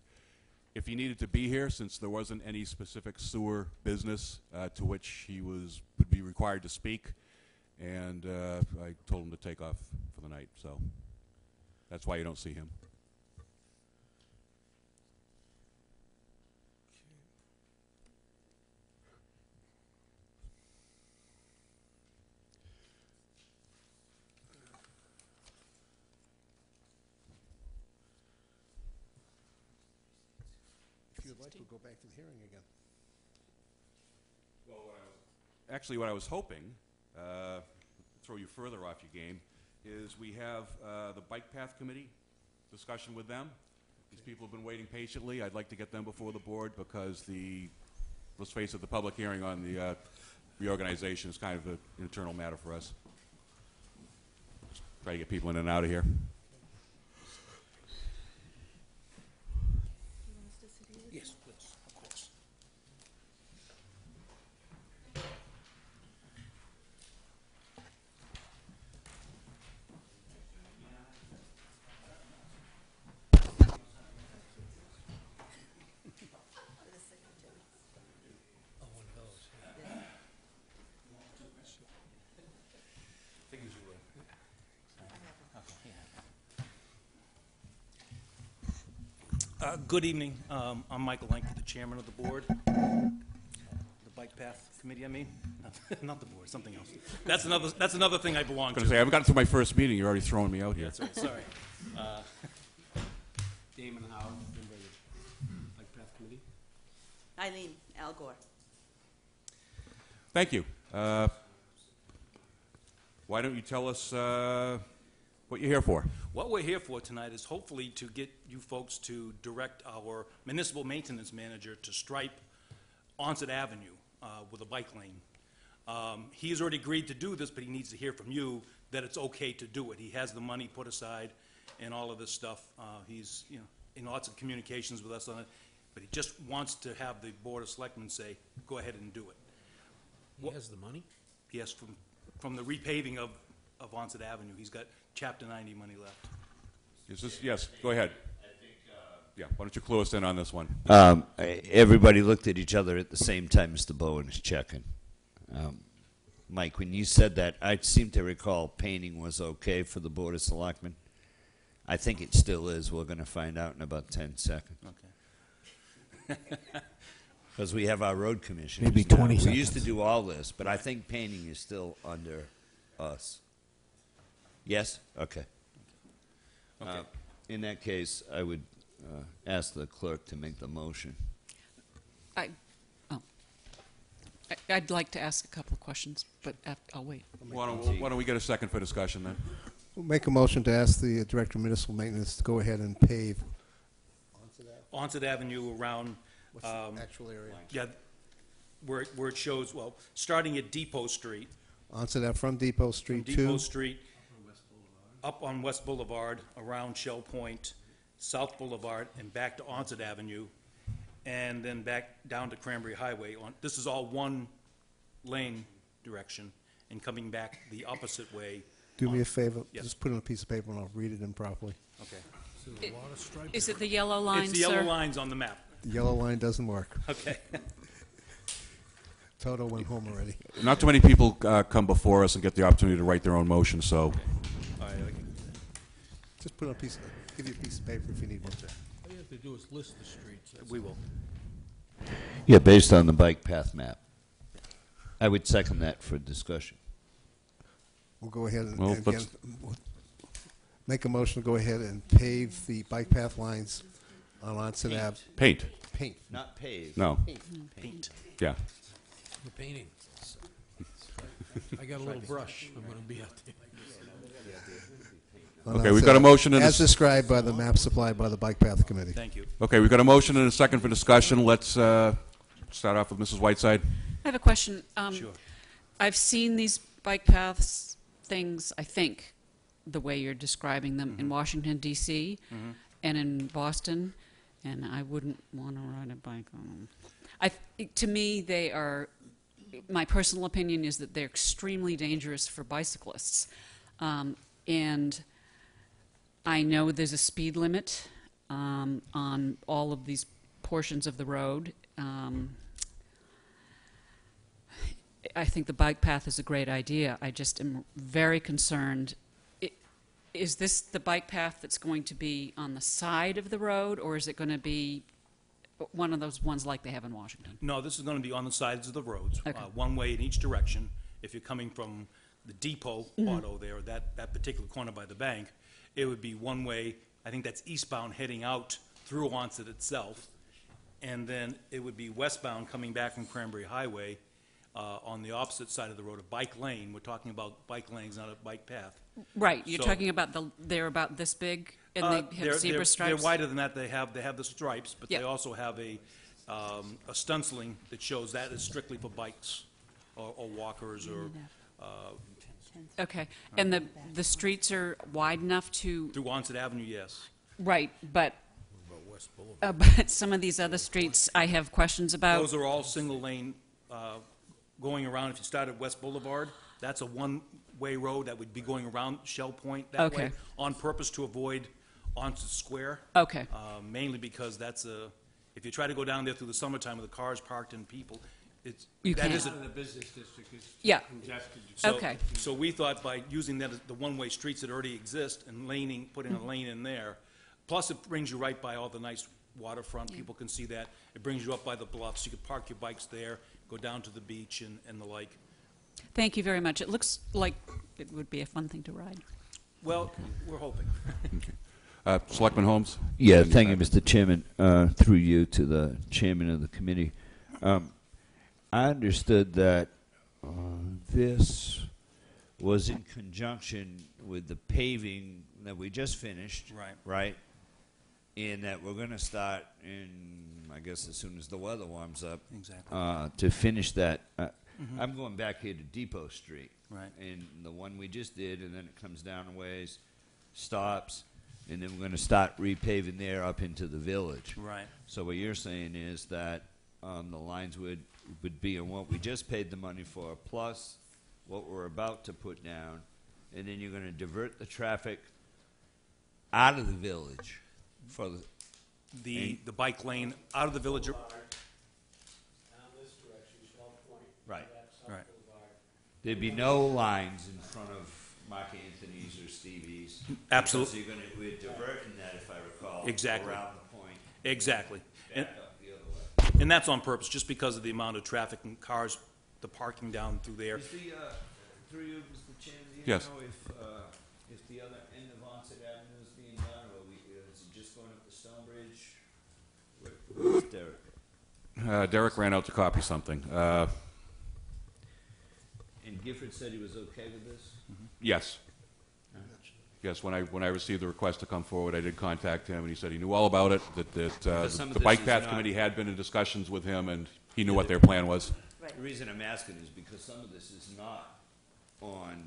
if he needed to be here since there wasn't any specific sewer business to which he would be required to speak, and I told him to take off for the night, so that's why you don't see him. If you'd like, we'll go back to the hearing again. Well, actually, what I was hoping, throw you further off your game, is we have the Bike Path Committee discussion with them. These people have been waiting patiently. I'd like to get them before the board because let's face it, the public hearing on the reorganization is kind of an internal matter for us. Just try to get people in and out of here. Yes, please, of course. Good evening. I'm Michael Lanky, the chairman of the board. The Bike Path Committee, I mean. Not the board, something else. That's another thing I belong I was to. going to say, I haven't gotten through my first meeting. You're already throwing me out here. That's right, sorry. Damon Howard, member of the Bike Path Committee. Eileen, Al Gore. Thank you. Why don't you tell us what you're here for? What we're here for tonight is hopefully to get you folks to direct our municipal maintenance manager to stripe Onset Avenue with a bike lane. He has already agreed to do this, but he needs to hear from you that it's okay to do it. He has the money put aside and all of this stuff. He's in lots of communications with us on it, but he just wants to have the Board of Selectmen say, go ahead and do it. He has the money? Yes, from the repaving of Onset Avenue. He's got Chapter 90 money left. Yes, go ahead. Yeah, why don't you clue us in on this one? Everybody looked at each other at the same time Mr. Bowen is checking. Mike, when you said that, I seem to recall painting was okay for the Board of Selectmen. I think it still is. We're going to find out in about 10 seconds. Okay. Because we have our road commission. Maybe 20 We seconds. used to do all this, but I think painting is still under us. Yes? Okay. Okay. In that case, I would ask the clerk to make the motion. I'd like to ask a couple of questions, but I'll wait. Why don't we get a second for discussion then? We'll make a motion to ask the Director of Municipal Maintenance to go ahead and pave. Onset Avenue around, What's the actual area? yeah, where it shows, well, starting at Depot Street, Onset Ave from Depot from Street Depot to Street, up on West Boulevard, around Shell Point, South Boulevard, and back to Onset Avenue, and then back down to Cranberry Highway. This is all one lane direction, and coming back the opposite way. Do me a favor, Yes. just put it on a piece of paper and I'll read it in properly. Okay. Is it the yellow line, It's the sir? yellow lines on the map. The yellow line doesn't work. Okay. Toto went home already. Not too many people come before us and get the opportunity to write their own motion, so All right, okay. Just put it on a piece of, give you a piece of paper if you need one. All you have to do is list the streets. We will. Yeah, based on the bike path map. I would second that for discussion. We'll go ahead and, Well, again, let's- make a motion to go ahead and pave the bike path lines on Onset Ave. paint. Paint. Not paved. No, Paint. yeah. The painting. I got a little brush. I'm going to be out there. on Okay, we've Onset got a Ave, motion and a as described by the map supplied by the Bike Path Committee. Thank you. Okay, we've got a motion and a second for discussion. Let's start off with Mrs. Whiteside. I have a question. Sure. I've seen these bike paths things, I think, the way you're describing them in Washington, D.C. And in Boston, and I wouldn't want to ride a bike on them. To me, they are, my personal opinion is that they're extremely dangerous for bicyclists. And I know there's a speed limit on all of these portions of the road. I think the bike path is a great idea. I just am very concerned. Is this the bike path that's going to be on the side of the road, or is it going to be one of those ones like they have in Washington? No, this is going to be on the sides of the roads, Okay. one way in each direction. If you're coming from the depot auto there, that particular corner by the bank, it would be one way. I think that's eastbound heading out through Onset itself. And then it would be westbound coming back from Cranberry Highway on the opposite side of the road, a bike lane. We're talking about bike lanes, not a bike path. Right, you're So- talking about they're about this big, and they have zebra stripes? They're wider than that. They have the stripes, but Yeah. they also have a stenciling that shows that is strictly for bikes or walkers or Okay, and the streets are wide enough to, through Onset Avenue, yes. right, but but some of these other streets I have questions about. Those are all single lane going around. If you start at West Boulevard, that's a one-way road that would be going around Shell Point that Okay. way on purpose to avoid Onset Square. Okay, Mainly because if you try to go down there through the summertime with the cars parked and people, You that can't. is a The business district is Yeah. congested. So- Okay. So we thought by using that as the one-way streets that already exist and putting a lane in there, plus it brings you right by all the nice waterfront, people can see that. It brings you up by the bluffs, you can park your bikes there, go down to the beach and the like. Thank you very much. It looks like it would be a fun thing to ride. Well, we're hoping. Selectman Holmes? Yeah, thank you, Mr. Chairman. Through you to the chairman of the committee. I understood that this was in conjunction with the paving that we just finished. Right. Right? And that we're going to start in, I guess, as soon as the weather warms up. Exactly. To finish that. I'm going back here to Depot Street. Right. And the one we just did, and then it comes down a ways, stops, and then we're going to start repaving there up into the village. Right. So what you're saying is that the lines would be on what we just paid the money for, plus what we're about to put down, and then you're going to divert the traffic out of the village for The bike lane out of the village. Right. Right. There'd be no lines in front of Mark Anthony's or Stevie's. Absolutely. Because we're diverting that, if I recall, Exactly. around the point. Exactly. Back And, up the other way. and that's on purpose, just because of the amount of traffic and cars, the parking down through there. Is the, through you, Mr. Chairman, do you Yes. know if the other end of Onset Avenue is being done, or is it just going up the Stonebridge? Where's Derek? Derek ran out to copy something. And Gifford said he was okay with this? Yes. Yes, when I received the request to come forward, I did contact him, and he said he knew all about it, that some of the this Bike is Path not- Committee had been in discussions with him, and he knew what their plan was. The reason I'm asking is because some of this is not on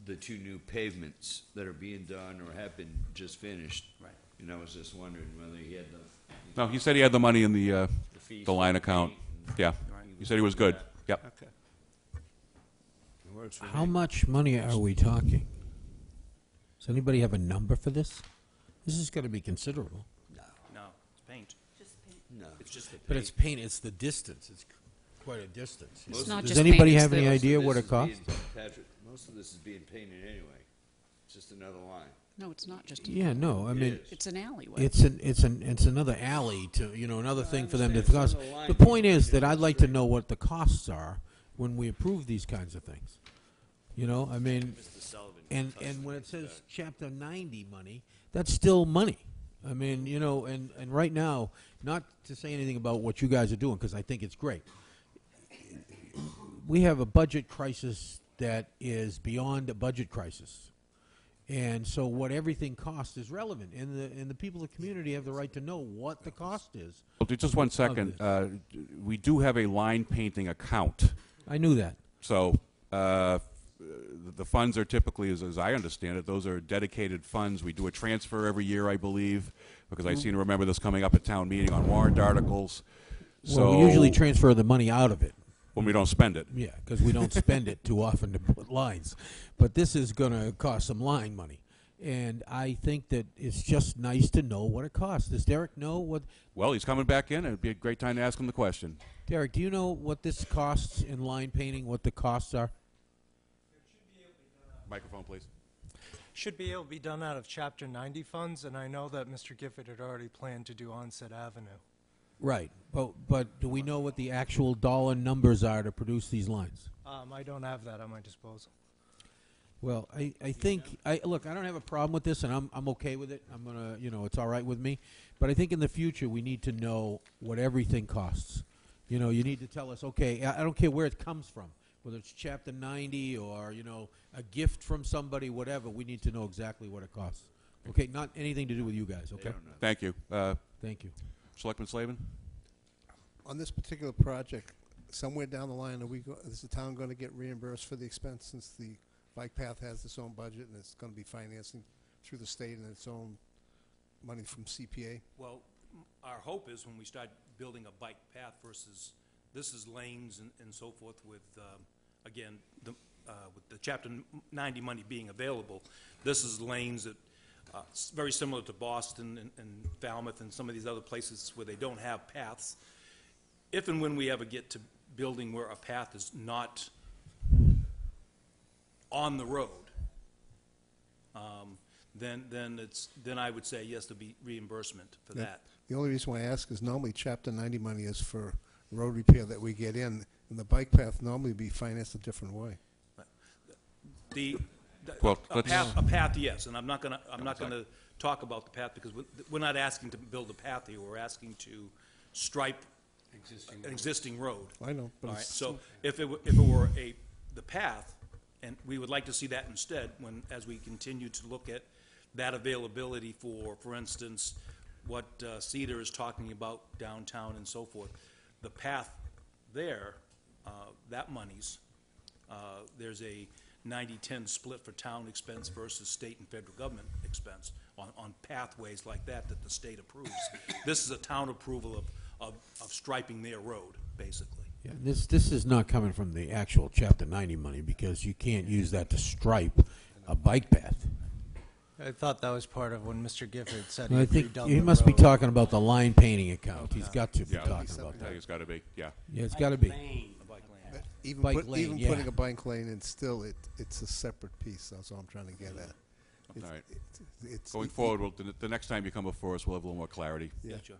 the two new pavements that are being done or have been just finished. Right. And I was just wondering whether he had the No, he said he had the money in the fees the line for account. paint. Yeah, he said he was good. Yep. Okay. It works for How me. much money are we talking? Does anybody have a number for this? This is going to be considerable. No, it's paint. No. It's just the But paint. it's paint, it's the distance, it's quite a distance. It's not Does just anybody paint, it's have the- any Most of idea this what is it costs? being- Patrick, most of this is being painted anyway. It's just another line. No, it's not just. Yeah, no, I mean, is. It's an alleyway. it's another alley to, another thing for them to understand. discuss. It's another line The point between is here that and I'd the like to street. know what the costs are when we approve these kinds of things. I mean, Mr. Sullivan. and when it says Chapter 90 money, that's still money. I mean, and right now, not to say anything about what you guys are doing, because I think it's great. We have a budget crisis that is beyond a budget crisis. And so what everything costs is relevant, and the people of the community have the right to know what the cost is. Well, just one second. We do have a line painting account. I knew that. So the funds are typically, as I understand it, those are dedicated funds. We do a transfer every year, I believe, because I seem to remember this coming up at town meeting on warrant articles. Well, we usually transfer the money out of it. when we don't spend it. Yeah, because we don't spend it too often to put lines. But this is going to cost some line money. And I think that it's just nice to know what it costs. Does Derek know what... Well, he's coming back in, and it'd be a great time to ask him the question. Derek, do you know what this costs in line painting, what the costs are? Microphone, please. Should be able to be done out of Chapter 90 funds, and I know that Mr. Gifford had already planned to do Onset Avenue. Right. But do we know what the actual dollar numbers are to produce these lines? I don't have that at my disposal. Well, I think look, I don't have a problem with this, and I'm okay with it. I'm gonna, it's all right with me. But I think in the future we need to know what everything costs. You need to tell us, okay, I don't care where it comes from, whether it's Chapter 90 or a gift from somebody, whatever. We need to know exactly what it costs. Okay, not anything to do with you guys. Okay. Thank you. Thank you. Selectman Slavin? On this particular project, somewhere down the line, is the town going to get reimbursed for the expense since the bike path has its own budget and it's going to be financing through the state and its own money from CPA? Well, our hope is when we start building a bike path versus, this is lanes and so forth with, again, with the Chapter 90 money being available, this is lanes that, very similar to Boston and Falmouth and some of these other places where they don't have paths. If and when we ever get to building where a path is not on the road, then I would say yes, there'll be reimbursement for that. The only reason why I ask is normally Chapter 90 money is for road repair that we get in, and the bike path normally be financed a different way. Well, A let's- path, yes, and I'm not gonna talk about the path, because we're not asking to build a path here, we're asking to stripe an existing road. I know, but All right, it's so if it were the path, and we would like to see that instead, as we continue to look at that availability for instance, what Cedar is talking about downtown and so forth, the path there, that money's, there's a 90-10 split for town expense versus state and federal government expense on pathways like that the state approves. This is a town approval of striping their road, basically. Yeah, this is not coming from the actual Chapter 90 money, because you can't use that to stripe a bike path. I thought that was part of when Mr. Gifford said I he'd think redone he the must be road. talking about the line painting account. He's got to be Yeah, talking about I think that. it's gotta be, yeah. Yeah, it's got to be. A bike lane. even, Bike lane, even yeah. putting a bike lane in, still, it's a separate piece. That's all I'm trying to get at. It's, All right. it's Going forward, the next time you come before us, we'll have a little more clarity. Yeah. Gotcha.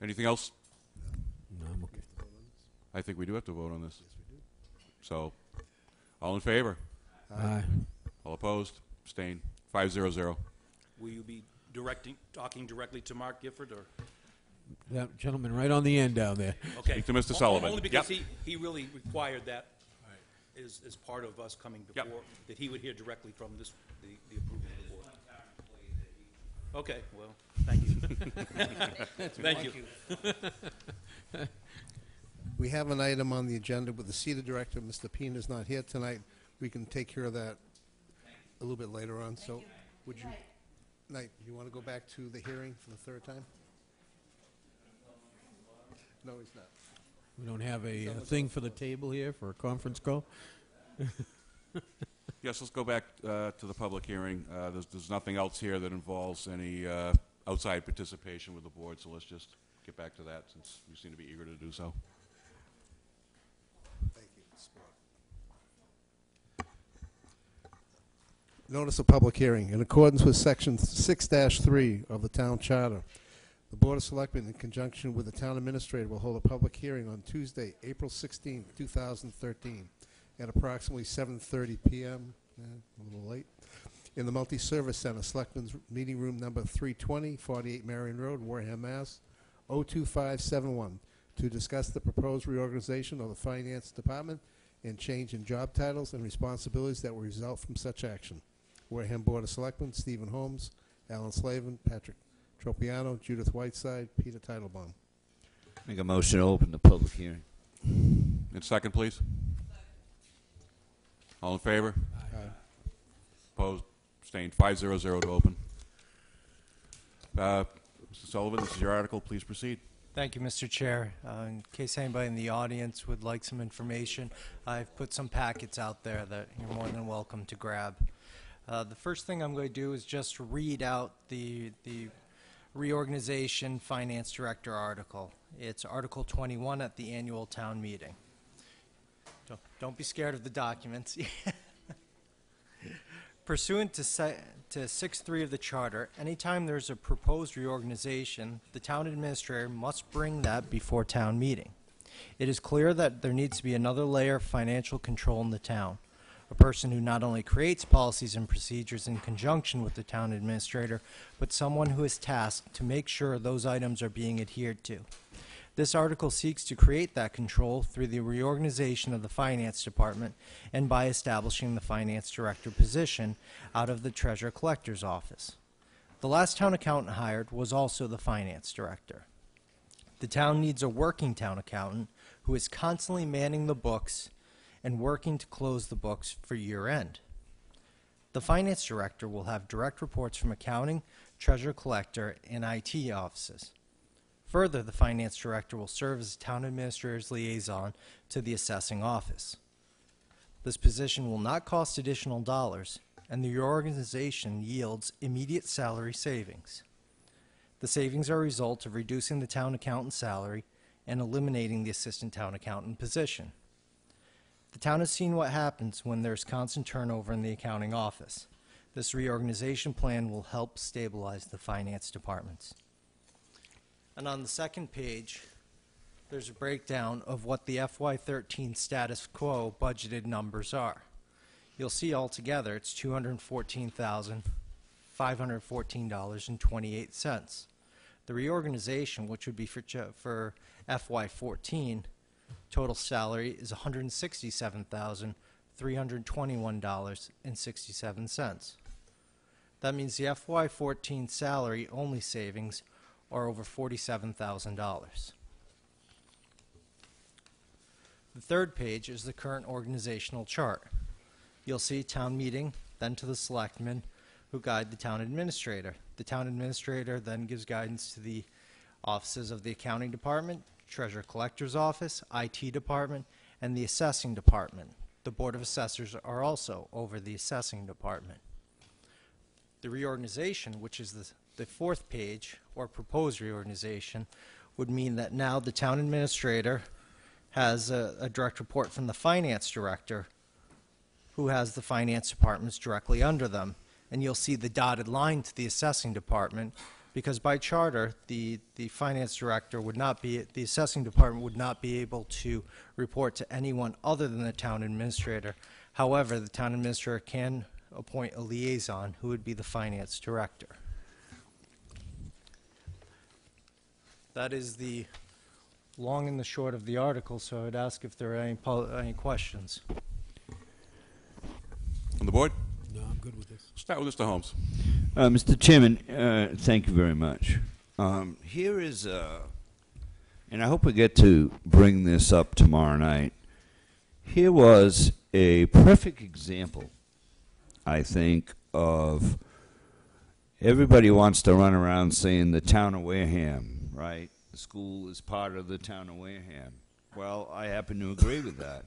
Anything else? No, I'm okay. I think we do have to vote on this. So, all in favor? Aye. All opposed? Abstained? 5-0-0. Will you be talking directly to Mark Gifford, or? That gentleman right on the end down there. Okay. Speak to Mr. Sullivan. Only because Yep. he really required that as part of us coming Yep. before, that he would hear directly from the approval of the board. Okay, well, thank you. Thank you. We have an item on the agenda with the CETA director. Mr. Pina's not here tonight. We can take care of that a little bit later on. So, would you, Knight, you want to go back to the hearing for the third time? No, he's not. We don't have a thing for the table here for a conference call? Yes, let's go back to the public hearing. There's nothing else here that involves any outside participation with the board, so let's just get back to that, since you seem to be eager to do so. Thank you. Notice of public hearing. In accordance with Section 6-3 of the Town Charter, the Board of Selectmen, in conjunction with the Town Administrator, will hold a public hearing on Tuesday, April 16, 2013, at approximately 7:30 p.m., a little late, in the Multi-Service Center, Selectmen's Meeting Room Number 320, 48 Marion Road, Wareham, Mass. 02571, to discuss the proposed reorganization of the Finance Department and change in job titles and responsibilities that will result from such action. Wareham Board of Selectmen, Stephen Holmes, Alan Slavin, Patrick Tropiano, Judith Whiteside, Peter Titlebaum. Make a motion to open the public hearing. And second, please. All in favor? Aye. Opposed? Abstained? 5-0-0 to open. Mr. Sullivan, this is your article. Please proceed. Thank you, Mr. Chair. In case anybody in the audience would like some information, I've put some packets out there that you're more than welcome to grab. The first thing I'm going to do is just read out the reorganization finance director article. It's Article 21 at the annual town meeting. Don't be scared of the documents. Pursuant to 6.3 of the Charter, anytime there's a proposed reorganization, the town administrator must bring that before town meeting. It is clear that there needs to be another layer of financial control in the town. A person who not only creates policies and procedures in conjunction with the town administrator, but someone who is tasked to make sure those items are being adhered to. This article seeks to create that control through the reorganization of the finance department and by establishing the finance director position out of the treasurer collector's office. The last town accountant hired was also the finance director. The town needs a working town accountant who is constantly manning the books and working to close the books for year end. The finance director will have direct reports from accounting, treasurer collector, and IT offices. Further, the finance director will serve as town administrator's liaison to the assessing office. This position will not cost additional dollars, and the reorganization yields immediate salary savings. The savings are a result of reducing the town accountant's salary and eliminating the assistant town accountant position. The town has seen what happens when there's constant turnover in the accounting office. This reorganization plan will help stabilize the finance departments. And on the second page, there's a breakdown of what the FY13 status quo budgeted numbers are. You'll see altogether it's $214,514.28. The reorganization, which would be for FY14, total salary is $167,321.67. That means the FY14 salary only savings are over $47,000. The third page is the current organizational chart. You'll see town meeting, then to the selectmen, who guide the town administrator. The town administrator then gives guidance to the offices of the accounting department, treasurer collector's office, IT department, and the assessing department. The board of assessors are also over the assessing department. The reorganization, which is the fourth page, or proposed reorganization, would mean that now the town administrator has a direct report from the finance director, who has the finance departments directly under them. And you'll see the dotted line to the assessing department, because by charter, the finance director would not be, the assessing department would not be able to report to anyone other than the town administrator. However, the town administrator can appoint a liaison, who would be the finance director. That is the long and the short of the article, so I'd ask if there are any questions. On the board? No, I'm good with this. Start with Mr. Holmes. Mr. Chairman, thank you very much. Here is, and I hope we get to bring this up tomorrow night. Here was a perfect example, I think, of everybody wants to run around saying the town of Wareham, right? The school is part of the town of Wareham. Well, I happen to agree with that.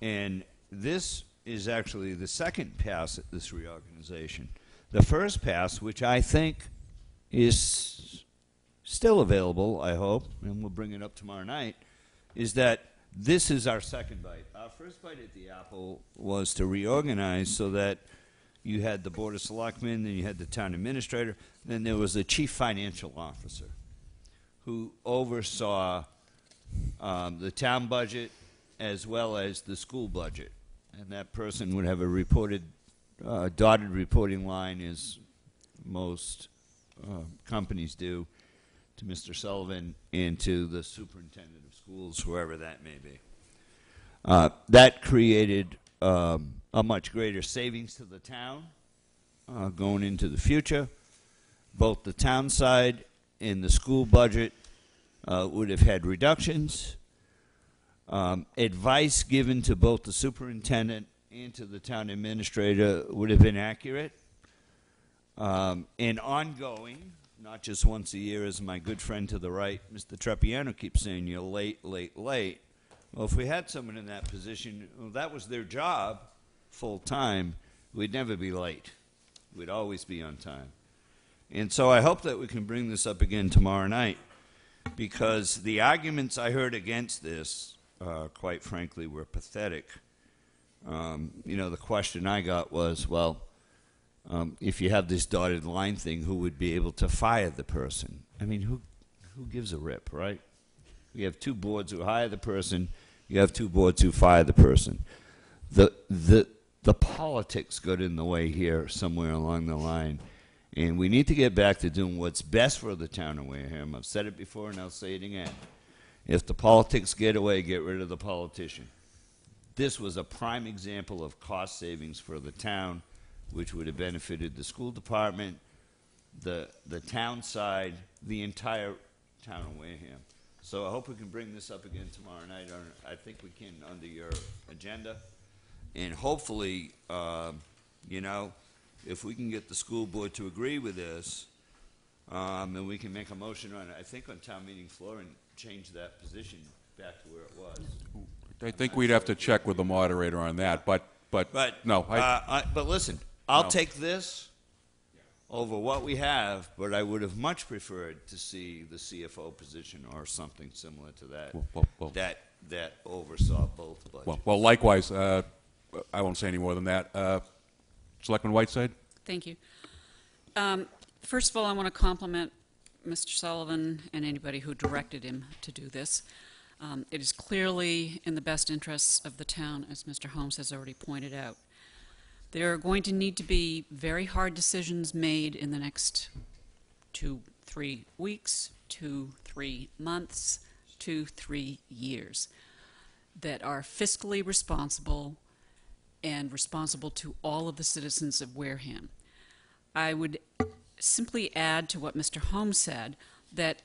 And this is actually the second pass at this reorganization. The first pass, which I think is still available, I hope, and we'll bring it up tomorrow night, is that this is our second bite. Our first bite at the apple was to reorganize so that you had the Board of Selectmen, then you had the town administrator, then there was a chief financial officer who oversaw the town budget as well as the school budget. And that person would have a reported, dotted reporting line, as most companies do, to Mr. Sullivan and to the superintendent of schools, whoever that may be. That created a much greater savings to the town going into the future. Both the town side and the school budget would have had reductions. Advice given to both the superintendent and to the town administrator would have been accurate. And ongoing, not just once a year, as my good friend to the right, Mr. Trepiano, keeps saying, you're late, late, late. Well, if we had someone in that position, well, that was their job full-time, we'd never be late. We'd always be on time. And so I hope that we can bring this up again tomorrow night, because the arguments I heard against this, quite frankly, were pathetic. You know, the question I got was, well, if you have this dotted line thing, who would be able to fire the person? I mean, who gives a rip, right? You have two boards who hire the person. You have two boards who fire the person. The politics got in the way here somewhere along the line. And we need to get back to doing what's best for the town of Wareham. I've said it before, and I'll say it again. If the politics get away, get rid of the politician. This was a prime example of cost savings for the town, which would have benefited the school department, the town side, the entire town of Wareham. So I hope we can bring this up again tomorrow night. I think we can under your agenda. And hopefully, you know, if we can get the school board to agree with this, and we can make a motion on it, I think on town meeting floor, and change that position back to where it was. I think we'd have to check with the moderator on that, but no. But listen, I'll take this over what we have, but I would have much preferred to see the CFO position or something similar to that, that oversaw both budgets. Well, likewise, I won't say any more than that. Selectman Whiteside? Thank you. First of all, I want to compliment Mr. Sullivan and anybody who directed him to do this. It is clearly in the best interests of the town, as Mr. Holmes has already pointed out. There are going to need to be very hard decisions made in the next 2-3 weeks, 2-3 months, 2-3 years that are fiscally responsible and responsible to all of the citizens of Wareham. I would simply add to what Mr. Holmes said that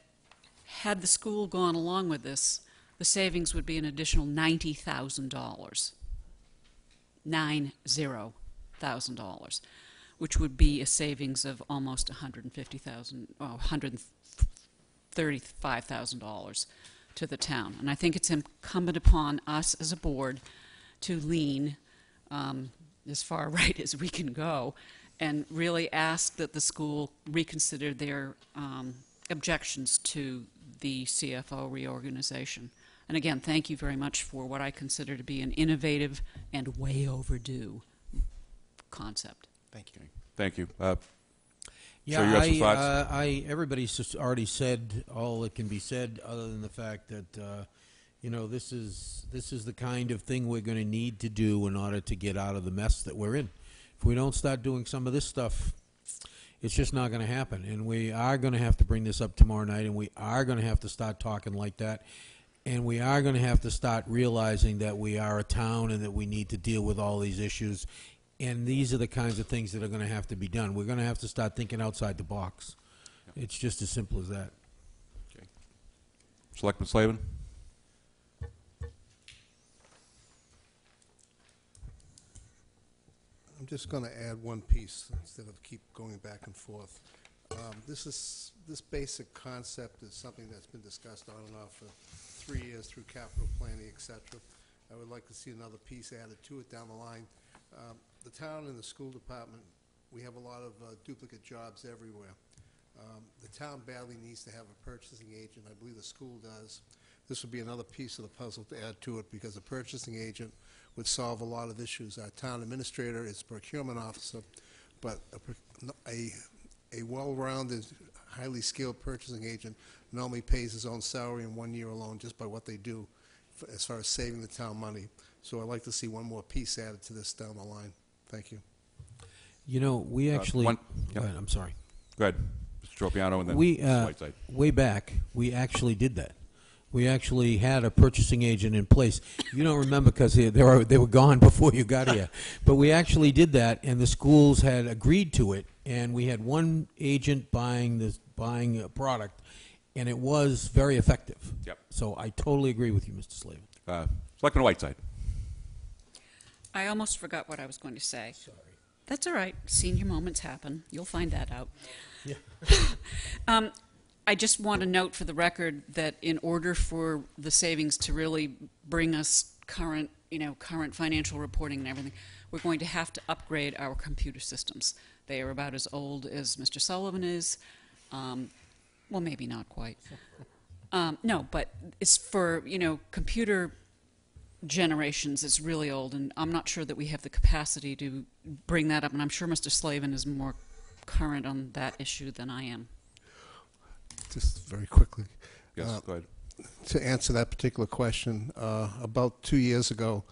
had the school gone along with this, the savings would be an additional $90,000. $90,000, which would be a savings of almost $135,000 to the town. And I think it's incumbent upon us as a board to lean as far right as we can go and really ask that the school reconsider their objections to the CFO reorganization. And again, thank you very much for what I consider to be an innovative and way overdue concept. Thank you. Thank you. Yeah, sure you have some thoughts? Everybody's just already said all that can be said, other than the fact that this is the kind of thing we're going to need to do in order to get out of the mess that we're in. If we don't start doing some of this stuff, it's just not going to happen. And we are going to have to bring this up tomorrow night, and we are going to have to start talking like that. And we are going to have to start realizing that we are a town and that we need to deal with all these issues. And these are the kinds of things that are going to have to be done. We're going to have to start thinking outside the box. It's just as simple as that. Okay. Selectman Slavin? I'm just going to add one piece instead of keep going back and forth. This basic concept is something that's been discussed on and off for 3 years through capital planning, etc. I would like to see another piece added to it down the line. The town and the school department, we have a lot of duplicate jobs everywhere. The town badly needs to have a purchasing agent. I believe the school does. This would be another piece of the puzzle to add to it, because a purchasing agent would solve a lot of issues. Our town administrator is procurement officer, but a well-rounded, highly skilled purchasing agent normally pays his own salary in 1 year alone just by what they do as far as saving the town money. So I'd like to see one more piece added to this down the line. Thank you. We actually... Yep. Go ahead, I'm sorry. Go ahead, Mr. Tropiano, and then Mr. Whiteside. Way back, we actually did that. We actually had a purchasing agent in place. You don't remember because they were gone before you got here. But we actually did that, and the schools had agreed to it, and we had one agent buying a product, and it was very effective. Yep. So I totally agree with you, Mr. Slavin. Selectman Whiteside. I almost forgot what I was going to say. Sorry. That's all right. Senior moments happen. You'll find that out. Yeah. I just want to note for the record that in order for the savings to really bring us current financial reporting and everything, we're going to have to upgrade our computer systems. They are about as old as Mr. Sullivan is. Well, maybe not quite. No, but it's for, computer generations, it's really old, and I'm not sure that we have the capacity to bring that up, and I'm sure Mr. Slavin is more current on that issue than I am. Just very quickly. Yes, go ahead. To answer that particular question, about 2 years ago,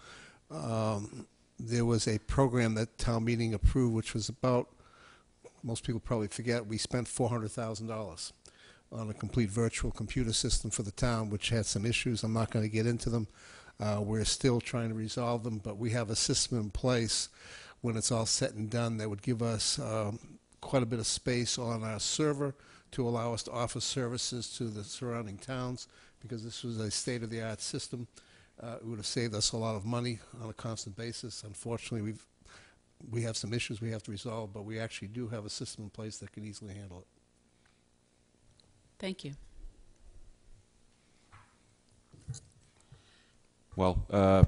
there was a program that town meeting approved, which was about, most people probably forget, we spent $400,000 on a complete virtual computer system for the town, which had some issues. I'm not going to get into them. We're still trying to resolve them, but we have a system in place when it's all said and done that would give us quite a bit of space on our server to allow us to offer services to the surrounding towns, because this was a state-of-the-art system. It would have saved us a lot of money on a constant basis. Unfortunately, we have some issues we have to resolve, but we actually do have a system in place that can easily handle it. Thank you. Well,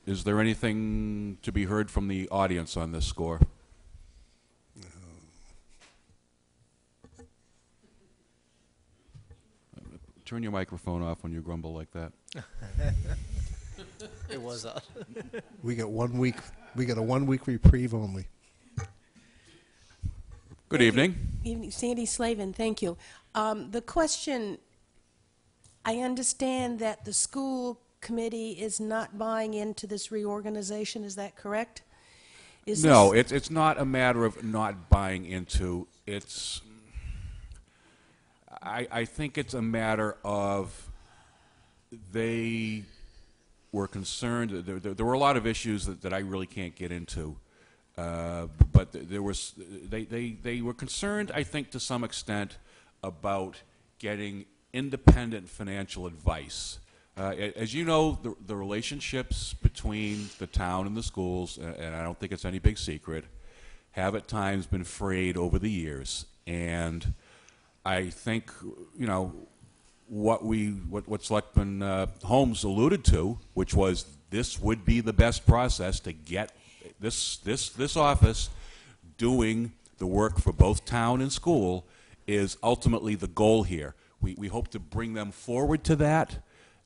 is there anything to be heard from the audience on this score? Turn your microphone off when you grumble like that. It was on. We get 1 week. We get a 1 week reprieve only. Good evening. Evening, Sandy Slavin, thank you. The question, I understand that the school committee is not buying into this reorganization, is that correct? No, it's not a matter of not buying into. I think it's a matter of they were concerned. There were a lot of issues that I really can't get into, but they were concerned, I think, to some extent, about getting independent financial advice. As you know, the relationships between the town and the schools, and I don't think it's any big secret, have at times been frayed over the years. And I think, you know, what Selectman Holmes alluded to, which was this would be the best process to get this office doing the work for both town and school, is ultimately the goal here. We hope to bring them forward to that.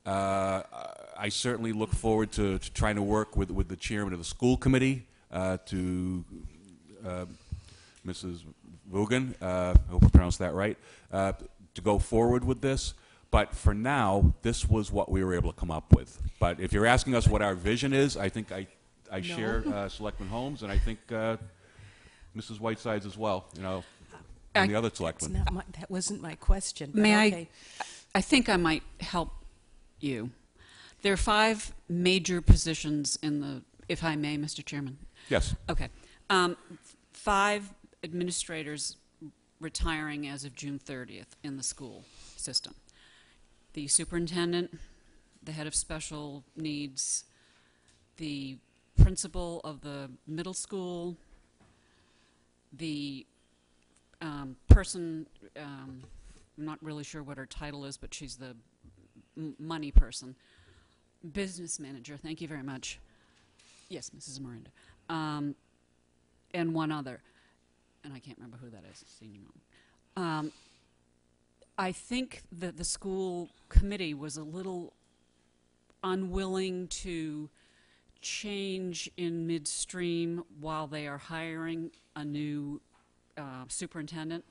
I certainly look forward to trying to work with the chairman of the school committee, to Mrs. Vugan, I hope I pronounced that right, to go forward with this. But for now, this was what we were able to come up with. But if you're asking us what our vision is, I think I share Selectman Holmes, and I think Mrs. Whiteside's as well, you know, and the other selectmen. That wasn't my question. May okay. I think I might help you. There are 5 major positions in the, if I may, Mr. Chairman. Yes. Okay. 5 administrators retiring as of June 30th in the school system. The superintendent, the head of special needs, the principal of the middle school, the person, I'm not really sure what her title is, but she's the money person. Business manager, thank you very much. Yes, Mrs. Miranda. And one other, and I can't remember who that is. Senior moment. I think that the school committee was a little unwilling to change in midstream while they are hiring a new superintendent.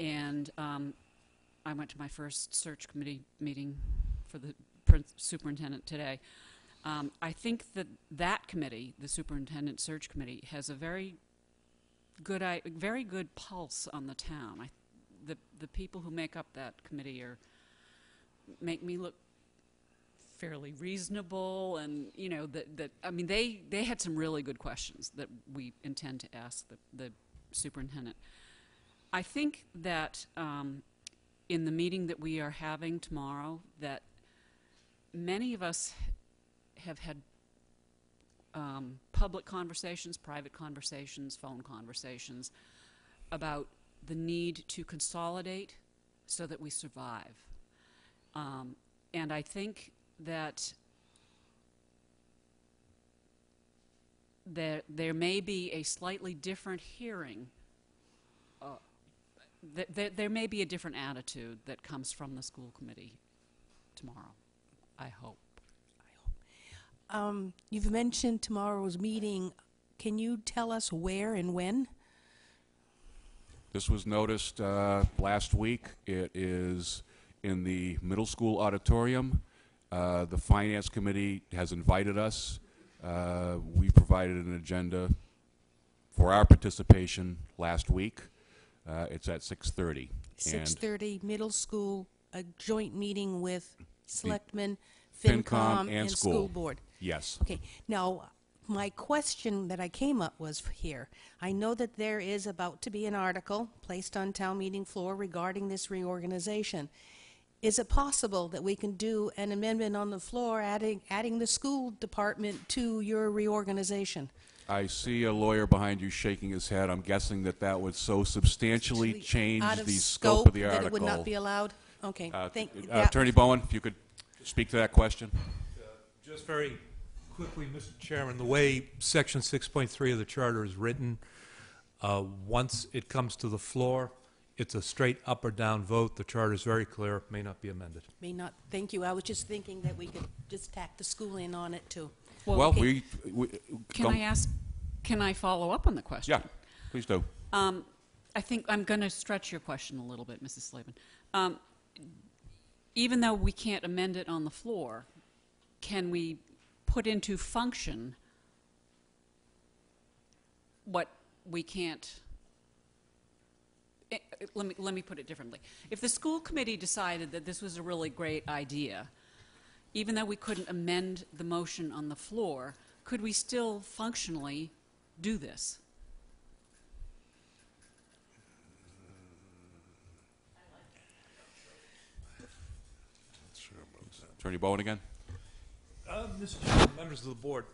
And I went to my first search committee meeting for the superintendent today. I think that committee, the superintendent search committee, has a very good pulse on the town. The people who make up that committee make me look fairly reasonable, and you know I mean they had some really good questions that we intend to ask the superintendent. I think that in the meeting that we are having tomorrow, that many of us have had public conversations, private conversations, phone conversations about the need to consolidate so that we survive. And I think that there may be a slightly different hearing, there may be a different attitude that comes from the school committee tomorrow, I hope. You've mentioned tomorrow's meeting. Can you tell us where and when? This was noticed last week. It is in the middle school auditorium. The Finance Committee has invited us. We provided an agenda for our participation last week. It's at 6:30. 6:30, middle school, a joint meeting with Selectmen, FinCom, and School Board. Yes. Okay. Now, my question that I came up was here. I know that there is about to be an article placed on town meeting floor regarding this reorganization. Is it possible that we can do an amendment on the floor adding the school department to your reorganization? I see a lawyer behind you shaking his head. I'm guessing that would so substantially change Out of the scope of the that article. it would not be allowed? Okay. Attorney Bowen, if you could speak to that question. Just very quickly, Mr. Chairman, the way Section 6.3 of the Charter is written, once it comes to the floor, it's a straight up or down vote. The Charter is very clear, may not be amended. May not. Thank you. I was just thinking that we could just tack the school in on it, too. Well, Can I follow up on the question? Yeah, please do. I think I'm going to stretch your question a little bit, Mrs. Slavin. Even though we can't amend it on the floor, can we put into function what we can't? Let me put it differently. If the school committee decided that this was a really great idea, even though we couldn't amend the motion on the floor, could we still functionally do this? Attorney Bowen again. Mr. Chairman, members of the board,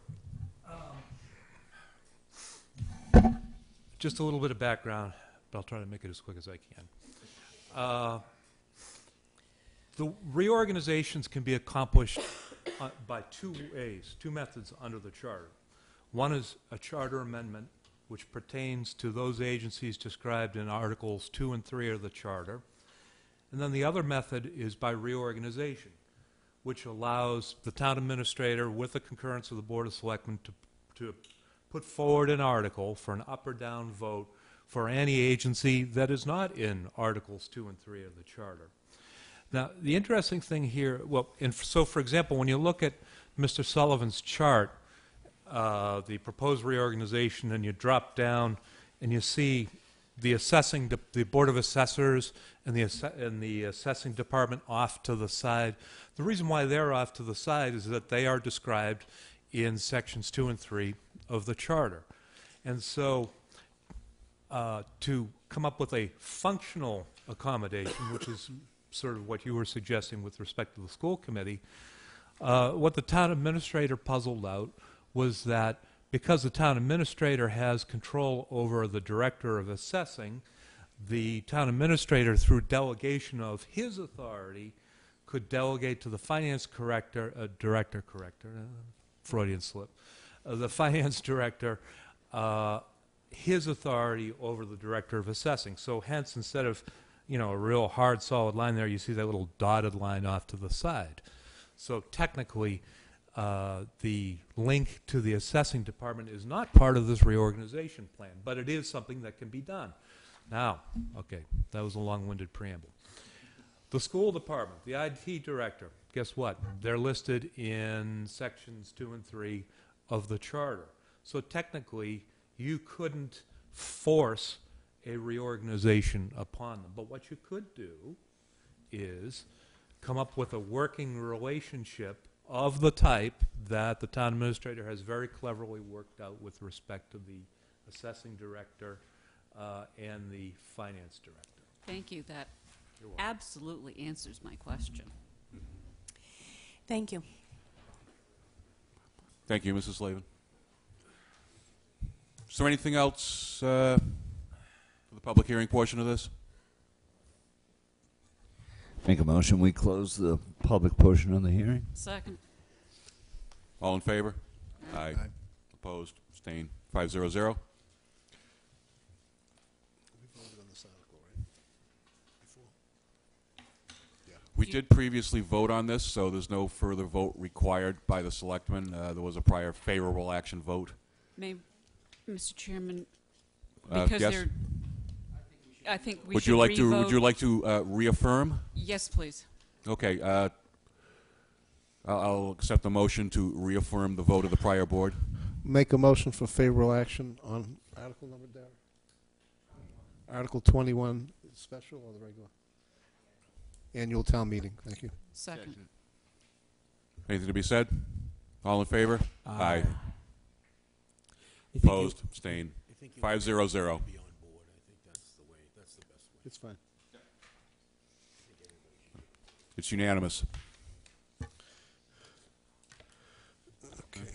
just a little bit of background, but I'll try to make it as quick as I can. The reorganizations can be accomplished by two ways, two methods under the charter. One is a charter amendment, which pertains to those agencies described in Articles 2 and 3 of the charter. And then the other method is by reorganization, which allows the town administrator, with the concurrence of the Board of Selectmen, to put forward an article for an up or down vote for any agency that is not in Articles 2 and 3 of the Charter. Now, the interesting thing here, so for example, when you look at Mr. Sullivan's chart, the proposed reorganization, and you drop down and you see the Board of Assessors and the assessing department off to the side. The reason why they're off to the side is that they are described in sections 2 and 3 of the charter. And so to come up with a functional accommodation, which is sort of what you were suggesting with respect to the school committee, what the town administrator puzzled out was that because the town administrator has control over the director of assessing, the town administrator, through delegation of his authority, could delegate to the finance director, Freudian slip, the finance director, his authority over the director of assessing. So hence, instead of, a real hard, solid line there, you see that little dotted line off to the side. So technically, the link to the assessing department is not part of this reorganization plan, but it is something that can be done. Now, okay, that was a long-winded preamble. The school department, the IT director, guess what? They're listed in sections 2 and 3 of the charter. So technically, you couldn't force a reorganization upon them. But what you could do is come up with a working relationship of the type that the town administrator has very cleverly worked out with respect to the assessing director and the finance director. Thank you. That absolutely answers my question. Thank you. Thank you, Mrs. Slavin. Is there anything else for the public hearing portion of this? Make a motion, we close the public portion of the hearing. Second. All in favor? Aye. Opposed? Abstained? 5-0-0. We did previously vote on this, so there's no further vote required by the selectmen. There was a prior favorable action vote. Mr. Chairman, because yes? I think we Would should you like to? re-vote. Would you like to reaffirm? Yes, please. Okay. I'll accept the motion to reaffirm the vote of the prior board. Make a motion for favorable action on article number, Darrell? Article 21, special or the regular? Annual town meeting. Thank you. Second. Anything to be said? All in favor? Aye. think Opposed? Abstained? 5-0-0. It's fine. It's unanimous. Okay.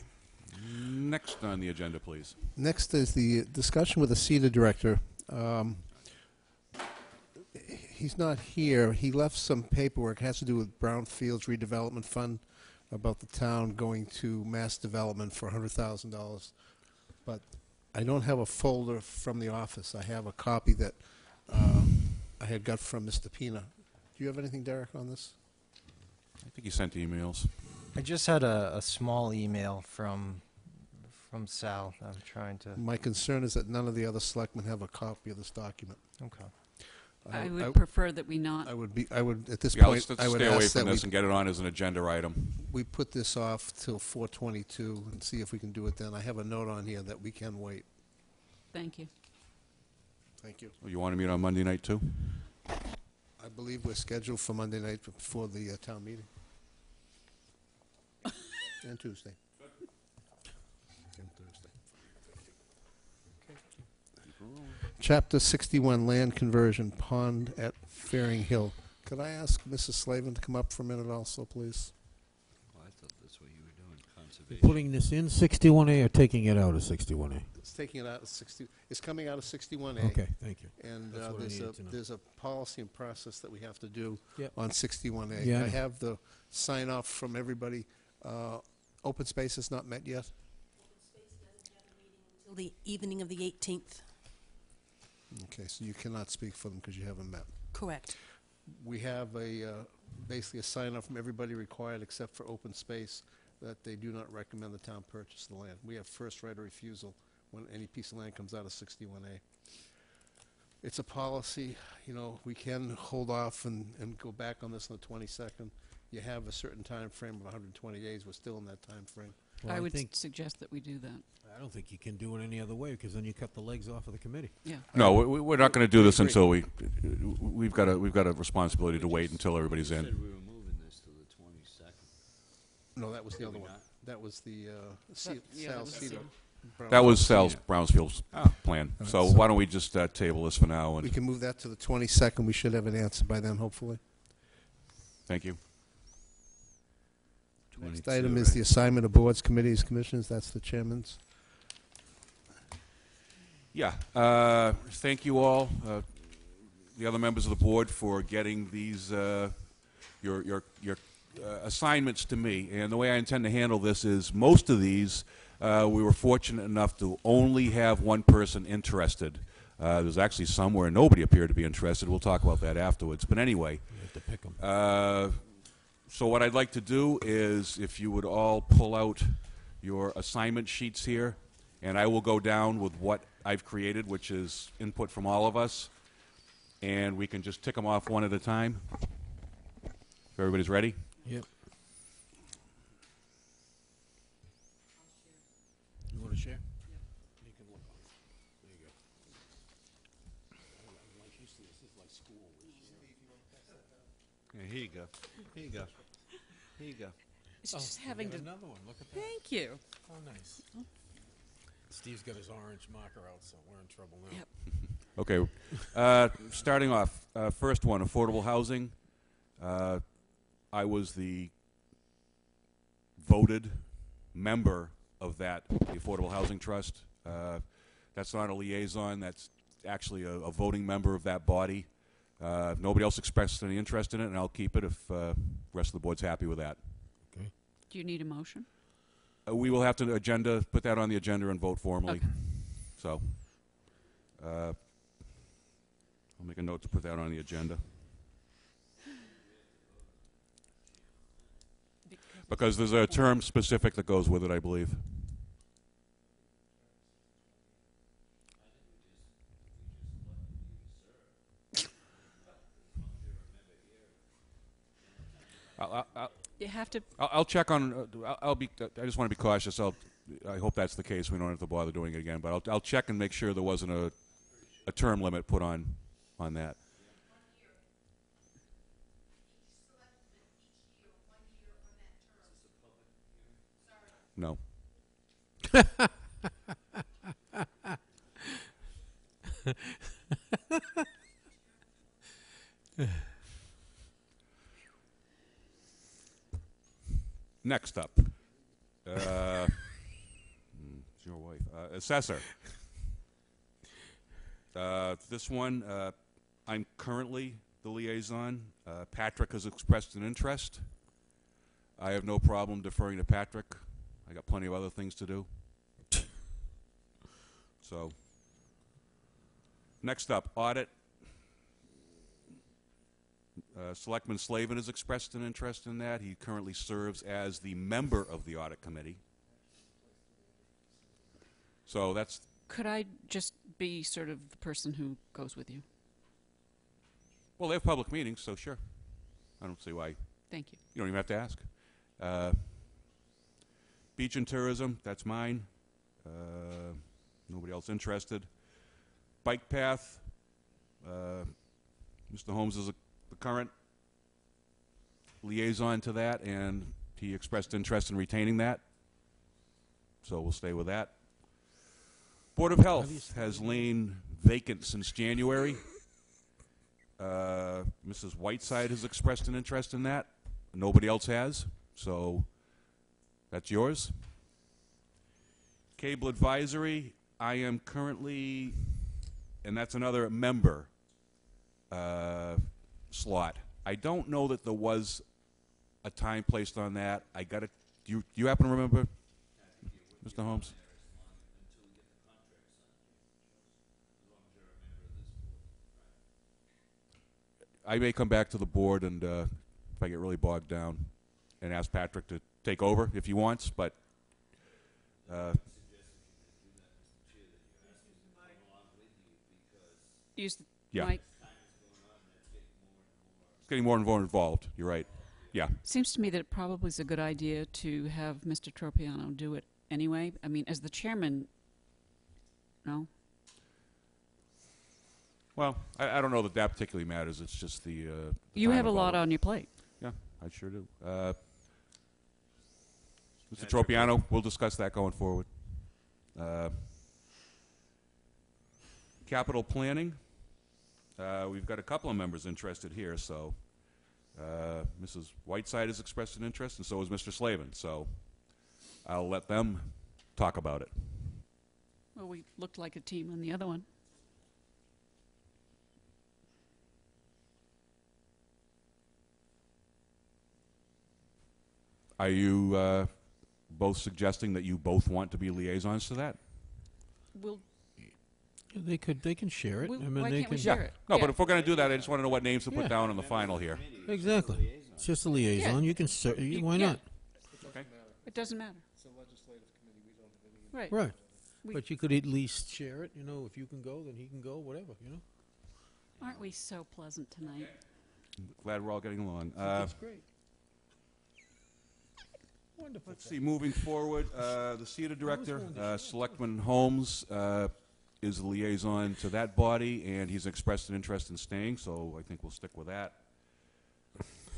Next on the agenda, please. Next is the discussion with the CETA director. He's not here. He left some paperwork. It has to do with Brownfields Redevelopment Fund, about the town going to mass development for $100,000. But I don't have a folder from the office. I have a copy that I had got from Mr. Pina. Do you have anything, Derek, on this? I think he sent emails. I just had a small email from From Sal. I'm trying to. My concern is that none of the other selectmen have a copy of this document. Okay. I would prefer that we not. I would, at this Yeah, point, let's I would stay away ask from that this and get it on as an agenda item. we put this off till 4/22 and see if we can do it then. I have a note on here that we can wait. Thank you. Thank you. You want to meet on Monday night, too? I believe we're scheduled for Monday night before the town meeting. And Tuesday. And Thursday. Chapter 61, Land Conversion, Pond at Fairing Hill. Could I ask Mrs. Slavin to come up for a minute also, please? Oh, I thought that's what you were doing, You're conservation. putting this in 61A or taking it out of 61A? It's taking it out of 60, it's coming out of 61A. Okay, thank you. And That's what I needed to know. there's a policy and process that we have to do Yep. on 61A. Yeah, I I know. have the sign-off from everybody. Open space is not met yet? Till the evening of the 18th. Okay, so you cannot speak for them because you haven't met. Correct. We have basically a sign-off from everybody required except for open space that they do not recommend the town purchase the land. We have first right of refusal when any piece of land comes out of 61A. It's a policy, we can hold off and go back on this on the 22nd. You have a certain time frame of 120 days. We're still in that time frame. Well, I would think, suggest that we do that. I don't think you can do it any other way, because then you cut the legs off of the committee. Yeah. No, we're not going to do this Agree. until we've got a responsibility to wait until everybody's You said in. we were moving this to the 22nd. No, that was the other we one. not? That was the yeah, that Sal was Cedar. That was Brown. Sal's Yeah. Brownsfield's Oh. plan. All right, So so- why don't we just table this for now? We And can move that to the 22nd. We should have an answer by then, hopefully. thank you. Next item is the assignment of boards, committees, commissions. That's the chairman's. Yeah. Thank you all, the other members of the board, for getting these your assignments to me. And the way I intend to handle this is most of these we were fortunate enough to only have one person interested. There's actually some where nobody appeared to be interested. We'll talk about that afterwards. But anyway. You have to pick them. So what I'd like to do is, if you would all pull out your assignment sheets here, and I will go down with what I've created, which is input from all of us, and we can just tick them off one at a time. If everybody's ready? Yep. You want to share? You can look on it. There you go. This is like school. Yeah, here you go. Here you go. Here you go. It's just having to. Another one, look at that. Thank you. Oh, nice. Steve's got his orange marker out, so we're in trouble now. Yep. Okay. Starting off, first one, affordable housing. I was the voted member of that, the Affordable Housing Trust. That's not a liaison. That's actually a voting member of that body. Nobody else expressed any interest in it, and I'll keep it if the rest of the board's happy with that. Okay. Do you need a motion? We will have to put that on the agenda and vote formally. Okay. So, I'll make a note to put that on the agenda. Because there's a term specific that goes with it, I believe. You have to. I'll check on. I'll be. I just want to be cautious. I hope that's the case. We don't have to bother doing it again. But I'll check and make sure there wasn't a term limit put on that. No. Next up, it's your wife, assessor. This one, I'm currently the liaison. Patrick has expressed an interest. I have no problem deferring to Patrick. I got plenty of other things to do. So, next up, audit. Selectman Slavin has expressed an interest in that. He currently serves as the member of the audit committee. So that's, Could I just be sort of the person who goes with you? well, they have public meetings, so sure. I don't see why. Thank you. You don't even have to ask. Beach and tourism, that's mine. Nobody else interested. Bike path, Mr. Holmes is the current liaison to that, and he expressed interest in retaining that. So we'll stay with that. Board of Health has lain vacant since January. Mrs. Whiteside has expressed an interest in that. Nobody else has, so that's yours. Cable Advisory, I am currently, and that's another member slot. I don't know that there was a time placed on that. I got to, do you happen to remember, Mr. Holmes? I may come back to the board and if I get really bogged down and ask Patrick to take over if he wants, but Use the yeah. mic. It's getting more and more involved. You're right. Yeah. Seems to me that it probably is a good idea to have Mr. Tropiano do it anyway. I mean, as the chairman, no? Well, I don't know that that particularly matters. It's just the You time have a of lot all- on your plate. Yeah, I sure do. Mr. Tropiano, we'll discuss that going forward. Capital planning. We've got a couple of members interested here, so Mrs. Whiteside has expressed an interest, and so has Mr. Slavin. So I'll let them talk about it. Well, we looked like a team on the other one. Are you both suggesting that you both want to be liaisons to that? We'll, They can share it. We- I mean, why they can't we can. share it? No, Yeah. but if we're going to do that, I just want to know what names to put Yeah. down on the final here. Exactly. It's just a liaison. You can. Why yeah. not? Okay. It doesn't matter. Right. Right. We- But you could at least share it. You know, if you can go, then he can go. Whatever. You know. Aren't we so pleasant tonight? Glad we're all getting along. That's great. Wonderful. Let's see, moving forward, the theater director, Selectman Holmes, is the liaison to that body, and he's expressed an interest in staying, so I think we'll stick with that.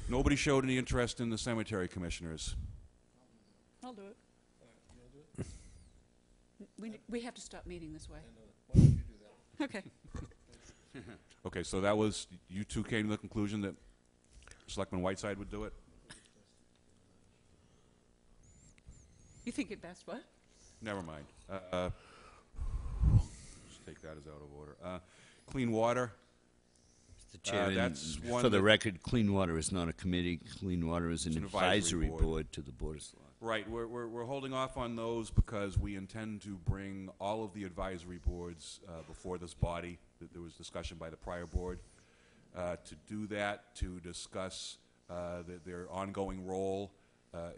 Nobody showed any interest in the cemetery commissioners. I'll do it. We have to stop meeting this way. Okay. Okay, so that was, you two came to the conclusion that Selectman Whiteside would do it? You think it best, what? Never mind. Let's take that as out of order. Clean water. Mr. Chair, that's one for the that- record, Clean Water is not a committee. Clean Water is an advisory board to the Board of Selectmen. Right, we're holding off on those because we intend to bring all of the advisory boards before this body. There was discussion by the prior board to do that, to discuss their ongoing role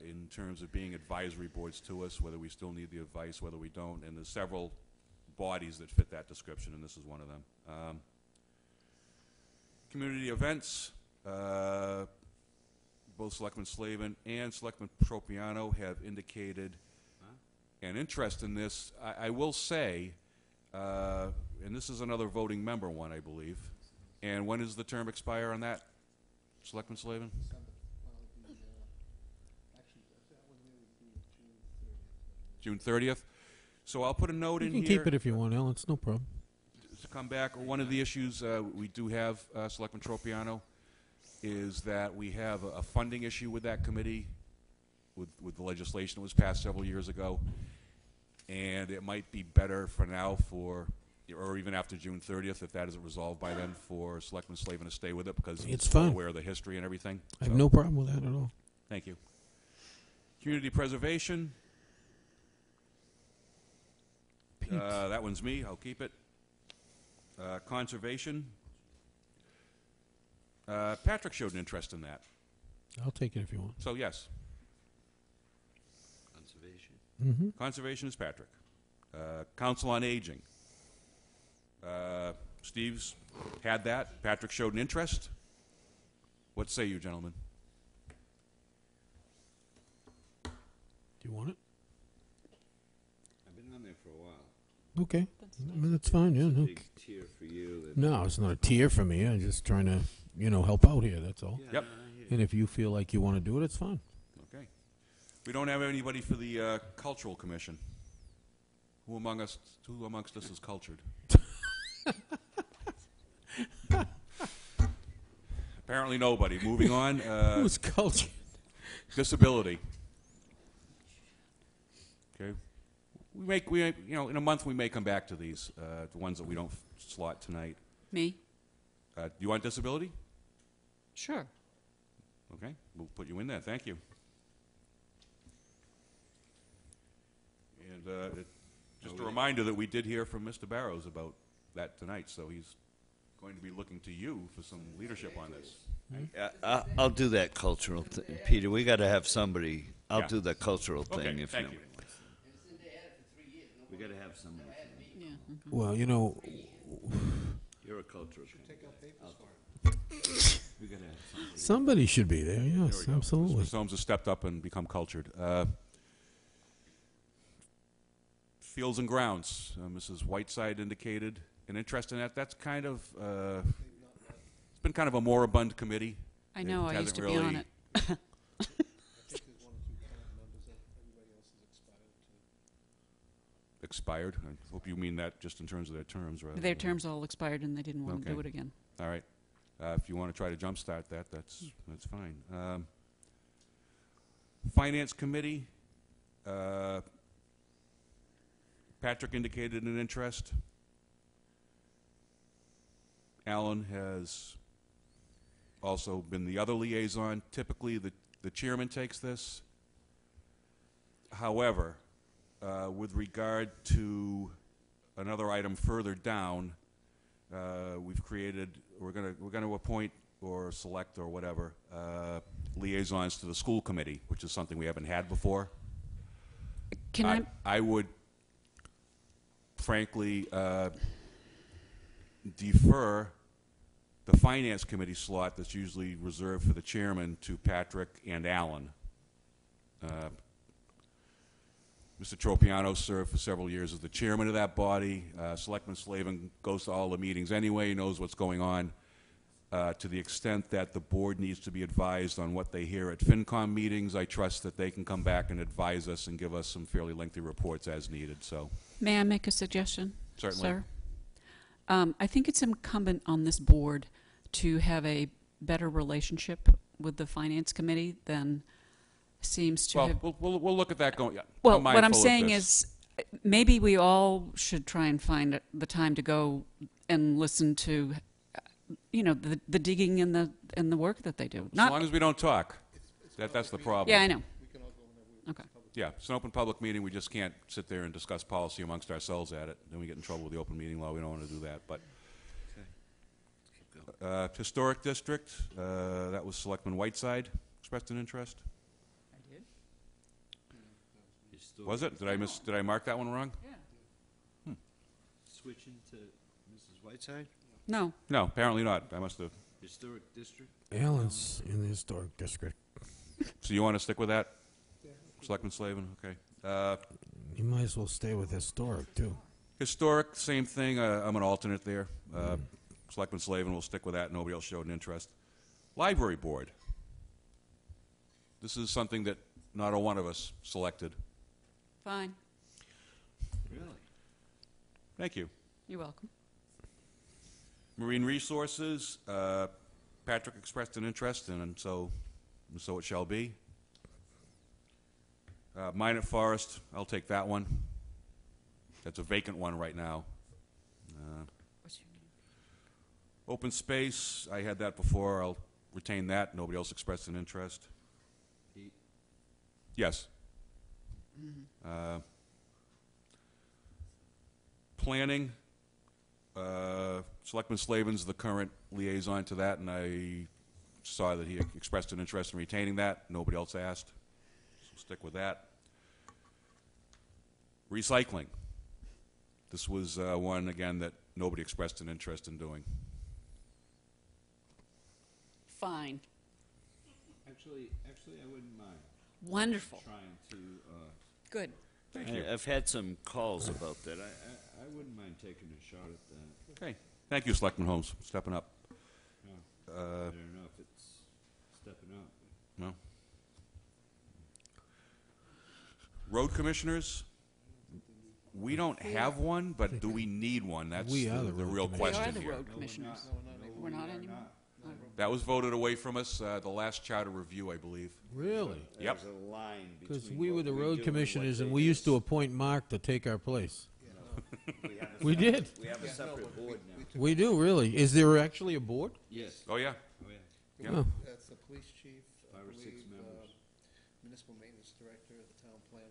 in terms of being advisory boards to us, whether we still need the advice, whether we don't, and there's several bodies that fit that description, and this is one of them. Community events. Both Selectman Slavin and Selectman Tropiano have indicated an interest in this. I will say, and this is another voting member one, I believe. And when does the term expire on that, Selectman Slavin? June 30th. So I'll put a note You in can here. keep it if you want, Al. It's no problem. To come back, one of the issues we do have, Selectman Tropiano, is that we have a funding issue with that committee, with the legislation that was passed several years ago, and it might be better for now for, or even after June 30th, if that isn't resolved by then, for Selectman Slavin to stay with it, because It's he's well fine. aware of the history and everything. I have So, no problem with that at all. Thank you. Community preservation. That one's me. I'll keep it. Conservation. Patrick showed an interest in that. I'll take it if you want. So, yes. Conservation. Mm-hmm. Conservation is Patrick. Council on Aging. Steve's had that. Patrick showed an interest. What say you, gentlemen? Do you want it? I've been on there for a while. Okay. I mean, that's fine, yeah. No. Big tear for you. that- No, it's not a tear for me. I'm just trying to, help out here, that's all. Yeah, Yep. no, I hear you. And if you feel like you want to do it, it's fine. Okay. We don't have anybody for the Cultural Commission. Who amongst us is cultured? Apparently nobody. Moving on. Who's cultured? Disability. Okay. In a month we may come back to these, the ones that we don't slot tonight. Me? Do you want disability? Sure. Okay, we'll put you in there. Thank you. And just a reminder that we did hear from Mr. Barrows about that tonight, so he's going to be looking to you for some leadership on this. I'll do that cultural thing. Peter, we got to have somebody. I'll Yeah. do the cultural thing. Okay, if thank no- you. We got to have somebody. Yeah. Well, You're a cultural thing. We got to have somebody. somebody should be there, There yes, we go. absolutely. Mr. Soames has stepped up and become cultured. Fields and Grounds. Mrs. Whiteside indicated an interest in that. That's kind of, it's been kind of a moribund committee. I know, It I used hasn't to be on really- it. Expired. I hope you mean that just in terms of their terms, rather. Their than- terms all expired and they didn't want to do Okay. it again. All right. If you want to try to jumpstart that, that's fine. Finance Committee. Patrick indicated an interest. Alan has also been the other liaison. Typically, the chairman takes this. However, with regard to another item further down, we're going to appoint or select or whatever liaisons to the school committee, which is something we haven't had before. Can I would frankly defer the finance committee slot that's usually reserved for the chairman to Patrick and Alan. Mr. Tropiano served for several years as the chairman of that body. Selectman Slavin goes to all the meetings anyway, knows what's going on. To the extent that the board needs to be advised on what they hear at FinCom meetings, I trust that they can come back and advise us and give us some fairly lengthy reports as needed. So, May I make a suggestion? Certainly. Sir? I think it's incumbent on this board to have a better relationship with the Finance Committee than seems to have... we'll look at that going. Yeah, Well, I'm what I'm mindful of saying this. is maybe we all should try and find the time to go and listen to, the digging and the work that they do. As long as we don't talk, that's the problem. Yeah, I know. Okay. Yeah, it's an open public meeting. We just can't sit there and discuss policy amongst ourselves at it. Then we get in trouble with the open meeting law. We don't want to do that. But Historic District, that was Selectman Whiteside expressed an interest. I did. Was it? Did I mark that one wrong? Yeah. Switching to Mrs. Whiteside? No. No, apparently not. I must have. Historic District? Alan's in the historic district. So you want to stick with that? Selectman Slavin? Okay. You might as well stay with historic, too. Historic, same thing. I'm an alternate there. Selectman Slavin will stick with that. Nobody else showed an interest. Library Board. This is something that not a one of us selected. Fine. Really? Thank you. You're welcome. Marine Resources, Patrick expressed an interest, and so it shall be. Minot Forest, I'll take that one. That's a vacant one right now. What's your name? Open Space, I had that before. I'll retain that. Nobody else expressed an interest. Pete? Yes. Planning, Selectman Slavin's the current liaison to that, and I saw that he expressed an interest in retaining that. Nobody else asked, so stick with that. Recycling. This was one, again, that nobody expressed an interest in doing. Fine. Actually, I wouldn't mind Wonderful. trying to. Good. Thank you. I've had some calls about that. I wouldn't mind taking a shot at that. Okay. Thank you, Selectman Holmes, stepping up. I don't know if it's stepping up. No? Road commissioners? We don't have one, but do we need one? That's We are the the road real commissioners. We are question the here. road commissioners. We're not anymore? That was voted away from us, the last charter review, I believe. Really? Yep. There's a line Because between we were what the we do road and commissioners, what and they we do. used to appoint Mark to take our place. We have a We separate- did. We have a separate board now. We do, really. Is there actually a board? Yes. Oh, yeah. Oh, yeah. Yeah. Oh. That's the police chief, 5 or 6 members. municipal maintenance director, the town planner.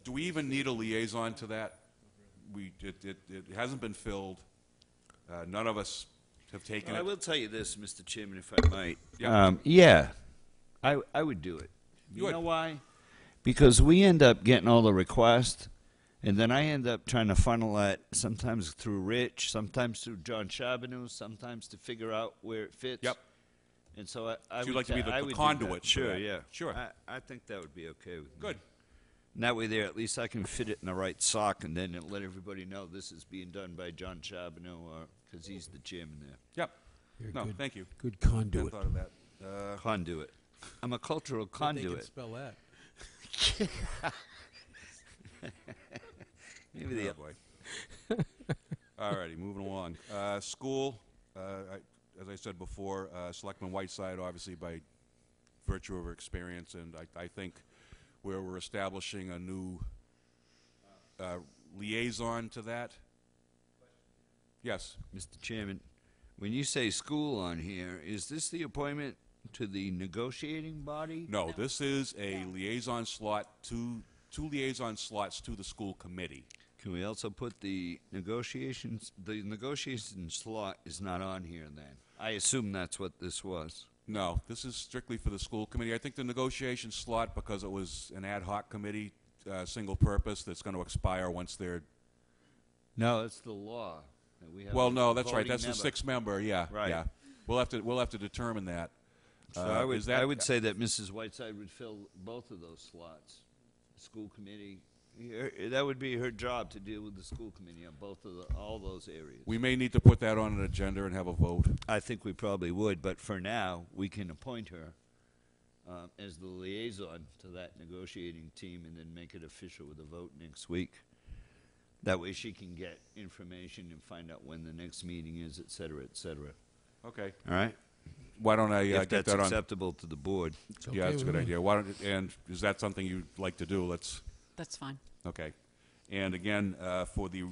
Do we even need a liaison to that? It hasn't been filled. None of us have taken I it. will tell you this, Mr. Chairman, if I might. Yeah. I would do it. You You would? know why? Because we end up getting all the requests, and then I end up trying to funnel that sometimes through Rich, sometimes through John Charbonneau, sometimes to figure out where it fits. Yep. And so I So you'd would like to be ta- the I would do conduit that. for Sure, that. yeah. Sure. I think that would be okay with me. Good. And that way there, at least I can fit it in the right sock, and then let everybody know this is being done by John Charbonneau, because he's the chairman there. Yep. You're No, good- thank you. Good Hadn't conduit. thought of that. Conduit. I'm a cultural They can conduit. spell that. Maybe the Oh, boy. All righty, moving along. School, as I said before, Selectman Whiteside, obviously by virtue of her experience, and I think where we're establishing a new liaison to that. Yes. Mr. Chairman, when you say school on here, is this the appointment to the negotiating body? No, this is a liaison slot, two liaison slots to the school committee. Can we also put the negotiations slot is not on here then? I assume that's what this was. No, this is strictly for the school committee. I think the negotiation slot, because it was an ad hoc committee, single purpose, that's going to expire once they're... No, it's the law. That we have Well, a no, that's right. voting That's the member. 6-member, yeah. Right. Yeah. We'll have to determine that. So Is that- I would say that Mrs. Whiteside would fill both of those slots. School committee, that would be her job to deal with the school committee on all those areas. We may need to put that on an agenda and have a vote. I think we probably would, but for now, we can appoint her as the liaison to that negotiating team and then make it official with a vote next week. That way she can get information and find out when the next meeting is, et cetera, et cetera. Okay. All right? Why don't I If get that's that on? acceptable to the board. Yeah, that's a good idea. Why don't, and is that something you'd like to do? That's fine. Okay. And again, for the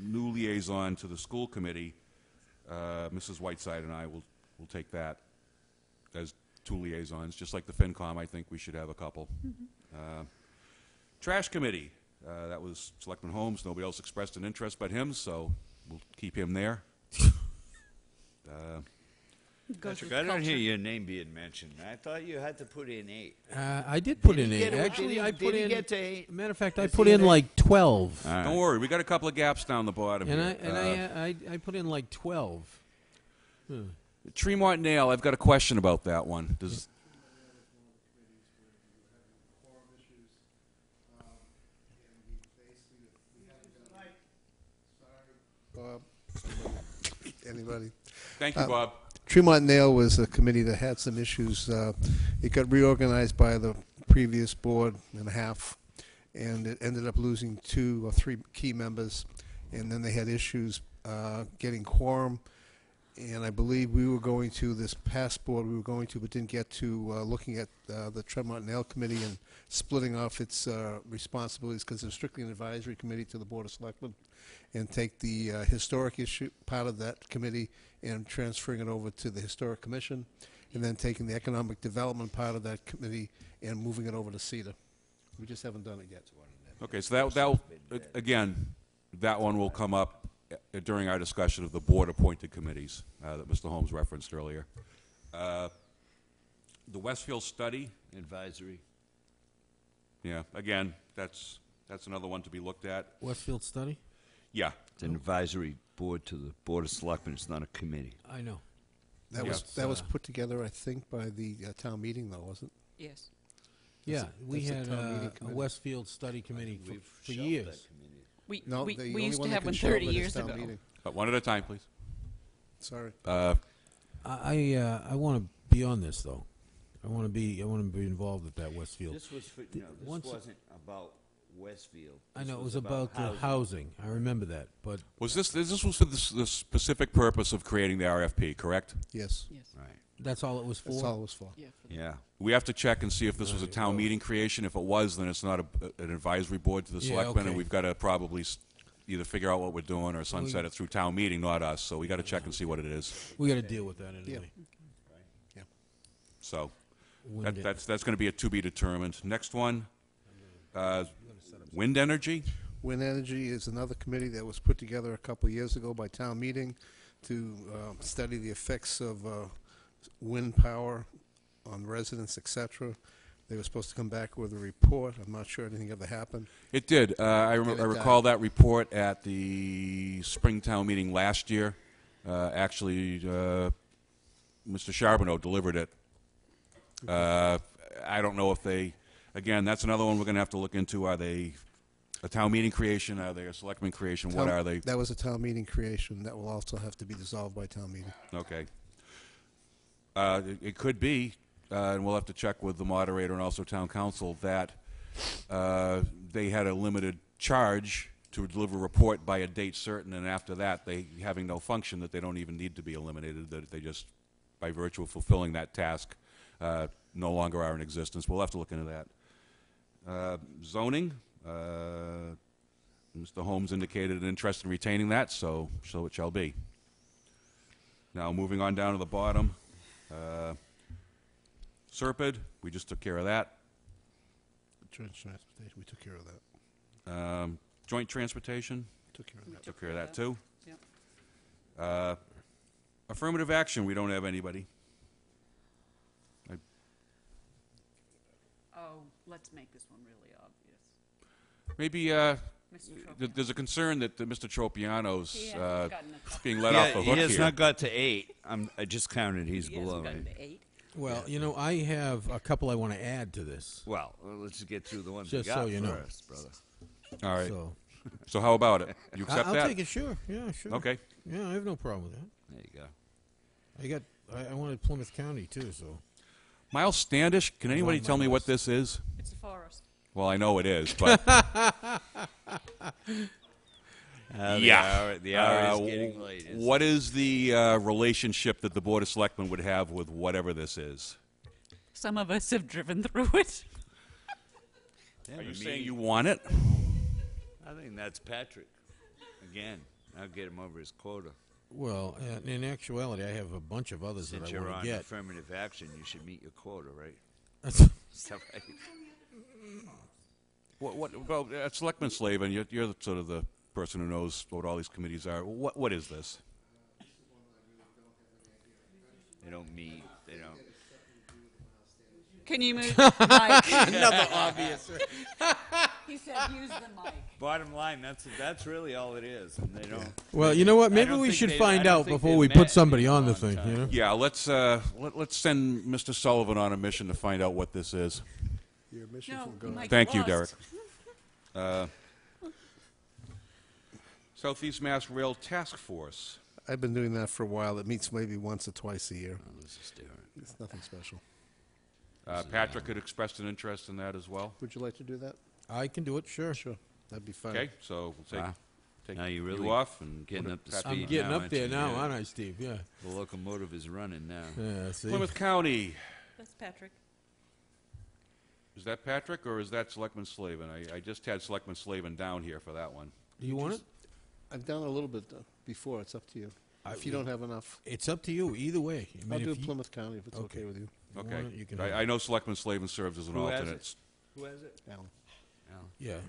new liaison to the school committee, Mrs. Whiteside and I will take that as 2 liaisons, just like the FinCom. I think we should have a couple. Trash committee, that was Selectman Holmes. Nobody else expressed an interest but him, so we'll keep him there. Goes Patrick, with I don't hear culture. your name being mentioned. I thought you had to put in 8. I did put Did in he 8. get it? Actually, Did he- I did put he in. get to 8? Matter of fact, I Is put he in at like 12. All right. Don't worry, we got a couple of gaps down the bottom And here. I put in like 12. Tremont Nail, I've got a question about that one. Does Bob, anybody? Thank you, Bob. Tremont Nail was a committee that had some issues. It got reorganized by the previous board and a half, and it ended up losing 2 or 3 key members, and then they had issues getting quorum. And I believe we were going to, this past board, but didn't get to looking at the Tremont Nail Committee and splitting off its responsibilities, because it's strictly an advisory committee to the Board of Selectmen, and take the historic issue part of that committee and transferring it over to the Historic Commission, and then taking the economic development part of that committee and moving it over to CETA. We just haven't done it yet. Okay, so that again, that one will come up during our discussion of the board-appointed committees that Mr. Holmes referenced earlier. The Westfield study, Advisory. yeah, again, that's That's another one to be looked at. Westfield study? Yeah. It's an advisory board to the Board of Selectmen. It's not a committee. I know. That was put together, I think, by the town meeting, though, wasn't it? Yes. Yeah, we that's a had town meeting a committee. Westfield study committee We've for shelved years. that committee. We, No, we, the we only used to one that have can one shelve 30 it is years town ago. meeting. But one at a time, please. Sorry. I want to be on this though. I want to be involved with that Westfield. This was for, The- no, this once- wasn't about Westfield. I This know it was about the housing. housing. I remember that, but Was this was for the specific purpose of creating the RFP, correct? Yes. Yes. Right. that's all it was for. That's all it was for. Yeah. for the- Yeah. We have to check and see if this was a Right, town well- meeting creation. If it was, then it's not an advisory board to the Yeah, selectmen, and okay. we've got to probably either figure out what we're doing or sunset it through town meeting, not us. So we got to check and see what it is. We got to deal with that anyway. So Wind it. that's going to be a to be determined. Next one, wind energy. Wind Energy is another committee that was put together a couple of years ago by town meeting to study the effects of wind power on residents, etc. They were supposed to come back with a report. I'm not sure anything ever happened. It did. I Did it recall that report at the Springtown meeting last year. Actually, Mr. Charbonneau delivered it. I don't know if they, again, that's another one we're going to have to look into. Are they a town meeting creation? Are they a selectman creation? What are they? That was a town meeting creation. That will also have to be dissolved by town meeting. Okay. It could be, and we'll have to check with the moderator and also town council, that they had a limited charge to deliver a report by a date certain, and after that, they having no function, that they don't even need to be eliminated, that they just, by virtue of fulfilling that task, no longer are in existence. We'll have to look into that. Zoning, Mr. Holmes indicated an interest in retaining that, so it shall be. Now, moving on down to the bottom, Serpid, we just took care of that. Transportation, we took care of that. Joint transportation, Took care of that. took care of that too. Yep. Affirmative action, we don't have anybody. Oh, let's make this one really obvious. Maybe Mr. Tropiano. there's a concern that Mr. Tropiano's He hasn't gotten a- being let off the hook He has here. not got to 8. I just counted. He's He below hasn't gotten me. to 8. Well, you know, I have a couple I want to add to this. Well, let's just get through the ones Just we got so you know. first, brother. All right. So So how about it? You accept I'll that? take it. Sure. Yeah. Sure. Okay. Yeah, I have no problem with that. There you go. I wanted Plymouth County too. So Miles Standish, can anybody on my tell me what list. this is? It's a forest. Well, I know it is, but yeah. The hour is getting late. isn't What is the relationship that the Board of Selectmen would have with whatever this is? Some of us have driven through it. it? Are you saying you want it? I think that's Patrick. Again, I'll get him over his quota. well, in actuality, I have a bunch of others Since that I you're want on to get. affirmative action, you should meet your quota, right? That's- Is that right? Well, Selectman Slavin, you're sort of the person who knows what all these committees are. What is this? They don't meet. They don't. Can you move the mic? Another obvious. He said use the mic. Bottom line, that's really all it is, and they don't. Well, you know what? I Maybe don't we think should they- I find don't out think before they've we met put somebody in a on the long thing. time. You know? Yeah, let's send Mr. Sullivan on a mission to find out what this is. Your mission No, from you God. might Thank get you, lost. Derek. Southeast Mass Rail Task Force. I've been doing that for a while. It meets maybe once or twice a year. Oh, this is different. It's nothing special. Patrick had expressed an interest in that as well. Would you like to do that? I can do it. Sure. Sure. That'd be fine. Okay, so we'll take, Wow. take Now you really off and getting put up to Patrick I'm speed. on. getting now, up there aren't you? now, Yeah. aren't I, Steve? Yeah. The locomotive is running now. Yeah. See. Plymouth County. That's Patrick. Is that Patrick or is that Selectman Slavin? I just had Selectman Slavin down here for that one. Do you want it? I've done a little bit before. It's up to you. If you don't have enough, It's up to you. Either way. I mean, I'll do if you- Plymouth County if it's okay with you. you Okay. want it, you can I know Selectman Slavin serves as an Who has alternate. it? Who has it? Alan. Yeah.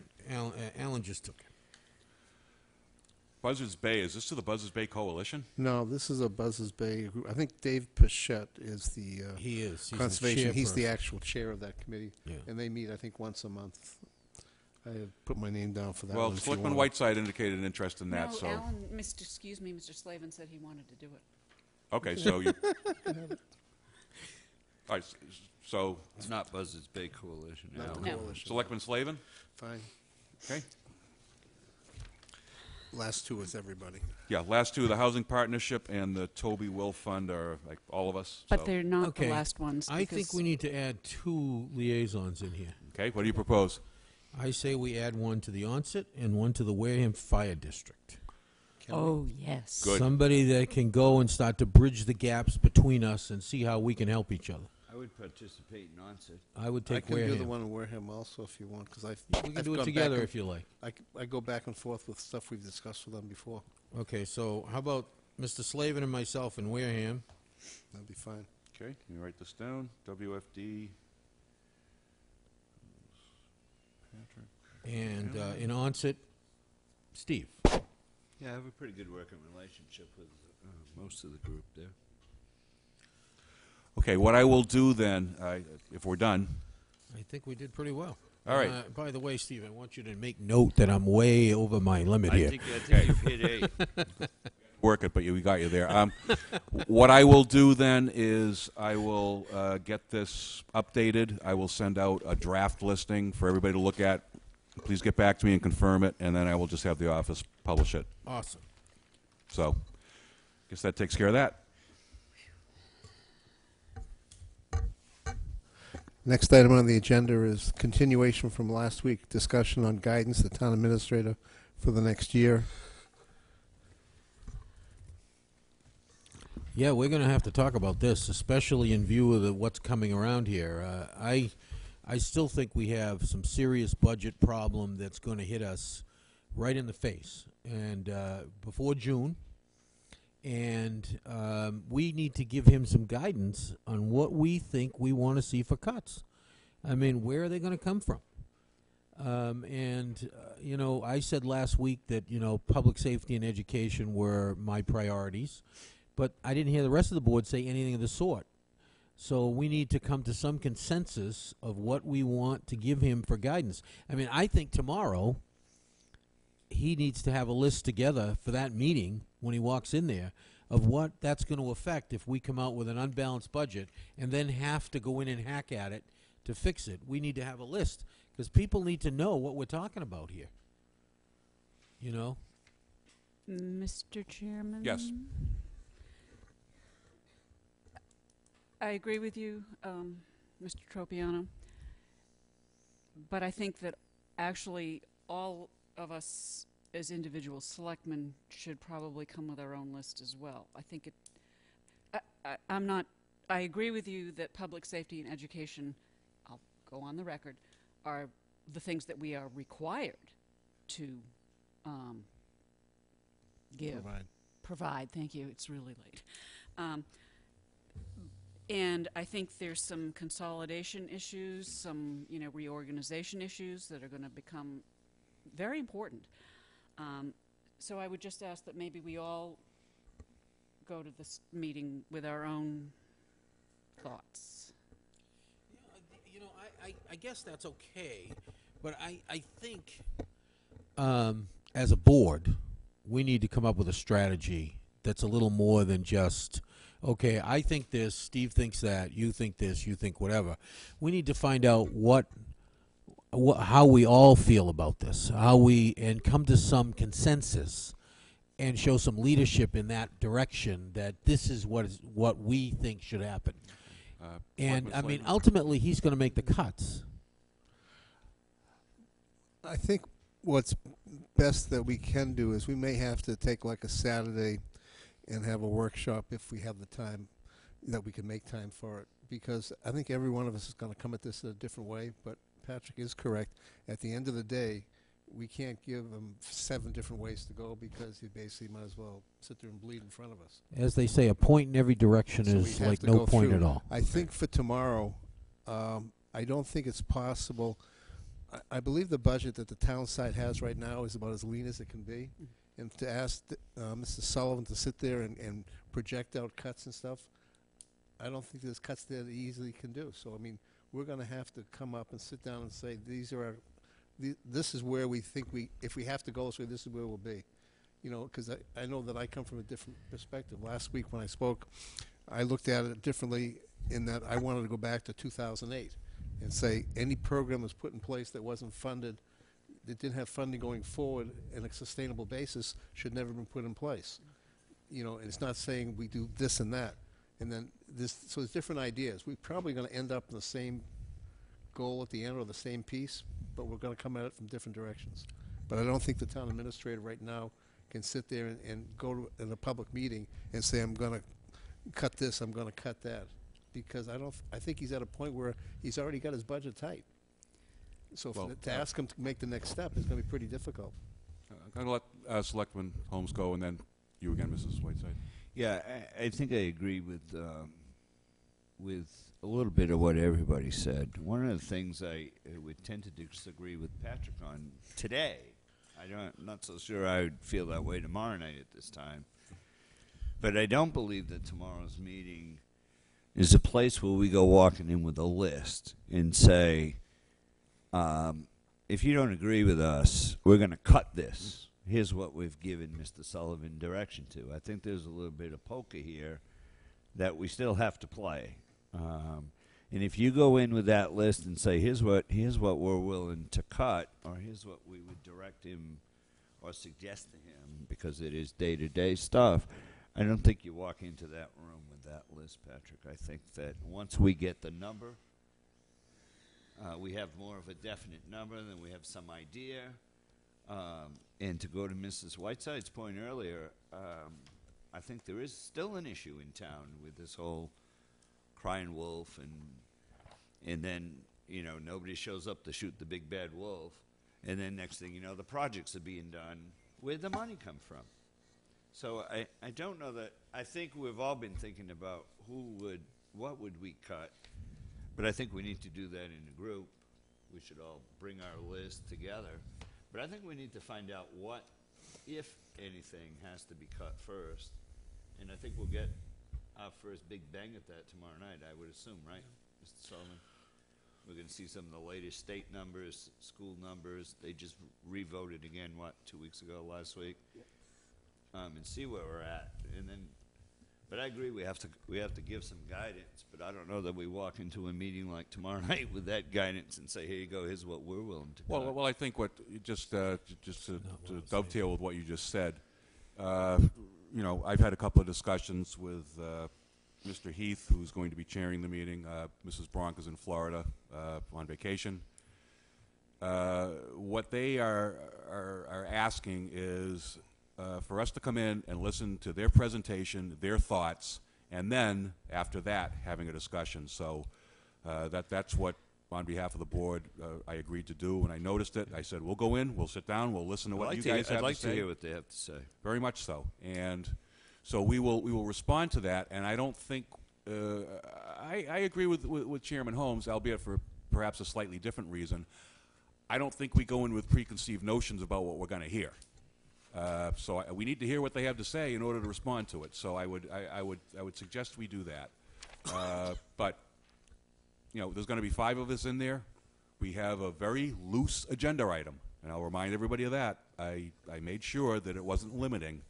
Alan just took it. Buzzards Bay, is this to the Buzzards Bay Coalition? No, this is a Buzzards Bay group. I think Dave Pichette is the He is. He's the conservation. He's the chairperson. actual chair of that committee, Yeah. and they meet I think once a month. I put my name down for that Well, one. if you Selectman wanna- Whiteside indicated an interest in that, No, so. Alan, excuse me, Mr. Slavin said he wanted to do it. Okay, so you, all right, so, It's not Buzzard's Bay Coalition. Not the No. coalition. Selectman Slavin? Fine. Okay. Last two is everybody. Yeah, last two, the Housing Partnership and the Toby Will Fund are like all of us. But so- they're not Okay. the last ones. I think because- we need to add 2 liaisons in here. Okay, what do you propose? I say we add one to the onset and one to the Wareham Fire District. Oh, yes. Good. Somebody that can go and start to bridge the gaps between us and see how we can help each other. I would participate in onset. I would I take can Wareham. do the one in Wareham also if you want, because We I've can do gone it back together and- if you like. I go back and forth with stuff we've discussed with them before. Okay, so how about Mr. Slavin and myself in Wareham? That'd be fine. Okay, can you write this down? WFD. Patrick. And in onset, Steve. Yeah, I have a pretty good working relationship with most of the group there. Okay, what I will do then, if we're done, I think we did pretty well. All right. By the way, Steve, I want you to make note that I'm way over my limit here. I think you've hit 8. work it, but we got you there. What I will do then is I will get this updated. I will send out a draft listing for everybody to look at. Please get back to me and confirm it, and then I will just have the office publish it. Awesome. So, guess that takes care of that. Next item on the agenda is continuation from last week, discussion on guidance, the town administrator for the next year. Yeah, we're going to have to talk about this, especially in view of what's coming around here. I still think we have some serious budget problem that's going to hit us right in the face, and before June. And we need to give him some guidance on what we think we want to see for cuts. I mean, where are they going to come from? You know, I said last week that, you know, public safety and education were my priorities, but I didn't hear the rest of the board say anything of the sort. So we need to come to some consensus of what we want to give him for guidance. I mean, I think tomorrow he needs to have a list together for that meeting when he walks in there of what that's going to affect if we come out with an unbalanced budget and then have to go in and hack at it to fix it. We need to have a list because people need to know what we're talking about here. You know? Mr. Chairman? Yes. I agree with you, Mr. Tropiano. But I think that actually all of us as individual selectmen should probably come with our own list as well. I think it, I'm not, I agree with you that public safety and education, I'll go on the record, are the things that we are required to give. Provide, thank you, it's really late. And I think there's some consolidation issues, some, you know, reorganization issues that are going to become very important. So I would just ask that maybe we all go to this meeting with our own thoughts. You know, I guess that's okay, but I think as a board, we need to come up with a strategy that's a little more than just, okay, I think this, Steve thinks that, you think this, you think whatever. We need to find out how we all feel about this, and come to some consensus and show some leadership in that direction that this is what we think should happen. And I mean, ultimately, he's going to make the cuts. I think what's best that we can do is we may have to take like a Saturday and have a workshop if we have the time, that we can make time for it. Because I think every one of us is going to come at this in a different way, but Patrick is correct. At the end of the day, we can't give them 7 different ways to go because he basically might as well sit there and bleed in front of us. As they say, a point in every direction So we is have like to no go point through. at all. I think for tomorrow, I don't think it's possible. I believe the budget that the town side has right now is about as lean as it can be. And to ask Mr. Sullivan to sit there and project out cuts and stuff, I don't think there's cuts there that he easily can do. So, I mean, we're going to have to come up and sit down and say, these are this is where we think if we have to go this way, this is where we'll be. You know, because I know that I come from a different perspective. Last week when I spoke, I looked at it differently in that I wanted to go back to 2008 and say any program was put in place that wasn't funded, that didn't have funding going forward on a sustainable basis, should never have been put in place. You know, and it's not saying we do this and that. And then so there's different ideas. We're probably going to end up in the same goal at the end or the same piece, but we're going to come at it from different directions. But I don't think the town administrator right now can sit there and go to in a public meeting and say, I'm going to cut this, I'm going to cut that. Because I think he's at a point where he's already got his budget tight. So to ask him to make the next step is going to be pretty difficult. I'm going to let Selectman Holmes go, and then you again, Mrs. Whiteside. Yeah, I think I agree with a little bit of what everybody said. One of the things I would tend to disagree with Patrick on today, I'm not so sure I would feel that way tomorrow night at this time, but I don't believe that tomorrow's meeting is a place where we go walking in with a list and say, if you don't agree with us, we're going to cut this. Here's what we've given Mr. Sullivan direction to. I think there's a little bit of poker here that we still have to play. And if you go in with that list and say, here's what we're willing to cut, or here's what we would direct him or suggest to him, because it is day-to-day stuff, I don't think you walk into that room with that list, Patrick. I think that once we get the number, we have more of a definite number, then we have some idea. And to go to Mrs. Whiteside's point earlier, I think there is still an issue in town with this whole crying wolf, and then, you know, nobody shows up to shoot the big bad wolf, and then next thing you know, the projects are being done. Where'd the money come from? So I don't know that. I think we've all been thinking about what would we cut, but I think we need to do that in a group. We should all bring our list together. But I think we need to find out what, if anything, has to be cut first. And I think we'll get our first big bang at that tomorrow night, I would assume, right, Mr. Sullivan? We're going to see some of the latest state numbers, school numbers. They just re-voted again, 2 weeks ago, last week? Yep. And see where we're at. And then, but I agree, we have to give some guidance, but I don't know that we walk into a meeting like tomorrow night with that guidance and say, here you go, here's what we're willing to cut. Well, I think just to dovetail with what you just said, you know, I've had a couple of discussions with Mr. Heath, who's going to be chairing the meeting. Mrs. Bronk is in Florida on vacation. What they are asking is for us to come in and listen to their presentation, their thoughts, and then, after that, having a discussion. So that's what, on behalf of the board, I agreed to do. When I noticed it, I said, we'll go in, we'll sit down, we'll listen to what you guys have to say. I'd like to hear what they have to say. Very much so. And so we will respond to that, and I don't think, I agree with Chairman Holmes, albeit for perhaps a slightly different reason. I don't think we go in with preconceived notions about what we're going to hear. So we need to hear what they have to say in order to respond to it. So I would suggest we do that. But you know, there's going to be 5 of us in there. We have a very loose agenda item, and I'll remind everybody of that. I made sure that it wasn't limiting,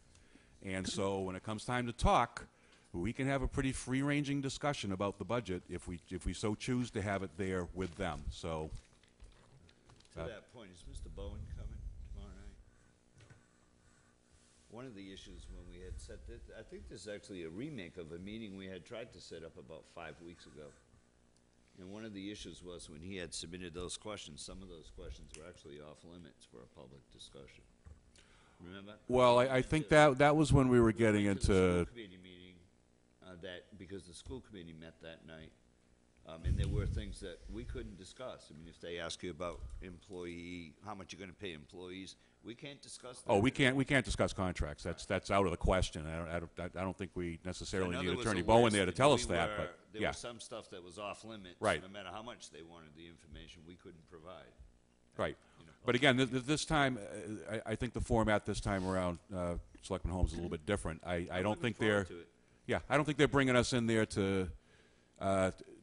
and so when it comes time to talk, we can have a pretty free-ranging discussion about the budget if we so choose to have it there with them. So. To that point, is Mr. Bowen coming tomorrow night? One of the issues when we had set this, I think this is actually a remake of a meeting we had tried to set up about 5 weeks ago. And one of the issues was when he had submitted those questions, some of those questions were actually off limits for a public discussion. Remember? Well, I think that was when we were getting into the school committee meeting, because the school committee met that night. And there were things that we couldn't discuss. I mean, if they ask you about how much you're going to pay employees, we can't discuss that. Oh, we can't discuss contracts. That's out of the question. I don't think we necessarily need Attorney Bowen there to tell us that. But there was some stuff that was off limits. Right. No matter how much they wanted the information, we couldn't provide. Right. But again, this time, I think the format this time around, Selectman Holmes, is a little bit different. I don't think they're. Yeah, I don't think they're bringing us in there to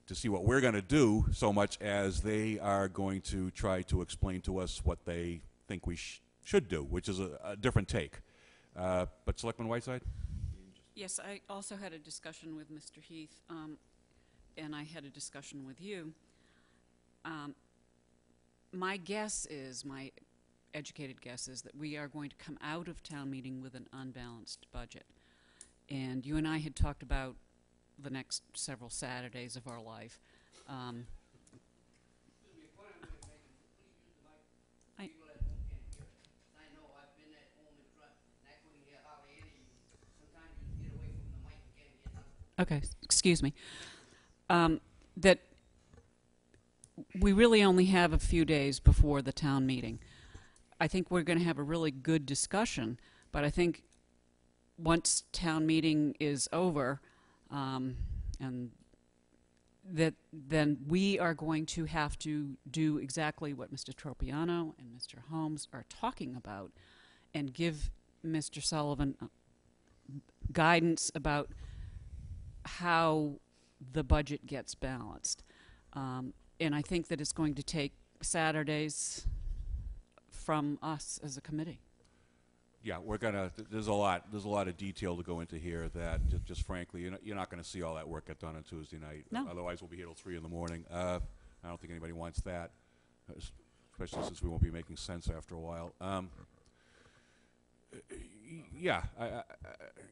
to see what we're going to do so much as they are going to try to explain to us what they think we should do, which is a different take. But Selectman Whiteside? Yes, I also had a discussion with Mr. Heath, and I had a discussion with you. My guess is, my educated guess is, that we are going to come out of town meeting with an unbalanced budget. And you and I had talked about the next several Saturdays of our life. Okay, excuse me. That we really only have a few days before the town meeting. I think we're going to have a really good discussion, but I think once town meeting is over, and that then we are going to have to do exactly what Mr. Tropiano and Mr. Holmes are talking about, and give Mr. Sullivan guidance about how the budget gets balanced. And I think that it's going to take Saturdays from us as a committee. Yeah, we're gonna. There's a lot of detail to go into here that, just frankly, you're not going to see all that work get done on Tuesday night. No. Otherwise, we'll be here till 3 in the morning. I don't think anybody wants that, especially since we won't be making sense after a while. Yeah,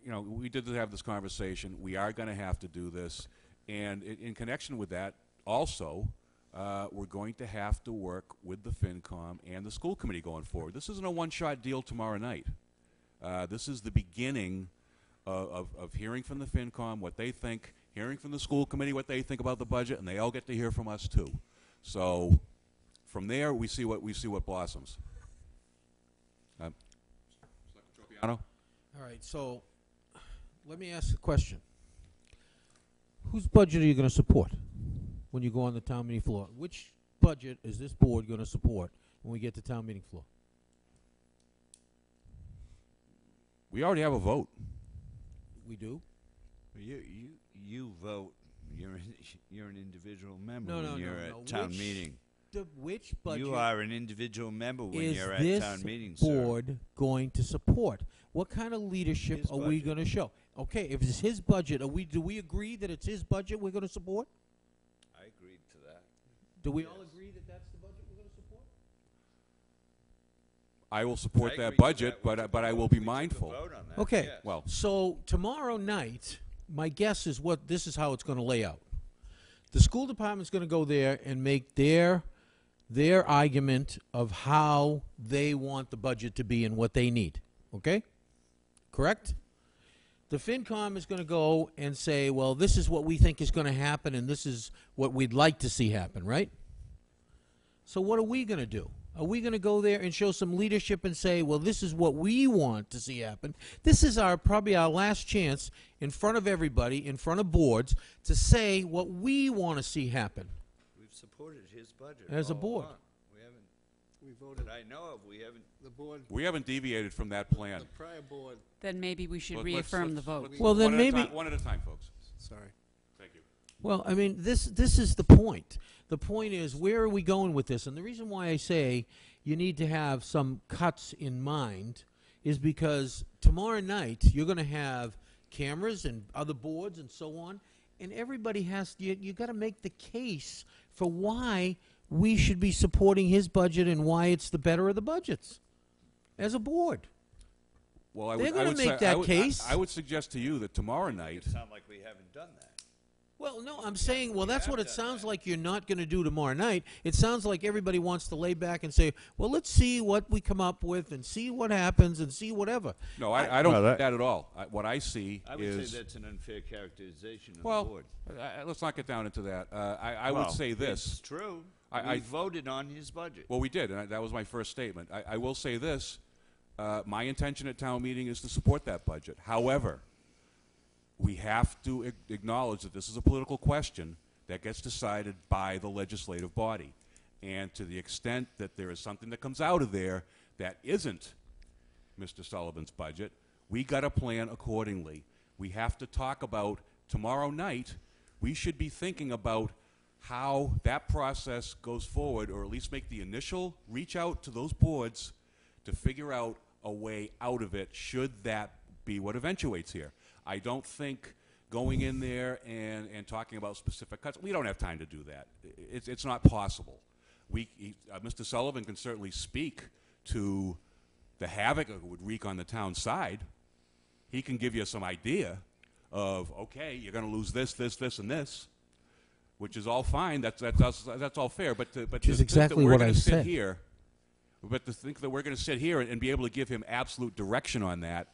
we did have this conversation. We are going to have to do this, and in connection with that, also, we're going to have to work with the FinCom and the school committee going forward. This isn't a one-shot deal tomorrow night. This is the beginning of hearing from the FinCom what they think, hearing from the school committee what they think about the budget, and they all get to hear from us too. So from there, we see what blossoms. All right, so let me ask a question. Whose budget are you going to support when you go on the town meeting floor? Which budget is this board going to support when we get to town meeting floor? We already have a vote. We do? You vote. You're an individual member No, when you're at town meeting. Which budget You are an individual member when is you're at this town meeting, board going to support? What kind of leadership His are we budget. going to show? Okay, if it's his budget, do we agree that it's his budget we're going to support? I agreed to that. Do we all agree that that's the budget we're going to support? I will support I that agree to budget, that. but I will be We took a mindful. vote on that, Okay. yes. Well, So tomorrow night, my guess is this is how it's going to lay out. The school department's going to go there and make their argument of how they want the budget to be and what they need. Okay? Correct? The FinCom is going to go and say, well, this is what we think is going to happen and this is what we'd like to see happen, right? So what are we going to do? Are we going to go there and show some leadership and say, well, this is what we want to see happen? This is probably our last chance in front of everybody, in front of boards, to say what we want to see happen. We've supported his budget As a all board. along. We voted. That I know of, we haven't. The board, we haven't deviated from that plan. the prior board. Then maybe we should Let's- reaffirm let's- the vote. let's- Well, then one at a maybe- time- one at a time, folks. Sorry. Thank you. Well, I mean, this is the point. The point is, where are we going with this? And the reason why I say you need to have some cuts in mind is because tomorrow night you're going to have cameras and other boards and so on, and everybody has you got to make the case for why we should be supporting his budget and why it's the better of the budgets as a board. Well, I They're would, gonna I would make say, that I would, case. I would suggest to you that tomorrow night. It sounds like we haven't done that. Well, no, I'm saying, well, we that's have what it done sounds that. like you're not going to do tomorrow night. It sounds like everybody wants to lay back and say, well, let's see what we come up with and see what happens and see whatever. No, I don't Well, think that at all. What I see I would is. say that's an unfair characterization of well, the board. let's not get down into that. I would Well, say this. It's true. I We voted on his budget. Well, we did, and that was my first statement. I will say this. My intention at town meeting is to support that budget. However, we have to acknowledge that this is a political question that gets decided by the legislative body. And to the extent that there is something that comes out of there that isn't Mr. Sullivan's budget, we got to plan accordingly. We have to talk about tomorrow night. We should be thinking about how that process goes forward, or at least make the initial reach out to those boards to figure out a way out of it, should that be what eventuates here. I don't think going in there and talking about specific cuts, we don't have time to do that. It's not possible. Mr. Sullivan can certainly speak to the havoc it would wreak on the town side. He can give you some idea of, okay, you're going to lose this, this, this, and this, which is all fine. That's all fair. But to Which is think that exactly we're what gonna I sit said. here, but to think that we're going to sit here and be able to give him absolute direction on that,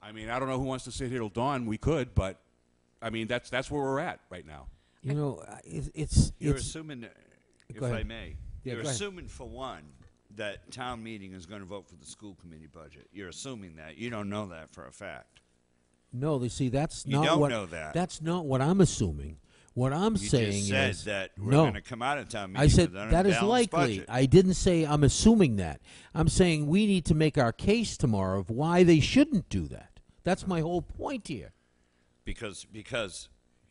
I mean, I don't know who wants to sit here till dawn. We could, but I mean, that's where we're at right now. You know, You're assuming, if Go ahead. I may, Yeah, you're go ahead. assuming, for one, that town meeting is going to vote for the school committee budget. You're assuming that. You don't know that for a fact. No, you see, that's You not don't what. know that. That's not what I'm assuming. What I'm You saying just said is that we're no. going to come out of town meeting I said with an that is unbalanced likely. budget. I didn't say I'm assuming that. I'm saying we need to make our case tomorrow of why they shouldn't do that. That's my whole point here. Because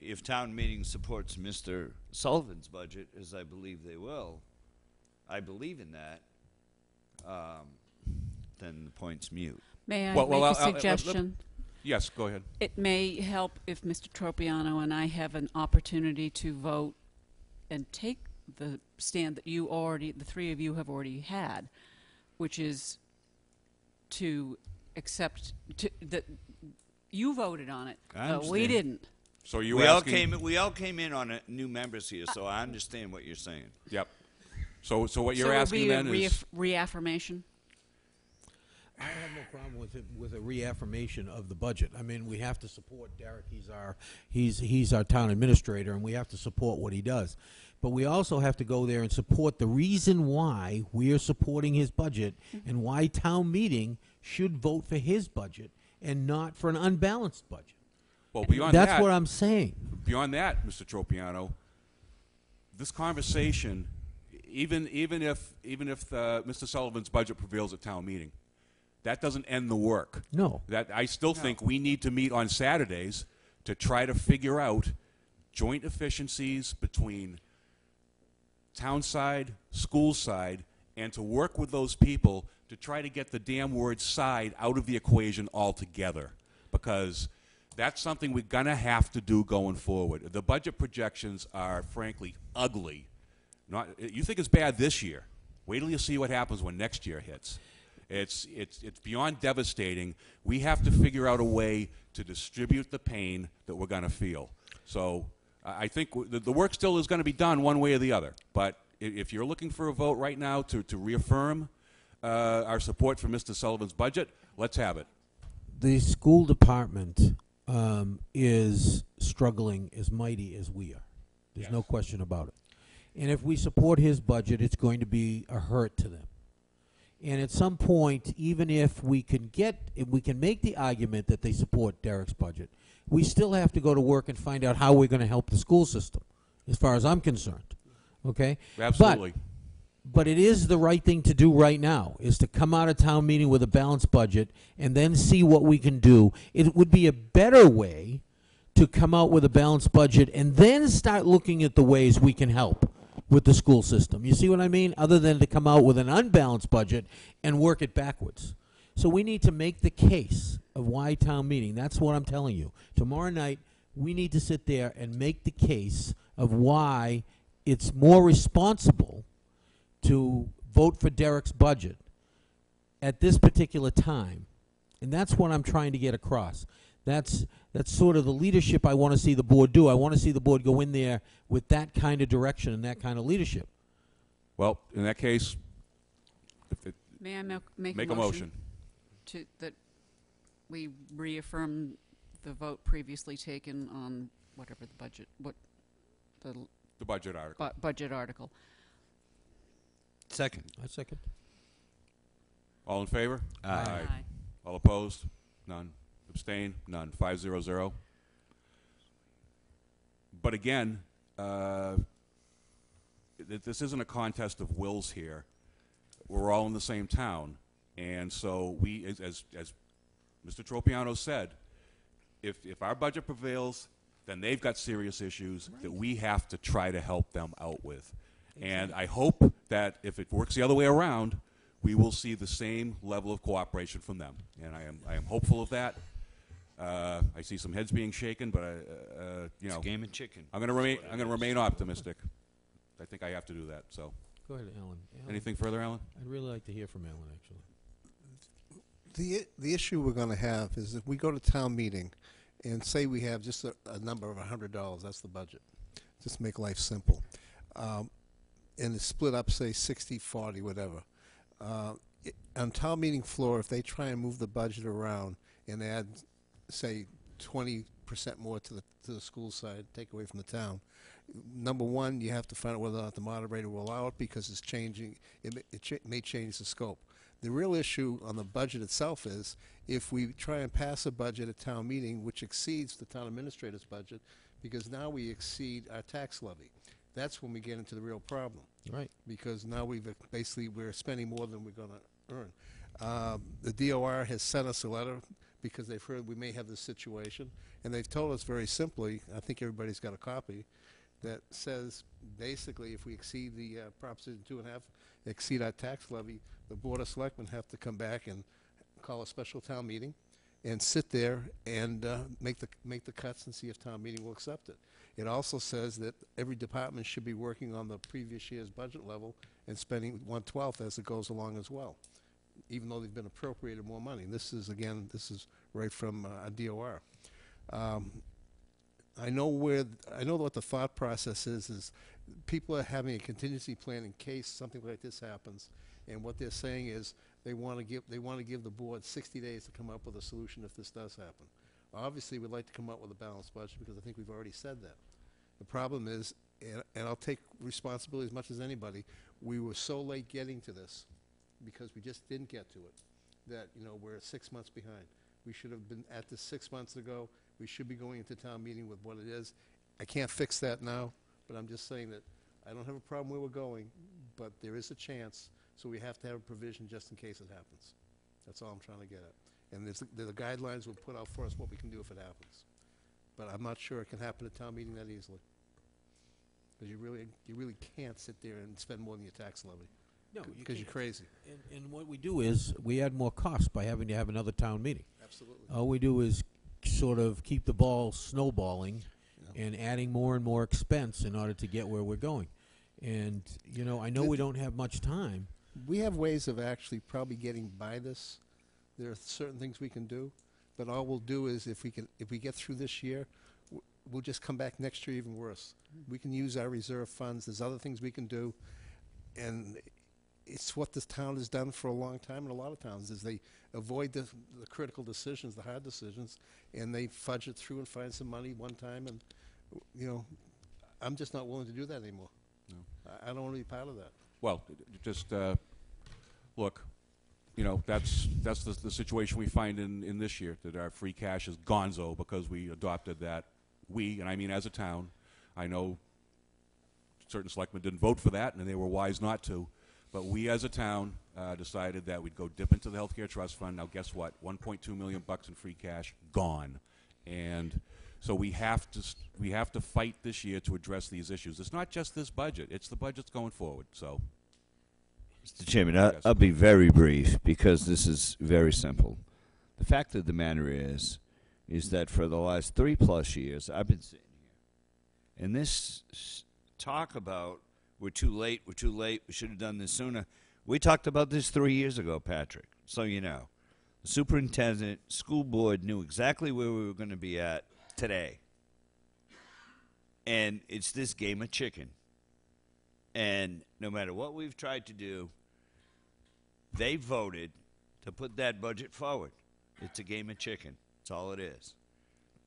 if town meeting supports Mr. Sullivan's budget, as I believe they will, I believe in that, then the point's mute. May I Well, make well, a suggestion? Yes, go ahead. It may help if Mr. Tropiano and I have an opportunity to vote and take the stand that the three of you have already had, which is to accept that you voted on it. I We understand. didn't. So you we all asking? came in on new members here, so I understand what you're saying. Yep. So what you're so asking it would then be is, reaffirmation. I have no problem with a reaffirmation of the budget. I mean, we have to support Derek. He's our town administrator, and we have to support what he does. But we also have to go there and support the reason why we are supporting his budget and why town meeting should vote for his budget and not for an unbalanced budget. well, beyond That's that, what I'm saying. beyond that, Mr. Tropiano, this conversation, even if Mr. Sullivan's budget prevails at town meeting, that doesn't end the work. No. That I still think we need to meet on Saturdays to try to figure out joint efficiencies between town side, school side, and to work with those people to try to get the damn word side out of the equation altogether, because that's something we're going to have to do going forward. The budget projections are, frankly, ugly. You think it's bad this year. Wait till you see what happens when next year hits. It's beyond devastating. We have to figure out a way to distribute the pain that we're going to feel. So I think the work still is going to be done one way or the other. But if you're looking for a vote right now to reaffirm our support for Mr. Sullivan's budget, let's have it. The school department is struggling as mighty as we are. There's no question about it. And if we support his budget, it's going to be a hurt to them. And at some point, even if we can make the argument that they support Derek's budget, we still have to go to work and find out how we're going to help the school system, as far as I'm concerned. Okay? Absolutely. But it is the right thing to do right now, is to come out of town meeting with a balanced budget and then see what we can do. It would be a better way to come out with a balanced budget and then start looking at the ways we can help with the school system. You see what I mean? Other than to come out with an unbalanced budget and work it backwards. So we need to make the case of why town meeting. That's what I'm telling you. Tomorrow night, we need to sit there and make the case of why it's more responsible to vote for Derek's budget at this particular time. And that's what I'm trying to get across. That's sort of the leadership I want to see the board do. I want to see the board go in there with that kind of direction and that kind of leadership. Well, in that case, May I make a motion that we reaffirm the vote previously taken on whatever the budget, the budget article. Budget article. Second. I second. All in favor? Aye. All opposed? None. Abstain? None. 5-0-0. But again, this isn't a contest of wills here. We're all in the same town. And so we, as Mr. Tropiano said, if our budget prevails then they've got serious issues that we have to try to help them out with. And I hope that if it works the other way around, we will see the same level of cooperation from them. And I am hopeful of that. I see some heads being shaken, but you know, It's a game of chicken. I'm going to remain optimistic. I think I have to do that. So, Go ahead, Alan. anything further, Alan? I'd really like to hear from Alan, actually. The issue we're going to have is if we go to town meeting and say we have just a number of $100, that's the budget, just to make life simple, and it's split up, say 60-40, whatever. On town meeting floor, if they try and move the budget around and add, say, 20% more to the school side, take away from the town, number one, you have to find out whether or not the moderator will allow it because it's changing. It may change the scope. The real issue on the budget itself is if we try and pass a budget at town meeting which exceeds the town administrator's budget, because now we exceed our tax levy. That's when we get into the real problem. Right. Because now we're spending more than we're going to earn. The DOR has sent us a letter because they've heard we may have this situation, and they've told us very simply, I think everybody's got a copy, that says basically if we exceed the Proposition 2.5, exceed our tax levy, the Board of Selectmen have to come back and call a special town meeting and sit there and make the cuts and see if town meeting will accept it. It also says that every department should be working on the previous year's budget level and spending 1/12 as it goes along as well, even though they've been appropriated more money. This is right from DOR. I know what the thought process is people are having a contingency plan in case something like this happens, and what they're saying is they want to give the board 60 days to come up with a solution if this does happen. Obviously, we'd like to come up with a balanced budget because I think we've already said that. The problem is, and I'll take responsibility as much as anybody, we were so late getting to this because we just didn't get to it that, we're 6 months behind. We should have been at this 6 months ago. We should be going into town meeting with what it is. I can't fix that now, but I'm just saying that I don't have a problem where we're going, but there is a chance, so we have to have a provision just in case it happens. That's all I'm trying to get at. And the guidelines will put out for us what we can do if it happens. But I'm not sure it can happen at town meeting that easily. Because you really can't sit there and spend more than your tax levy. No, because you're crazy. And what we do is we add more costs by having to have another town meeting. Absolutely. All we do is sort of keep the ball snowballing and adding more and more expense in order to get where we're going. And, I know we don't have much time. We have ways of actually probably getting by this. There are certain things we can do, but all we'll do is if we get through this year, we'll just come back next year even worse. We can use our reserve funds. There's other things we can do, and it's what this town has done for a long time, and a lot of towns is they avoid the critical decisions, the hard decisions, and they fudge it through and find some money one time. And I'm just not willing to do that anymore. No. I don't want to be part of that. Well, just look. That's the situation we find in this year, that our free cash is gonzo because we adopted that. And I mean as a town. I know certain selectmen didn't vote for that, and they were wise not to. But we as a town decided that we'd go dip into the healthcare trust fund. Now guess what? $1.2 million in free cash gone. And so we have to fight this year to address these issues. It's not just this budget. It's the budgets going forward. So. Mr. Chairman, I'll be very brief because this is very simple. The fact of the matter is that for the last 3+ years, I've been sitting here, and this talk about we're too late, we should have done this sooner. We talked about this 3 years ago, Patrick, so you know. The superintendent, school board knew exactly where we were going to be at today. And it's this game of chicken. And no matter what we've tried to do, they voted to put that budget forward. It's a game of chicken. That's all it is.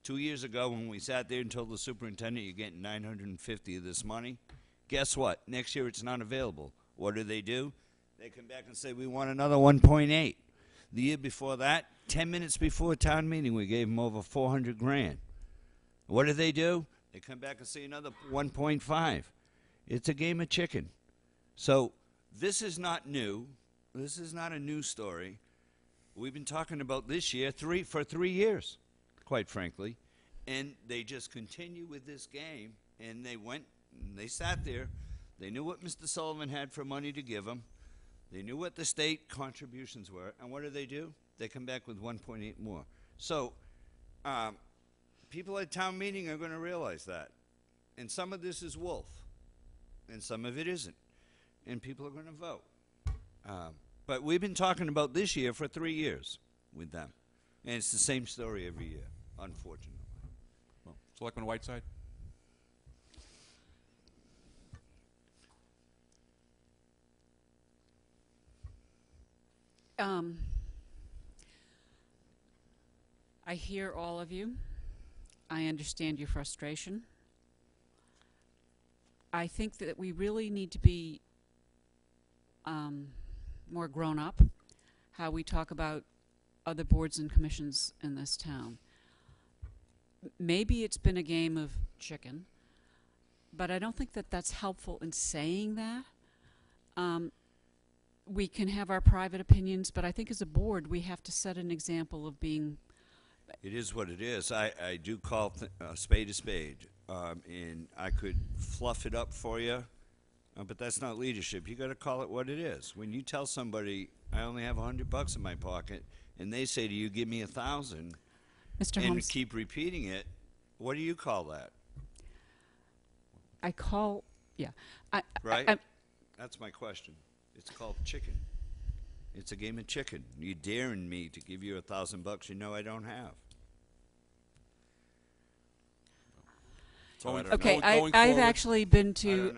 2 years ago when we sat there and told the superintendent you're getting $950 of this money, guess what? Next year it's not available. What do? They come back and say we want another 1.8. The year before that, 10 minutes before town meeting, we gave them over $400,000. What do? They come back and say another 1.5. It's a game of chicken. So this is not new. This is not a new story. We've been talking about this year for 3 years, quite frankly. And they just continue with this game, and they went, and they sat there. They knew what Mr. Sullivan had for money to give them. They knew what the state contributions were, and what do? They come back with 1.8 more. So, people at town meeting are going to realize that. And some of this is wolf, and some of it isn't. And people are going to vote. But we've been talking about this year for 3 years with them. And it's the same story every year, unfortunately. Well, Selectman Whiteside? I hear all of you. I understand your frustration. I think that we really need to be more grown up, how we talk about other boards and commissions in this town. Maybe it's been a game of chicken, but I don't think that that's helpful in saying that. We can have our private opinions, but I think as a board we have to set an example of being... It is what it is. I do call a spade, and I could fluff it up for you, but that's not leadership. You got to call it what it is. When you tell somebody, I only have $100 in my pocket, and they say to you, give me 1,000, Mr. and Holmes, keep repeating it, what do you call that? I call... Yeah. Right? That's my question. It's called chicken. It's a game of chicken. You're daring me to give you $1,000 you know I don't have. So Okay, I've actually been to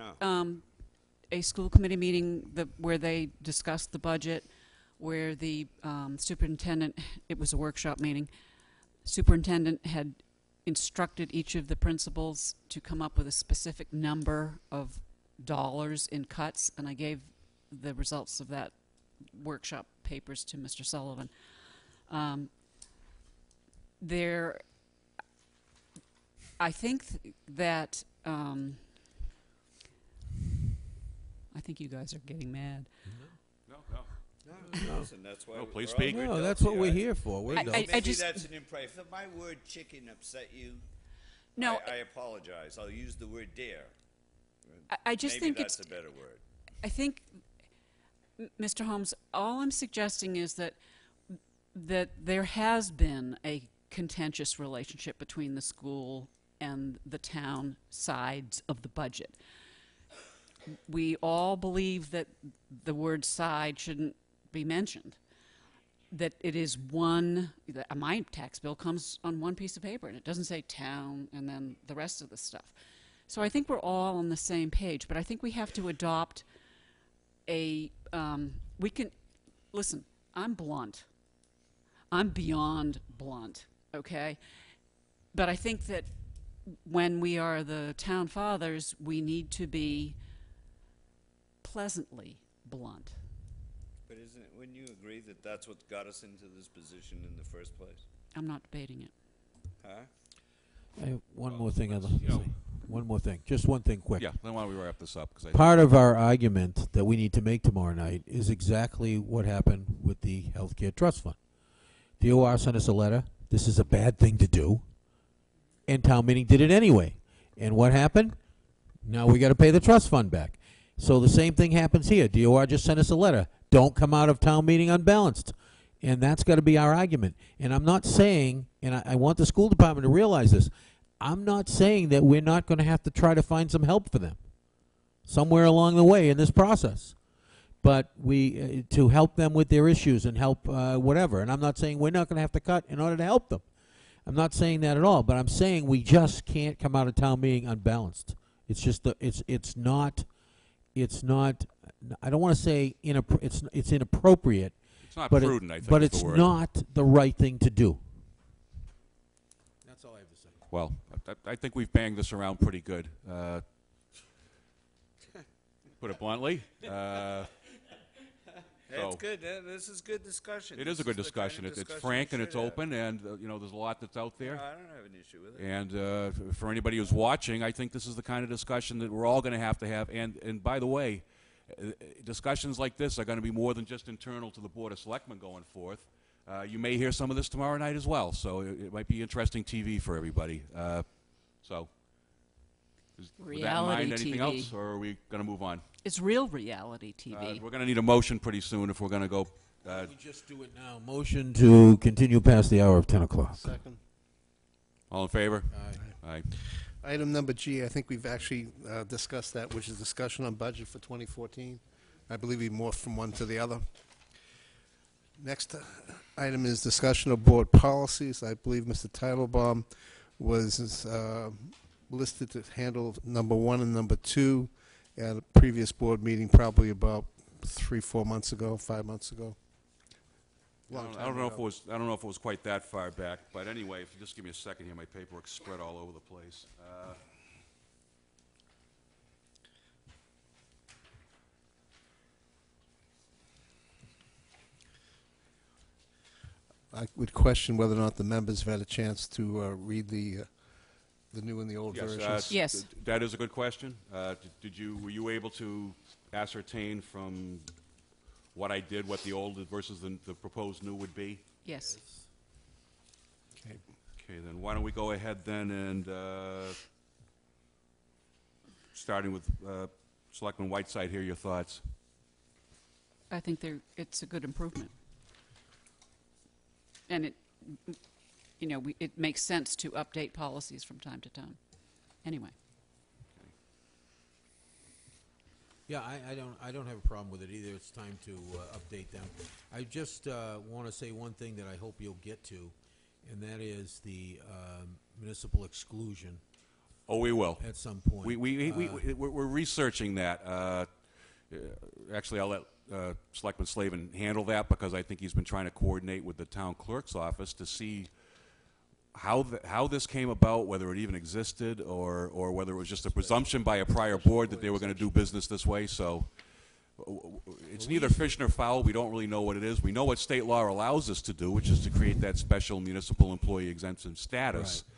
a school committee meeting where they discussed the budget, where the superintendent, it was a workshop meeting, superintendent had instructed each of the principals to come up with a specific number of dollars in cuts, and I gave the results of that workshop papers to Mr. Sullivan. I think that I think you guys are getting mad. No. Listen, that's why please speak. No, that's what we're here for. We're Maybe just, that's an impression. If my word chicken upset you, no, I apologize. I'll use the word dare. I just Maybe think that's it's a better word. I think, Mr. Holmes, all I'm suggesting is that there has been a contentious relationship between the school and the town sides of the budget. We all believe that the word side shouldn't be mentioned, that it is one, my tax bill comes on one piece of paper and it doesn't say town and then the rest of the stuff. So I think we're all on the same page, but I think we have to adopt we can, listen, I'm blunt. I'm beyond blunt, okay? But I think that when we are the town fathers, we need to be pleasantly blunt. But wouldn't you agree that that's what got us into this position in the first place? I'm not debating it. Huh? I have one more thing I'd like to say. One more thing. Just one thing quick. Yeah, then why don't we wrap this up? Part of our argument that we need to make tomorrow night is exactly what happened with the Healthcare Trust Fund. DOR sent us a letter. This is a bad thing to do. And town meeting did it anyway. And what happened? Now we got to pay the trust fund back. So the same thing happens here. DOR just sent us a letter. Don't come out of town meeting unbalanced. And that's got to be our argument. And I'm not saying, and I want the school department to realize this, I'm not saying that we're not going to have to try to find some help for them somewhere along the way in this process. But we to help them with their issues and help whatever. And I'm not saying we're not going to have to cut in order to help them. I'm not saying that at all. But I'm saying we just can't come out of town meeting unbalanced. It's just it's not. I don't want to say it's inappropriate. It's not but prudent, I think. But is it's the word. not the right thing to do. That's all I have to say. Well, I think we've banged this around pretty good. Put it bluntly. That's good. This is good discussion. It is a good discussion. It's frank and it's open, and there's a lot that's out there. I don't have an issue with it. And for anybody who's watching, I think this is the kind of discussion that we're all going to have. And by the way, discussions like this are going to be more than just internal to the Board of Selectmen going forth. You may hear some of this tomorrow night as well, so it might be interesting TV for everybody. So, with that in mind, Reality anything TV. else, or are we going to move on? It's real reality TV. We're going to need a motion pretty soon if we're going to go. We just do it now. Motion to continue past the hour of 10 o'clock. Second. All in favor? Aye. Aye. Item number G, I think we've actually discussed that, which is discussion on budget for 2014. I believe we morphed from one to the other. Next item is discussion of board policies. I believe Mr. Titlebaum was listed to handle number 1 and number 2 at a previous board meeting, probably about 3-4 months ago, 5 months ago. I don't know if it was quite that far back, but anyway, if you just give me a second here, my paperwork's spread all over the place. I would question whether or not the members have had a chance to read the new and the old Yes, versions. Yes. That is a good question. Were you able to ascertain from what I did what the old versus the proposed new would be? Yes. Okay. Okay, then why don't we go ahead then and, starting with Selectman Whiteside, hear your thoughts. I think it's a good improvement. And it makes sense to update policies from time to time. Anyway. Yeah, I don't have a problem with it either. It's time to update them. I just want to say one thing that I hope you'll get to, and that is the municipal exclusion. Oh, we will. At some point. We're researching that. Actually, I'll let Selectman Slavin handle that because I think he's been trying to coordinate with the town clerk's office to see how this came about, whether it even existed, or whether it was just a presumption by a prior board that they were going to do business this way. So it's neither fish nor fowl. We don't really know what it is. We know what state law allows us to do, which is to create that special municipal employee exemption status. Right.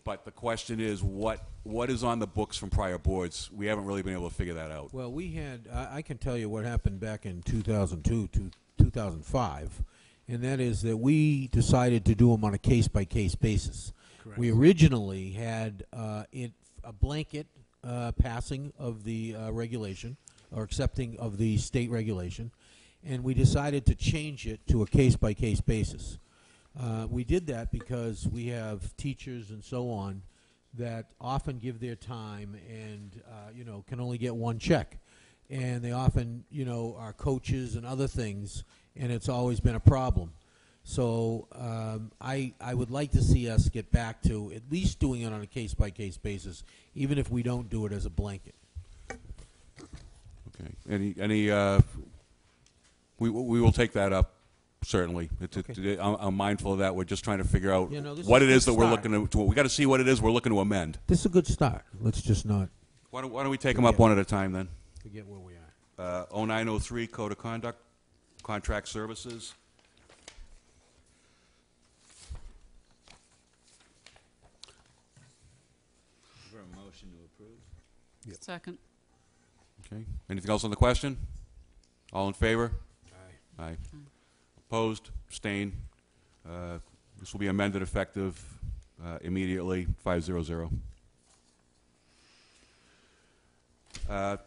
But the question is, what is on the books from prior boards? We haven't really been able to figure that out. Well, we had, I can tell you what happened back in 2002 to 2005, and that is that we decided to do them on a case-by-case basis. Correct. We originally had a blanket passing of the regulation, or accepting of the state regulation, and we decided to change it to a case-by-case basis. We did that because we have teachers and so on that often give their time and, can only get one check. And they often, are coaches and other things, and it's always been a problem. So I would like to see us get back to at least doing it on a case-by-case basis, even if we don't do it as a blanket. Okay. We will take that up. Certainly. I'm mindful of that. We're just trying to figure out what it is that we're looking to. We got to see what it is we're looking to amend. This is a good start. Let's just not Why don't we take them up one at a time then? forget where we are. 0903 Code of Conduct, Contract Services. Is there a motion to approve? Second. Okay. Anything else on the question? All in favor? Aye. Aye. Opposed? Abstained? This will be amended effective immediately, 500.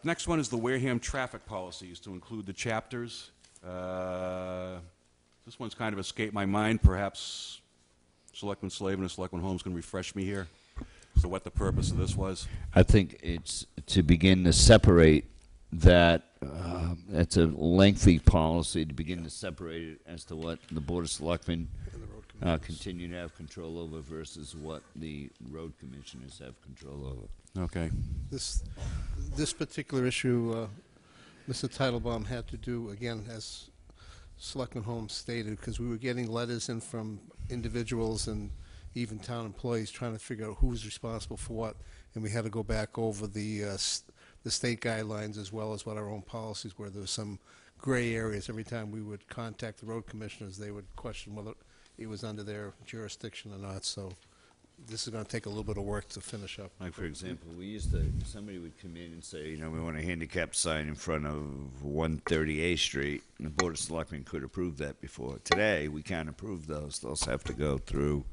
Next one is the Wareham traffic policies to include the chapters. This one's kind of escaped my mind. Perhaps Selectman Slavin and Selectman Holmes can refresh me here as to what the purpose of this was. I think it's to begin to separate that. It's a lengthy policy to begin to separate it as to what the Board of Selectmen continue to have control over versus what the road commissioners have control over. Okay. This particular issue, Mr. Titlebaum had to do, again, as Selectman Holmes stated, because we were getting letters in from individuals and even town employees trying to figure out who was responsible for what, and we had to go back over the state guidelines as well as what our own policies were. There was some gray areas. Every time we would contact the road commissioners, they would question whether it was under their jurisdiction or not. So this is going to take a little bit of work to finish up. Like, for example, somebody would come in and say, we want a handicap sign in front of 138th Street, and the Board of Selectmen could approve that before. Today, we can't approve those. Those have to go through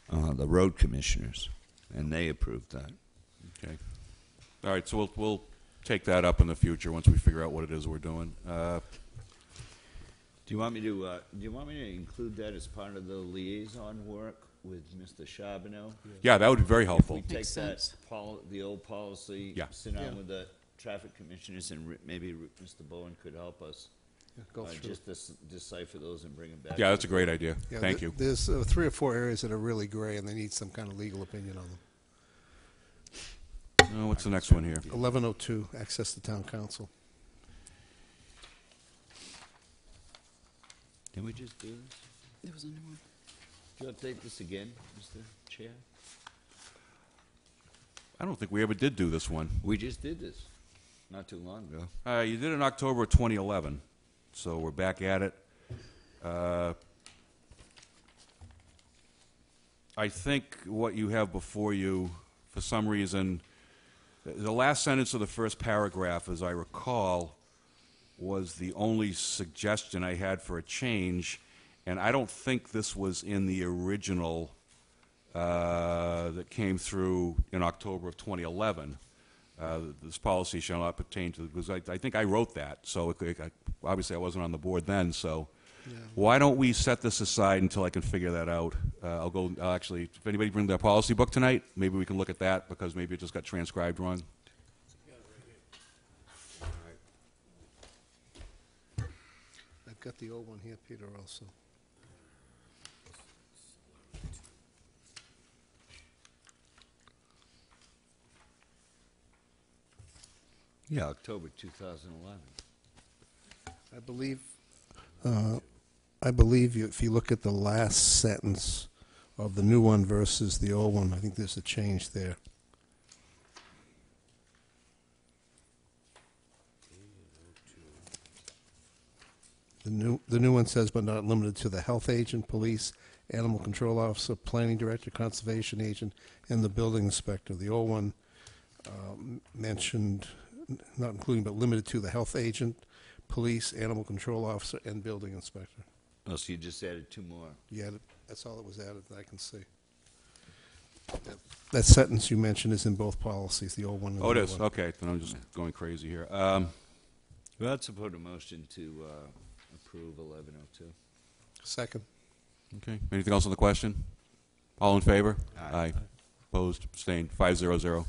the road commissioners, and they approve that. Okay. All right, so we'll take that up in the future once we figure out what it is we're doing. Do you want me to include that as part of the liaison work with Mr. Charbonneau? Yeah, that would be very helpful. If we take Makes that sense. the old policy, Yeah. sit down Yeah. with the traffic commissioners, and maybe Mr. Bowen could help us Go through. just decipher those and bring them back. Yeah, that's a great idea. Yeah, Thank you. There's 3 or 4 areas that are really gray, and they need some kind of legal opinion on them. What's the next one here? 1102, access to town council. Can we just do this? There was a new one. Do you update this again, Mr. Chair? I don't think we ever did do this one. We just did this not too long ago. You did it in October of 2011, so we're back at it. I think what you have before you, for some reason, the last sentence of the first paragraph, as I recall, was the only suggestion I had for a change, and I don't think this was in the original that came through in October of 2011. This policy shall not pertain to, because I think I wrote that, so obviously I wasn't on the board then, so why don't we set this aside until I can figure that out? I'll actually, if anybody bring their policy book tonight, maybe we can look at that, because maybe it just got transcribed wrong. I've got the old one here, Peter, also. Yeah, October 2011. I believe if you look at the last sentence of the new one versus the old one, I think there's a change there. The new one says, but not limited to the health agent, police, animal control officer, planning director, conservation agent, and the building inspector. The old one mentioned, not including but limited to the health agent, police, animal control officer, and building inspector. Oh, so you just added 2 more. Yeah, that's all that was added that I can see. That sentence you mentioned is in both policies, the old one and the Oh, it new is? one. Okay, then I'm just going crazy here. Well, I'd support a motion to approve 1102. Second. Okay, anything else on the question? All in favor? Aye. Opposed, abstained, 500.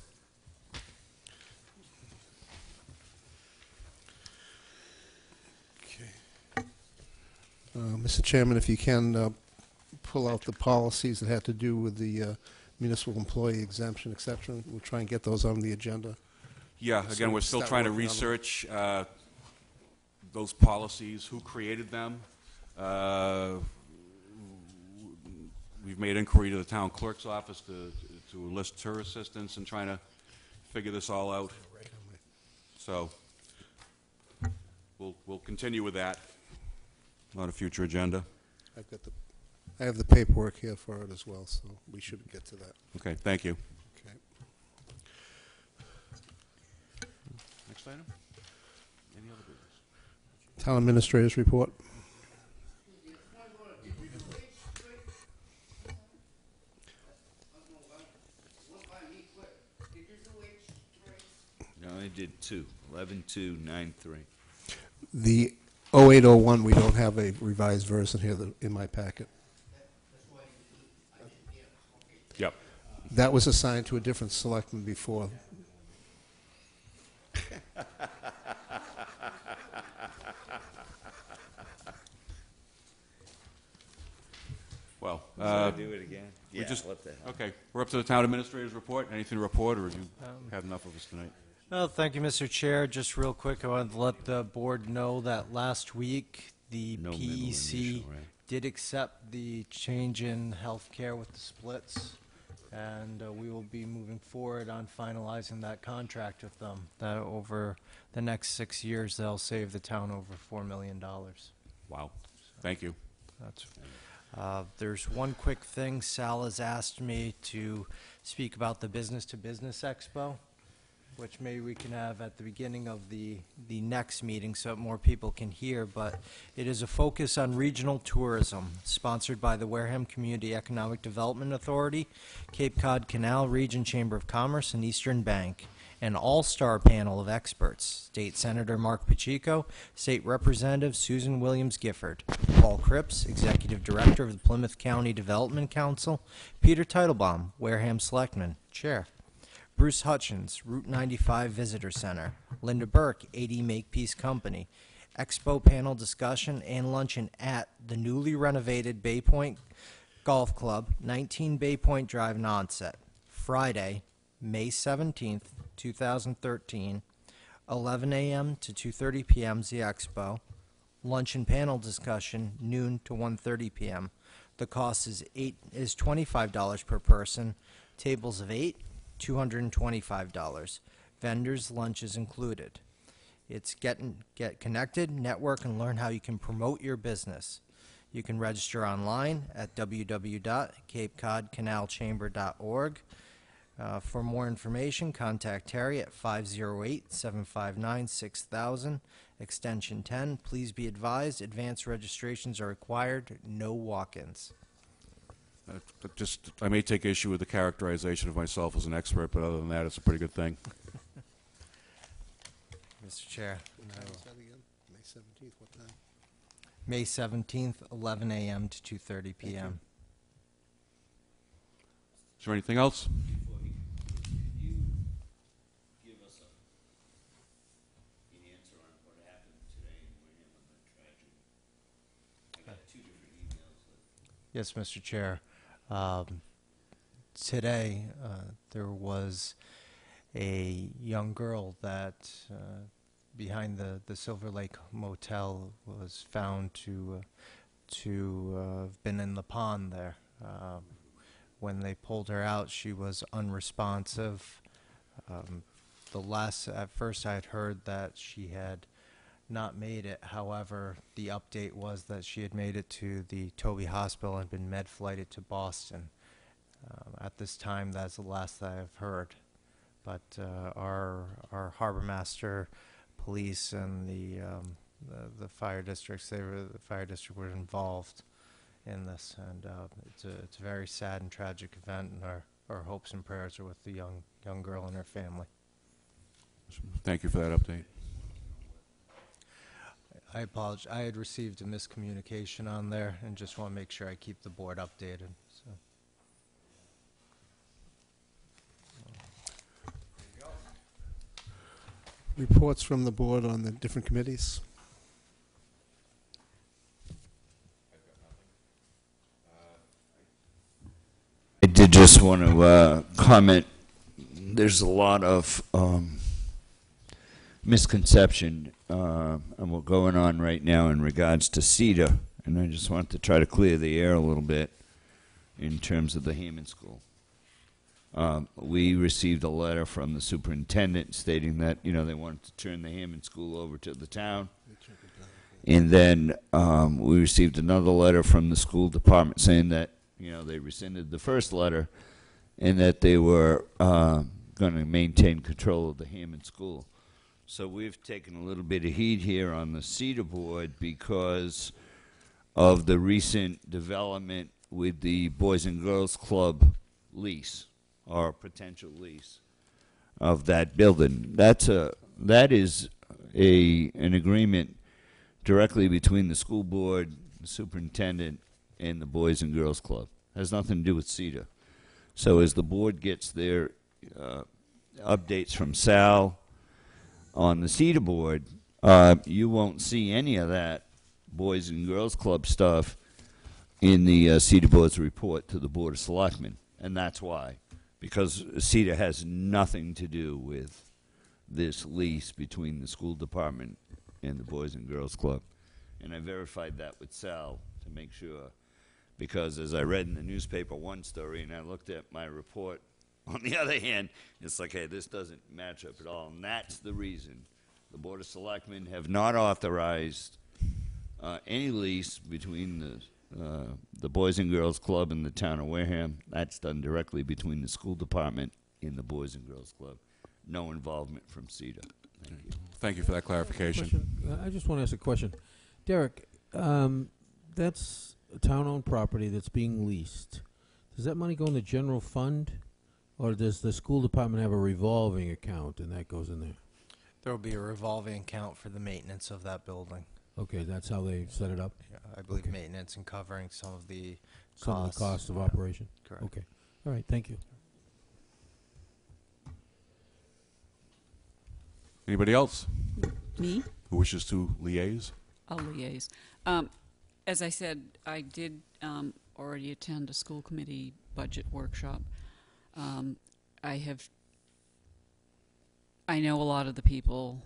Mr. Chairman, if you can pull out the policies that had to do with the municipal employee exemption, et cetera, we'll try and get those on the agenda. Yeah, So again, we we're still start trying to working on them. research those policies, who created them. We've made inquiry to the town clerk's office to enlist her assistance in trying to figure this all out. So we'll continue with that on a future agenda. I have the paperwork here for it as well, so we should get to that. Okay, thank you. Okay. Next item? Any other business? Town administrators report. No, I did 2. 11-2-9-3. The 0801, we don't have a revised version here in my packet. Yep. That was assigned to a different selectman before. Well, Do it again? we Yeah, just, what the hell. okay, we're up to the town administrator's report. Anything to report, or have you had enough of us tonight? Well, thank you, Mr. Chair. Just real quick, I wanted to let the board know that last week, the No middle PEC initial, right? did accept the change in healthcare with the splits, and we will be moving forward on finalizing that contract with them. That over the next 6 years, they'll save the town over $4 million. Wow, thank you. That's There's one quick thing. Sal has asked me to speak about the Business to Business Expo, which maybe we can have at the beginning of the next meeting so more people can hear, but it is a focus on regional tourism, sponsored by the Wareham Community Economic Development Authority, Cape Cod Canal Region Chamber of Commerce, and Eastern Bank. An all-star panel of experts: State Senator Mark Pacheco, State Representative Susan Williams Gifford, Paul Cripps, Executive Director of the Plymouth County Development Council, Peter Teitelbaum, Wareham Selectman, Chair, Bruce Hutchins, Route 95 Visitor Center, Linda Burke, AD Makepeace Company. Expo panel discussion and luncheon at the newly renovated Bay Point Golf Club, 19 Bay Point Drive in Onset, Friday, May 17th, 2013, 11 a.m. to 2:30 p.m. is the expo. Lunch and panel discussion, noon to 1:30 p.m. The cost is $25 per person. Tables of 8, $225. Vendors, lunch is included. It's get connected, network, and learn how you can promote your business. You can register online at www.capecodcanalchamber.org. For more information, contact Terry at 508-759-6000, extension 10. Please be advised, advance registrations are required, no walk-ins. I may take issue with the characterization of myself as an expert, but other than that, it's a pretty good thing. Mr. Chair. May 17th, what time? May 17th, 11 a.m. to 2:30 p.m. Is there anything else? Yes, Mr. Chair. Today, there was a young girl that, behind the Silver Lake Motel, was found to have been in the pond there. When they pulled her out, she was unresponsive. At first I had heard that she had not made it. However, the update was that she had made it to the Toby Hospital and been med flighted to Boston. At this time, that's the last that I've heard. But our harbor master, police, and the fire districts, the fire district were involved in this, and it's a very sad and tragic event, and our hopes and prayers are with the young girl and her family. Thank you for that update. I apologize. I had received a miscommunication on there, and just want to make sure I keep the board updated. So. Reports from the board on the different committees. I did just want to comment. There's a lot of misconception going on right now in regards to CETA, and I just want to try to clear the air a little bit in terms of the Hammond School. We received a letter from the superintendent stating that, they wanted to turn the Hammond School over to the town. And then we received another letter from the school department saying that, they rescinded the first letter and that they were going to maintain control of the Hammond School. So we've taken a little bit of heat here on the CETA board because of the recent development with the Boys and Girls Club lease, or potential lease, of that building. That is an agreement directly between the school board, the superintendent, and the Boys and Girls Club. It has nothing to do with CETA. So as the board gets their updates from Sal on the CETA board, you won't see any of that Boys and Girls Club stuff in the CETA board's report to the Board of Selectmen. And that's why. Because CETA has nothing to do with this lease between the school department and the Boys and Girls Club. And I verified that with Sal to make sure. Because as I read in the newspaper one story and I looked at my report on the other hand, it's like, hey, this doesn't match up at all. And that's the reason. The Board of Selectmen have not authorized any lease between the the Boys and Girls Club in the town of Wareham. That's done directly between the school department and the Boys and Girls Club. No involvement from CETA. Thank you. Thank you for that clarification. Question. I just want to ask a question. Derek, that's a town-owned property that's being leased. Does that money go in the general fund, or does the school department have a revolving account and that goes in there? There will be a revolving account for the maintenance of that building. Okay, that's how they set it up? Yeah, I believe Okay. maintenance and covering some of the Some of costs. the cost of Yeah, operation? correct. Okay. All right, thank you. Anybody else Me? who wishes to liaise? I'll liaise. As I said, I did already attend a school committee budget workshop. I know a lot of the people.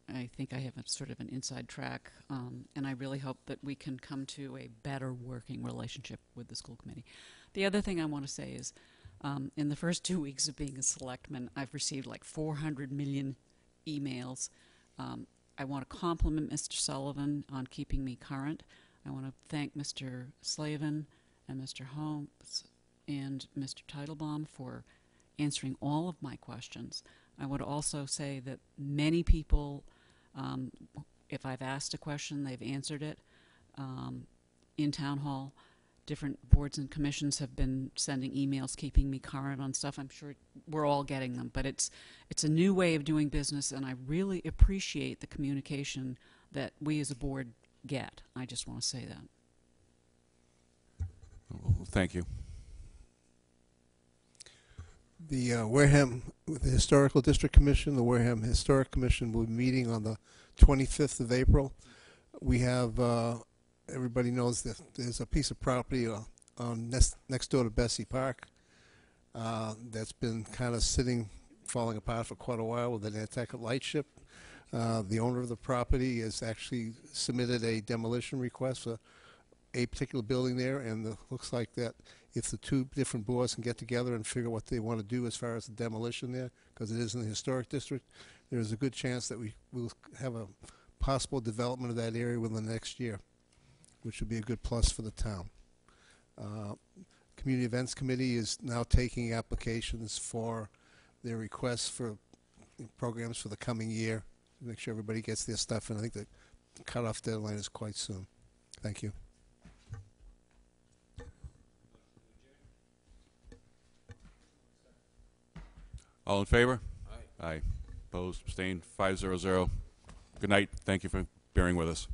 I think I have a sort of an inside track, and I really hope that we can come to a better working relationship with the school committee. The other thing I want to say is, in the first 2 weeks of being a selectman, I've received like 400 million emails. I want to compliment Mr. Sullivan on keeping me current. I want to thank Mr. Slavin and Mr. Holmes and Mr. Teitelbaum for answering all of my questions. I would also say that many people, if I've asked a question, they've answered it in town hall. Different boards and commissions have been sending emails keeping me current on stuff. I'm sure we're all getting them, but it's a new way of doing business, and I really appreciate the communication that we as a board get. I just want to say that. Well, thank you. The Wareham, the Historical District Commission, the Wareham Historic Commission will be meeting on the 25th of April. We have, everybody knows that there's a piece of property on next door to Bessie Park that's been kind of sitting, falling apart for quite a while with an Nantucket lightship. The owner of the property has actually submitted a demolition request for a particular building there, and it looks like that if the two different boards can get together and figure what they want to do as far as the demolition there, because it is in the historic district, there's a good chance that we will have a possible development of that area within the next year, which would be a good plus for the town. Community Events Committee is now taking applications for their requests for programs for the coming year. Make sure everybody gets their stuff, and I think the cutoff deadline is quite soon. Thank you. All in favor? Aye. Aye. Opposed? Abstained? 500. Good night. Thank you for bearing with us.